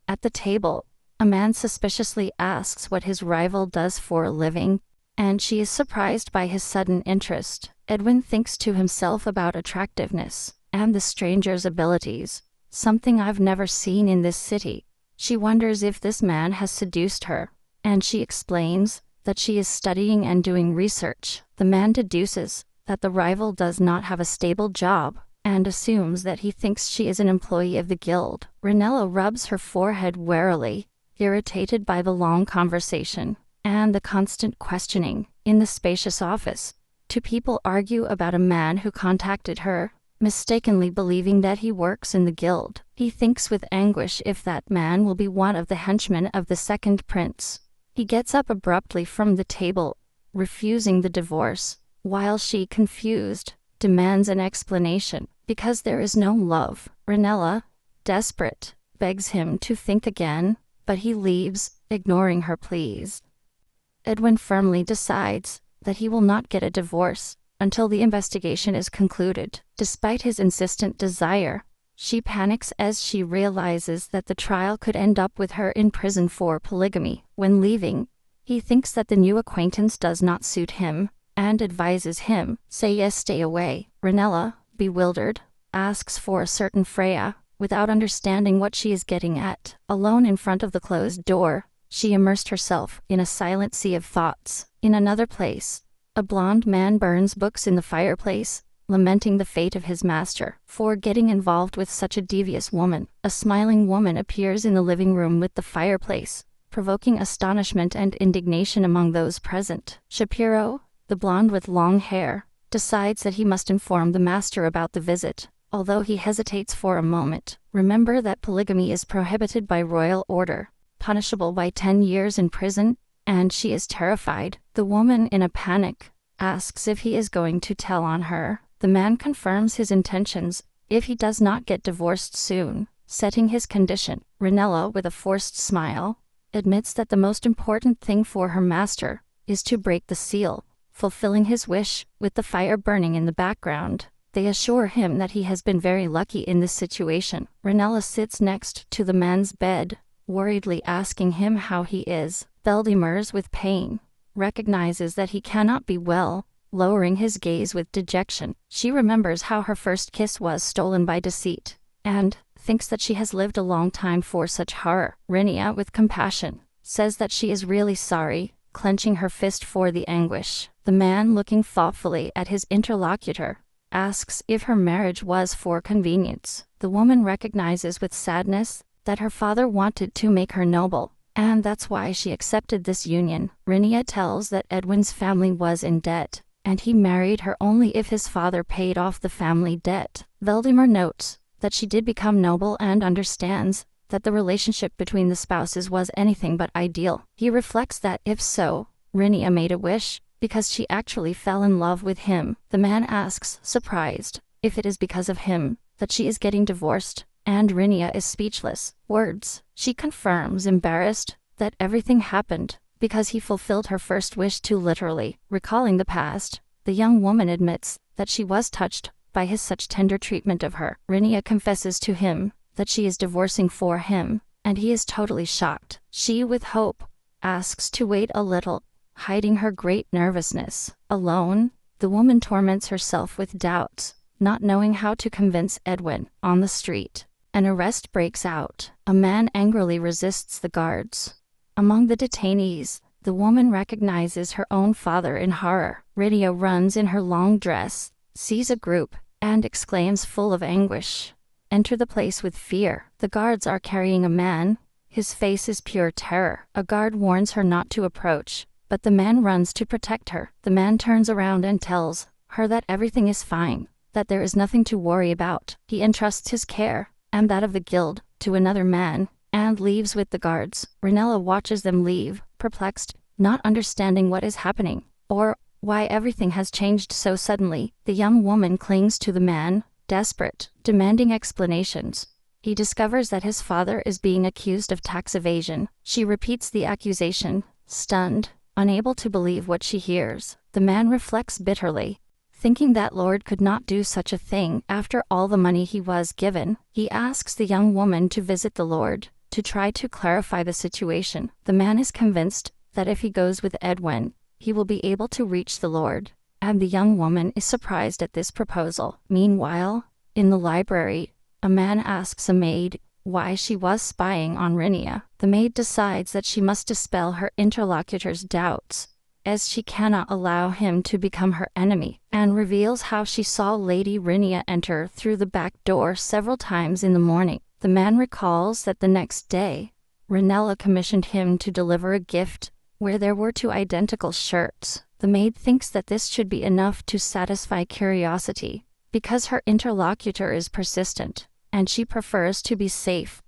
At the table, a man suspiciously asks what his rival does for a living, and she is surprised by his sudden interest. Edwin thinks to himself about attractiveness and the stranger's abilities, something I've never seen in this city. She wonders if this man has seduced her, and she explains that she is studying and doing research. The man deduces that the rival does not have a stable job, and assumes that he thinks she is an employee of the guild. Ranella rubs her forehead warily, irritated by the long conversation. and the constant questioning in the spacious office. Two people argue about a man who contacted her, mistakenly believing that he works in the guild. He thinks with anguish if that man will be one of the henchmen of the second prince. He gets up abruptly from the table, refusing the divorce, while she, confused, demands an explanation. Because there is no love, Ranella, desperate, begs him to think again, but he leaves, ignoring her pleas. Edwin firmly decides that he will not get a divorce until the investigation is concluded. Despite his insistent desire, she panics as she realizes that the trial could end up with her in prison for polygamy. When leaving, he thinks that the new acquaintance does not suit him, and advises him, say yes, stay away. Ranella, bewildered, asks for a certain Freya, without understanding what she is getting at. Alone in front of the closed door, she immersed herself in a silent sea of thoughts. In another place, a blonde man burns books in the fireplace, lamenting the fate of his master for getting involved with such a devious woman. A smiling woman appears in the living room with the fireplace, provoking astonishment and indignation among those present. Shapiro, the blonde with long hair, decides that he must inform the master about the visit, although he hesitates for a moment. Remember that polygamy is prohibited by royal order, punishable by 10 years in prison, and she is terrified. The woman, in a panic, asks if he is going to tell on her. The man confirms his intentions if he does not get divorced soon, setting his condition. Ranella, with a forced smile, admits that the most important thing for her master is to break the seal, fulfilling his wish. With the fire burning in the background, they assure him that he has been very lucky in this situation. Ranella sits next to the man's bed, worriedly asking him how he is. Veldemars, with pain, recognizes that he cannot be well, lowering his gaze with dejection. She remembers how her first kiss was stolen by deceit, and thinks that she has lived a long time for such horror. Rinia, with compassion, says that she is really sorry, clenching her fist for the anguish. The man, looking thoughtfully at his interlocutor, asks if her marriage was for convenience. The woman recognizes with sadness that her father wanted to make her noble, and that's why she accepted this union. Rinia tells that Edwin's family was in debt, and he married her only if his father paid off the family debt. Veldemar notes that she did become noble and understands that the relationship between the spouses was anything but ideal. He reflects that if so, Rinia made a wish, because she actually fell in love with him. The man asks, surprised, if it is because of him that she is getting divorced, and Rinia is speechless. Words. She confirms, embarrassed, that everything happened because he fulfilled her first wish too literally. Recalling the past, the young woman admits that she was touched by his such tender treatment of her. Rinia confesses to him that she is divorcing for him, and he is totally shocked. She, with hope, asks to wait a little, hiding her great nervousness. Alone, the woman torments herself with doubts, not knowing how to convince Edwin. On the street, an arrest breaks out. A man angrily resists the guards. Among the detainees, the woman recognizes her own father in horror. Rinia runs in her long dress, sees a group, and exclaims full of anguish, "Enter the place with fear." The guards are carrying a man. His face is pure terror. A guard warns her not to approach, but the man runs to protect her. The man turns around and tells her that everything is fine, that there is nothing to worry about. He entrusts his care, and that of the guild, to another man, and leaves with the guards. Ranella watches them leave, perplexed, not understanding what is happening, or why everything has changed so suddenly. The young woman clings to the man, desperate, demanding explanations. He discovers that his father is being accused of tax evasion. She repeats the accusation, stunned, unable to believe what she hears. The man reflects bitterly, thinking that Lord could not do such a thing after all the money he was given. He asks the young woman to visit the Lord, to try to clarify the situation. The man is convinced that if he goes with Edwin, he will be able to reach the Lord, and the young woman is surprised at this proposal. Meanwhile, in the library, a man asks a maid why she was spying on Rinia. The maid decides that she must dispel her interlocutor's doubts, as she cannot allow him to become her enemy, and reveals how she saw Lady Rinia enter through the back door several times in the morning. The man recalls that the next day, Ranella commissioned him to deliver a gift where there were two identical shirts. The maid thinks that this should be enough to satisfy curiosity, because her interlocutor is persistent, and she prefers to be safe.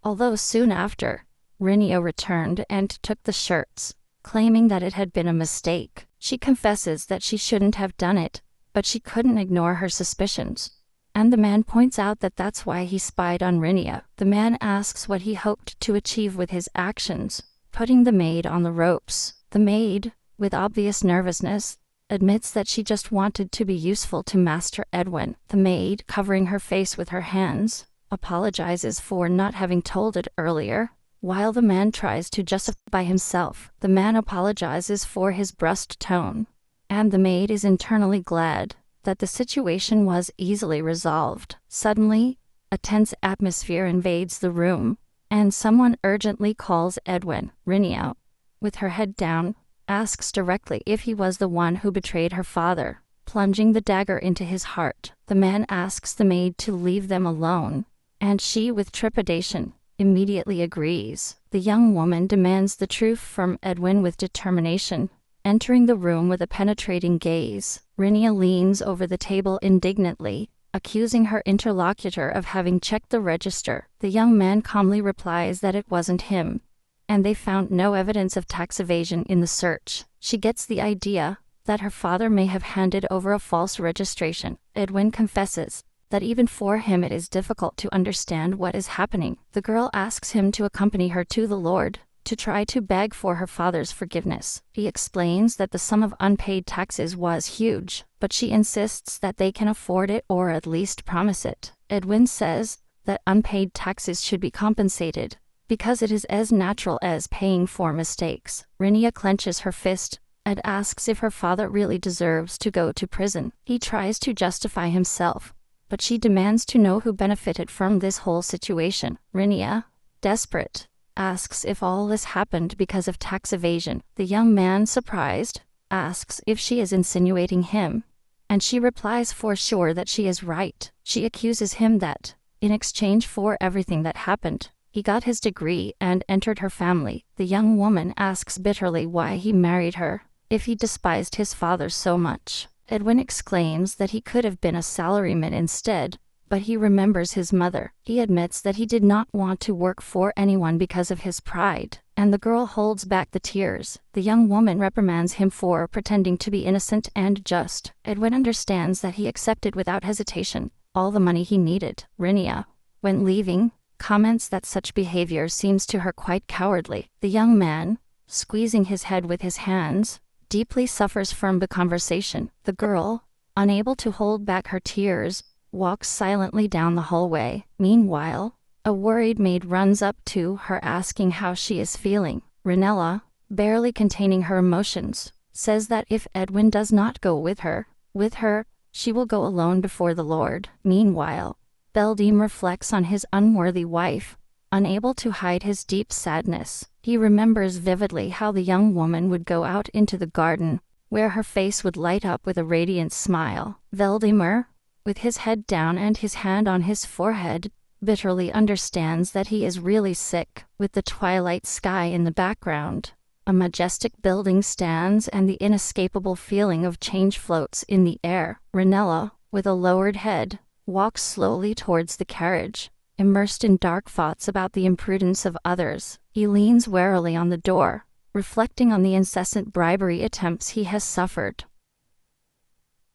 Although soon after, Rinia returned and took the shirts, claiming that it had been a mistake. She confesses that she shouldn't have done it, but she couldn't ignore her suspicions. And the man points out that that's why he spied on Rinia. The man asks what he hoped to achieve with his actions, putting the maid on the ropes. The maid, with obvious nervousness, admits that she just wanted to be useful to Master Edwin. The maid, covering her face with her hands, apologizes for not having told it earlier, while the man tries to justify himself. The man apologizes for his brusque tone, and the maid is internally glad that the situation was easily resolved. Suddenly, a tense atmosphere invades the room, and someone urgently calls Edwin. Rinia, with her head down, asks directly if he was the one who betrayed her father, plunging the dagger into his heart. The man asks the maid to leave them alone, and she, with trepidation, immediately agrees. The young woman demands the truth from Edwin with determination, entering the room with a penetrating gaze. Rinia leans over the table indignantly, accusing her interlocutor of having checked the register. The young man calmly replies that it wasn't him, and they found no evidence of tax evasion in the search. She gets the idea that her father may have handed over a false registration. Edwin confesses that even for him it is difficult to understand what is happening. The girl asks him to accompany her to the Lord, to try to beg for her father's forgiveness. He explains that the sum of unpaid taxes was huge, but she insists that they can afford it or at least promise it. Edwin says that unpaid taxes should be compensated, because it is as natural as paying for mistakes. Rinia clenches her fist and asks if her father really deserves to go to prison. He tries to justify himself, but she demands to know who benefited from this whole situation. Rinia, desperate, asks if all this happened because of tax evasion. The young man, surprised, asks if she is insinuating him, and she replies for sure that she is right. She accuses him that, in exchange for everything that happened, he got his degree and entered her family. The young woman asks bitterly why he married her, if he despised his father so much. Edwin exclaims that he could have been a salaryman instead, but he remembers his mother. He admits that he did not want to work for anyone because of his pride, and the girl holds back the tears. The young woman reprimands him for pretending to be innocent and just. Edwin understands that he accepted without hesitation all the money he needed. Rinia, when leaving, comments that such behavior seems to her quite cowardly. The young man, squeezing his head with his hands, deeply suffers from the conversation. The girl, unable to hold back her tears, walks silently down the hallway. Meanwhile, a worried maid runs up to her asking how she is feeling. Rinella, barely containing her emotions, says that if Edwin does not go with her, she will go alone before the Lord. Meanwhile, Beldim reflects on his unworthy wife, unable to hide his deep sadness. He remembers vividly how the young woman would go out into the garden, where her face would light up with a radiant smile. Veldimir, with his head down and his hand on his forehead, bitterly understands that he is really sick. With the twilight sky in the background, a majestic building stands and the inescapable feeling of change floats in the air. Rinella, with a lowered head, walks slowly towards the carriage, immersed in dark thoughts about the imprudence of others. He leans warily on the door, reflecting on the incessant bribery attempts he has suffered.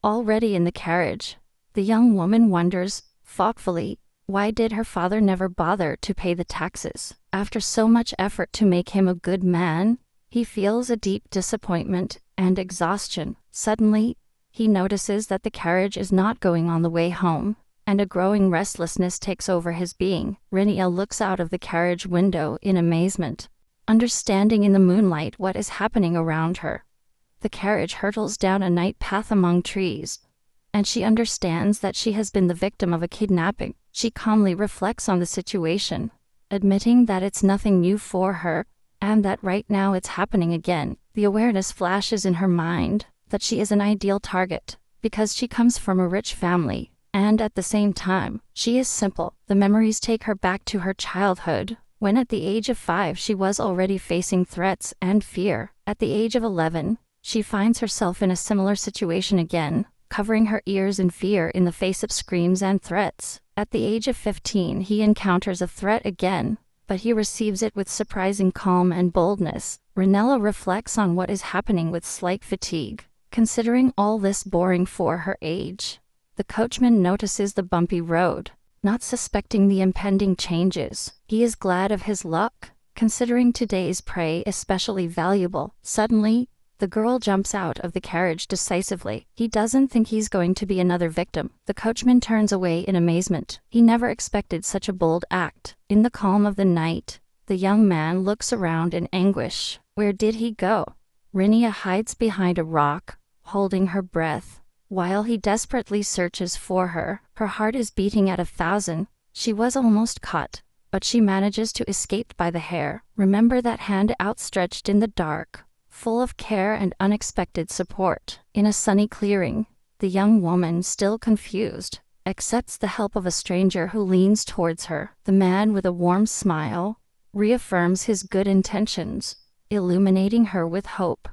Already in the carriage, the young woman wonders, thoughtfully, why did her father never bother to pay the taxes? After so much effort to make him a good man, he feels a deep disappointment and exhaustion. Suddenly, he notices that the carriage is not going on the way home, and a growing restlessness takes over his being. Rinia looks out of the carriage window in amazement, understanding in the moonlight what is happening around her. The carriage hurtles down a night path among trees, and she understands that she has been the victim of a kidnapping. She calmly reflects on the situation, admitting that it's nothing new for her, and that right now it's happening again. The awareness flashes in her mind that she is an ideal target, because she comes from a rich family, and at the same time, she is simple. The memories take her back to her childhood, When at the age of 5 she was already facing threats and fear, at the age of 11, she finds herself in a similar situation again, covering her ears in fear in the face of screams and threats. At the age of 15 he encounters a threat again, but he receives it with surprising calm and boldness. Ranella reflects on what is happening with slight fatigue, considering all this boring for her age. The coachman notices the bumpy road, not suspecting the impending changes. He is glad of his luck, considering today's prey especially valuable. Suddenly, the girl jumps out of the carriage decisively. He doesn't think he's going to be another victim. The coachman turns away in amazement. He never expected such a bold act. In the calm of the night, the young man looks around in anguish. Where did he go? Rinia hides behind a rock, holding her breath, while he desperately searches for her. Her heart is beating at 1,000. She was almost caught, but she manages to escape by the hair. Remember that hand outstretched in the dark, full of care and unexpected support. In a sunny clearing, the young woman, still confused, accepts the help of a stranger who leans towards her. The man, with a warm smile, reaffirms his good intentions, illuminating her with hope.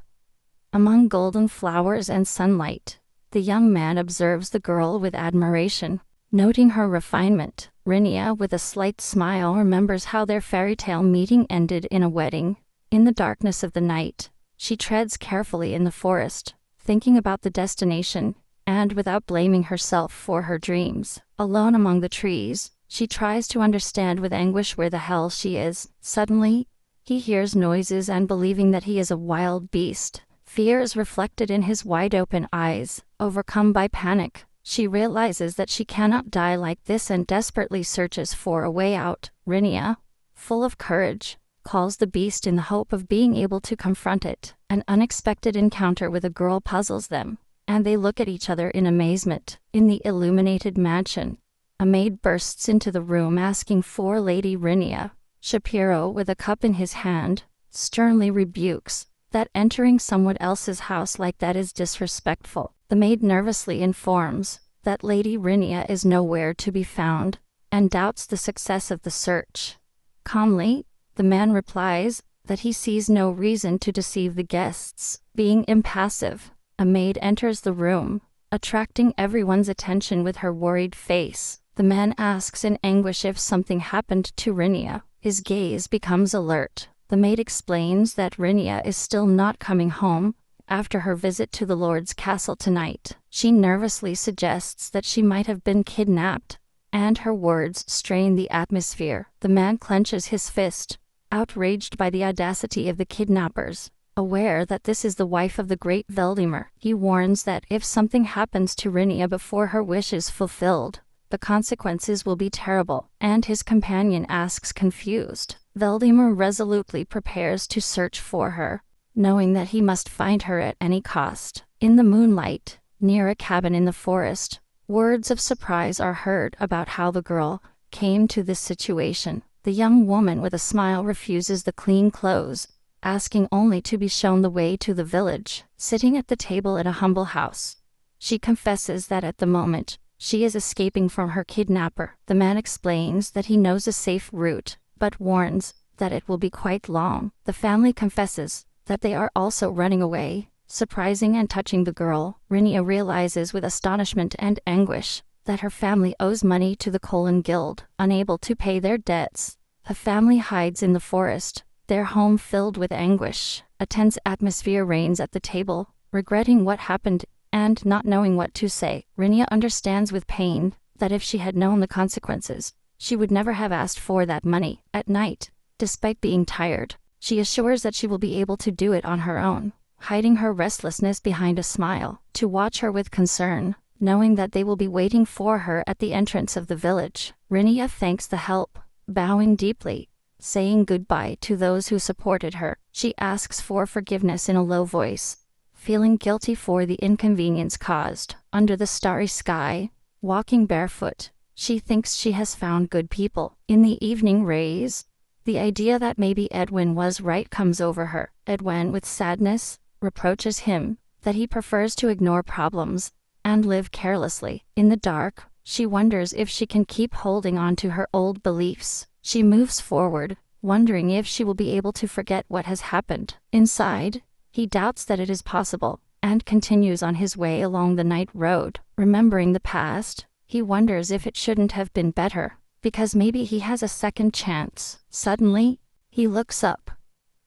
Among golden flowers and sunlight, the young man observes the girl with admiration. Noting her refinement, Rinia, with a slight smile, remembers how their fairy tale meeting ended in a wedding. In the darkness of the night, she treads carefully in the forest, thinking about the destination, and without blaming herself for her dreams. Alone among the trees, she tries to understand with anguish where the hell she is. Suddenly, he hears noises, and believing that he is a wild beast, fear is reflected in his wide-open eyes. Overcome by panic, she realizes that she cannot die like this and desperately searches for a way out. Rinia, full of courage, calls the beast in the hope of being able to confront it. An unexpected encounter with a girl puzzles them, and they look at each other in amazement. In the illuminated mansion, a maid bursts into the room asking for Lady Rinia. Shapiro, with a cup in his hand, sternly rebukes that entering someone else's house like that is disrespectful. The maid nervously informs that Lady Rinia is nowhere to be found, and doubts the success of the search. Calmly, the man replies that he sees no reason to deceive the guests. Being impassive, a maid enters the room, attracting everyone's attention with her worried face. The man asks in anguish if something happened to Rinia. His gaze becomes alert. The maid explains that Rinia is still not coming home after her visit to the Lord's castle tonight. She nervously suggests that she might have been kidnapped, and her words strain the atmosphere. The man clenches his fist, outraged by the audacity of the kidnappers. Aware that this is the wife of the great Veldemar, he warns that if something happens to Rinia before her wish is fulfilled, the consequences will be terrible, and his companion asks confused. Veldemar resolutely prepares to search for her, knowing that he must find her at any cost. In the moonlight, near a cabin in the forest, words of surprise are heard about how the girl came to this situation. The young woman with a smile refuses the clean clothes, asking only to be shown the way to the village. Sitting at the table at a humble house, she confesses that at the moment, she is escaping from her kidnapper. The man explains that he knows a safe route, but warns that it will be quite long. The family confesses that they are also running away. Surprising and touching the girl, Rinia realizes with astonishment and anguish that her family owes money to the Colon Guild. Unable to pay their debts, the family hides in the forest, their home filled with anguish. A tense atmosphere reigns at the table. Regretting what happened and not knowing what to say, Rinia understands with pain that if she had known the consequences, she would never have asked for that money. At night, despite being tired, she assures that she will be able to do it on her own, hiding her restlessness behind a smile. To watch her with concern, knowing that they will be waiting for her at the entrance of the village, Rinia thanks the help, bowing deeply, saying goodbye to those who supported her. She asks for forgiveness in a low voice, feeling guilty for the inconvenience caused. Under the starry sky, walking barefoot, she thinks she has found good people. In the evening rays, the idea that maybe Edwin was right comes over her. Edwin, with sadness, reproaches him that he prefers to ignore problems and live carelessly. In the dark, she wonders if she can keep holding on to her old beliefs. She moves forward, wondering if she will be able to forget what has happened. Inside, he doubts that it is possible, and continues on his way along the night road. Remembering the past, he wonders if it shouldn't have been better, because maybe he has a second chance. Suddenly, he looks up.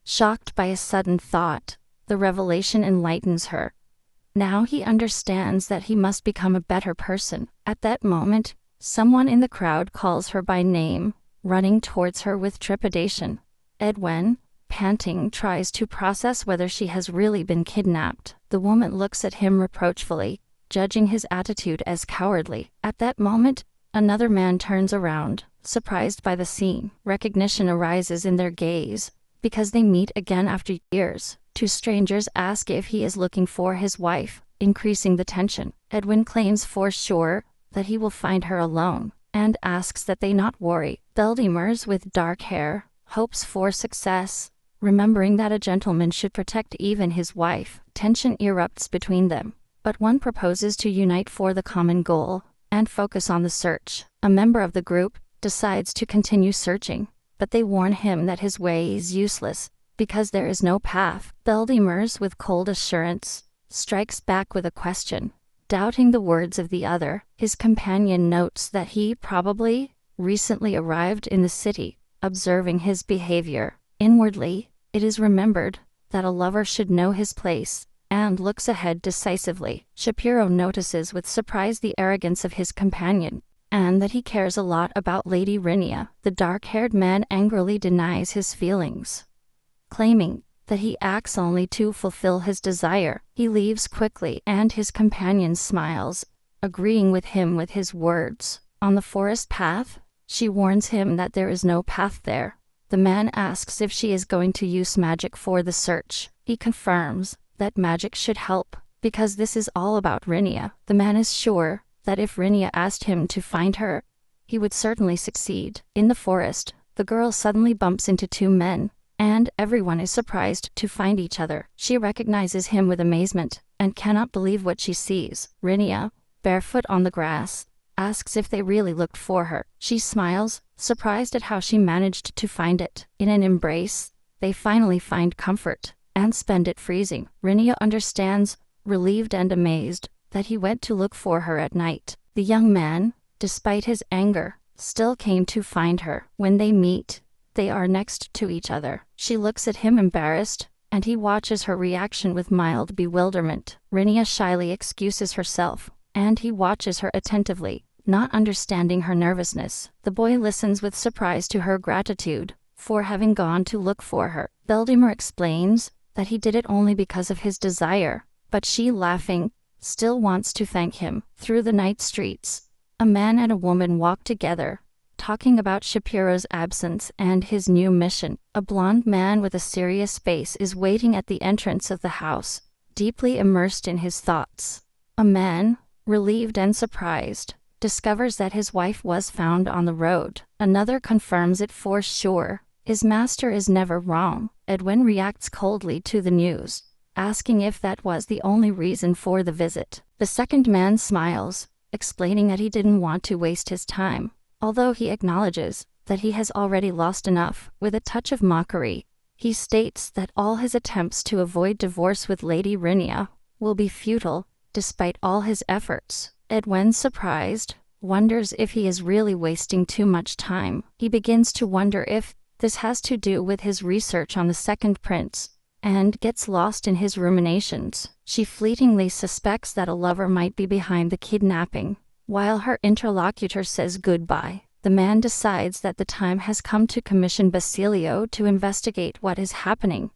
Shocked by a sudden thought, the revelation enlightens her. Now he understands that he must become a better person. At that moment, someone in the crowd calls her by name, running towards her with trepidation. Edwin, panting, tries to process whether she has really been kidnapped. The woman looks at him reproachfully, judging his attitude as cowardly. At that moment, another man turns around, surprised by the scene. Recognition arises in their gaze, because they meet again after years. Two strangers ask if he is looking for his wife, increasing the tension. Edwin claims for sure that he will find her alone, and asks that they not worry. Beldimers with dark hair hopes for success, remembering that a gentleman should protect even his wife. Tension erupts between them, but one proposes to unite for the common goal, and focus on the search. A member of the group decides to continue searching, but they warn him that his way is useless, because there is no path. Beldimers, with cold assurance, strikes back with a question. Doubting the words of the other, his companion notes that he probably recently arrived in the city. Observing his behavior, inwardly, it is remembered that a lover should know his place, and looks ahead decisively. Shapiro notices with surprise the arrogance of his companion, and that he cares a lot about Lady Rhynia. The dark-haired man angrily denies his feelings, claiming that he acts only to fulfill his desire. He leaves quickly, and his companion smiles, agreeing with him with his words. On the forest path, she warns him that there is no path there. The man asks if she is going to use magic for the search. He confirms that magic should help, because this is all about Rhynia. The man is sure that if Rhynia asked him to find her, he would certainly succeed. In the forest, the girl suddenly bumps into two men, and everyone is surprised to find each other. She recognizes him with amazement, and cannot believe what she sees. Rhynia, barefoot on the grass, asks if they really looked for her. She smiles, surprised at how she managed to find it. In an embrace, they finally find comfort, and spend it freezing. Rhynia understands, relieved and amazed, that he went to look for her at night. The young man, despite his anger, still came to find her. When they meet, they are next to each other. She looks at him embarrassed, and he watches her reaction with mild bewilderment. Rhynia shyly excuses herself, and he watches her attentively, not understanding her nervousness. The boy listens with surprise to her gratitude for having gone to look for her. Beldimer explains that he did it only because of his desire, but she, laughing, still wants to thank him. Through the night streets, a man and a woman walk together, talking about Shapiro's absence and his new mission. A blond man with a serious face is waiting at the entrance of the house, deeply immersed in his thoughts. A man, relieved and surprised, discovers that his wife was found on the road. Another confirms it for sure. His master is never wrong. Edwin reacts coldly to the news, asking if that was the only reason for the visit. The second man smiles, explaining that he didn't want to waste his time, although he acknowledges that he has already lost enough. With a touch of mockery, he states that all his attempts to avoid divorce with Lady Rhynia will be futile, despite all his efforts. Edwin, surprised, wonders if he is really wasting too much time. He begins to wonder if this has to do with his research on the second prince, and gets lost in his ruminations. She fleetingly suspects that a lover might be behind the kidnapping. While her interlocutor says goodbye, the man decides that the time has come to commission Basilio to investigate what is happening.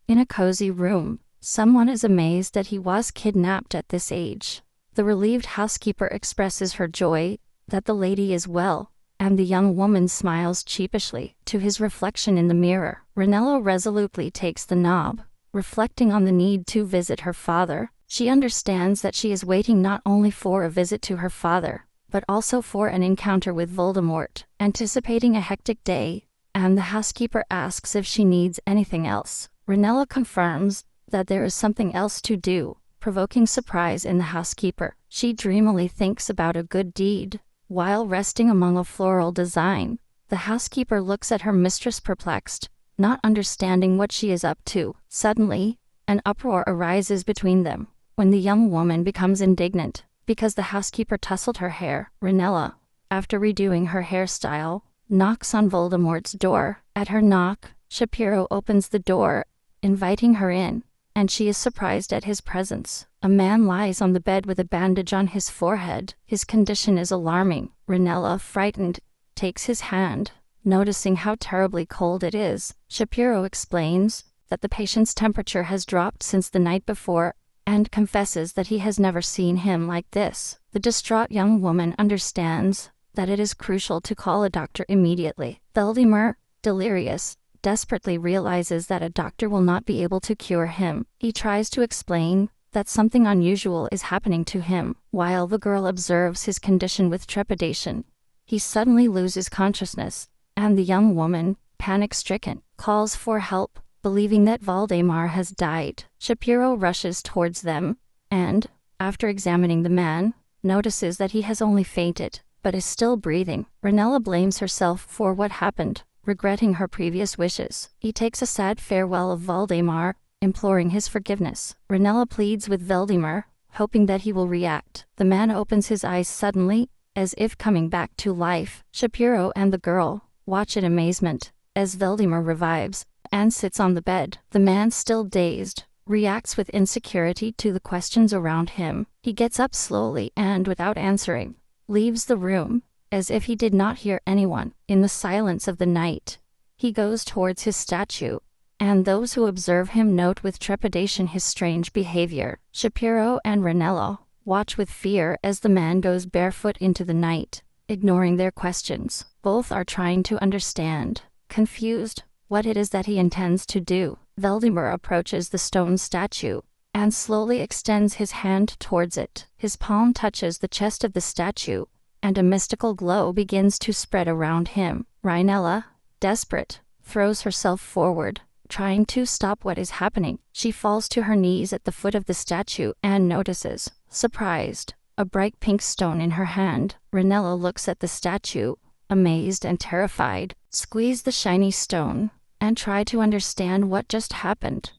In a cozy room, someone is amazed that he was kidnapped at this age. The relieved housekeeper expresses her joy that the lady is well, and the young woman smiles sheepishly to his reflection in the mirror. Ranello resolutely takes the knob, reflecting on the need to visit her father. She understands that she is waiting not only for a visit to her father, but also for an encounter with Voldemort, anticipating a hectic day, and the housekeeper asks if she needs anything else. Ranello confirms that there is something else to do, provoking surprise in the housekeeper. She dreamily thinks about a good deed, while resting among a floral design, The housekeeper looks at her mistress perplexed, not understanding what she is up to. Suddenly, an uproar arises between them. When the young woman becomes indignant, because the housekeeper tousled her hair, Ranella, after redoing her hairstyle, knocks on Voldemort's door. At her knock, Shapiro opens the door, inviting her in, and she is surprised at his presence. A man lies on the bed with a bandage on his forehead. His condition is alarming. Ranella, frightened, takes his hand. Noticing how terribly cold it is, Shapiro explains that the patient's temperature has dropped since the night before, and confesses that he has never seen him like this. The distraught young woman understands that it is crucial to call a doctor immediately. Veldemar, delirious, desperately realizes that a doctor will not be able to cure him. He tries to explain that something unusual is happening to him. While the girl observes his condition with trepidation, he suddenly loses consciousness, and the young woman, panic-stricken, calls for help, believing that Valdemar has died. Shapiro rushes towards them, and, after examining the man, notices that he has only fainted, but is still breathing. Ranella blames herself for what happened, regretting her previous wishes. He takes a sad farewell of Valdemar, imploring his forgiveness. Ranella pleads with Valdemar, hoping that he will react. The man opens his eyes suddenly, as if coming back to life. Shapiro and the girl watch in amazement, as Valdemar revives and sits on the bed. The man, still dazed, reacts with insecurity to the questions around him. He gets up slowly and, without answering, leaves the room, as if he did not hear anyone. In the silence of the night, he goes towards his statue, and those who observe him note with trepidation his strange behavior. Shapiro and Ranella watch with fear as the man goes barefoot into the night, ignoring their questions. Both are trying to understand, confused, what it is that he intends to do. Valdemar approaches the stone statue and slowly extends his hand towards it. His palm touches the chest of the statue, and a mystical glow begins to spread around him. Ranella, desperate, throws herself forward, trying to stop what is happening. She falls to her knees at the foot of the statue and notices, surprised, a bright pink stone in her hand. Ranella looks at the statue, amazed and terrified. Squeeze the shiny stone and try to understand what just happened.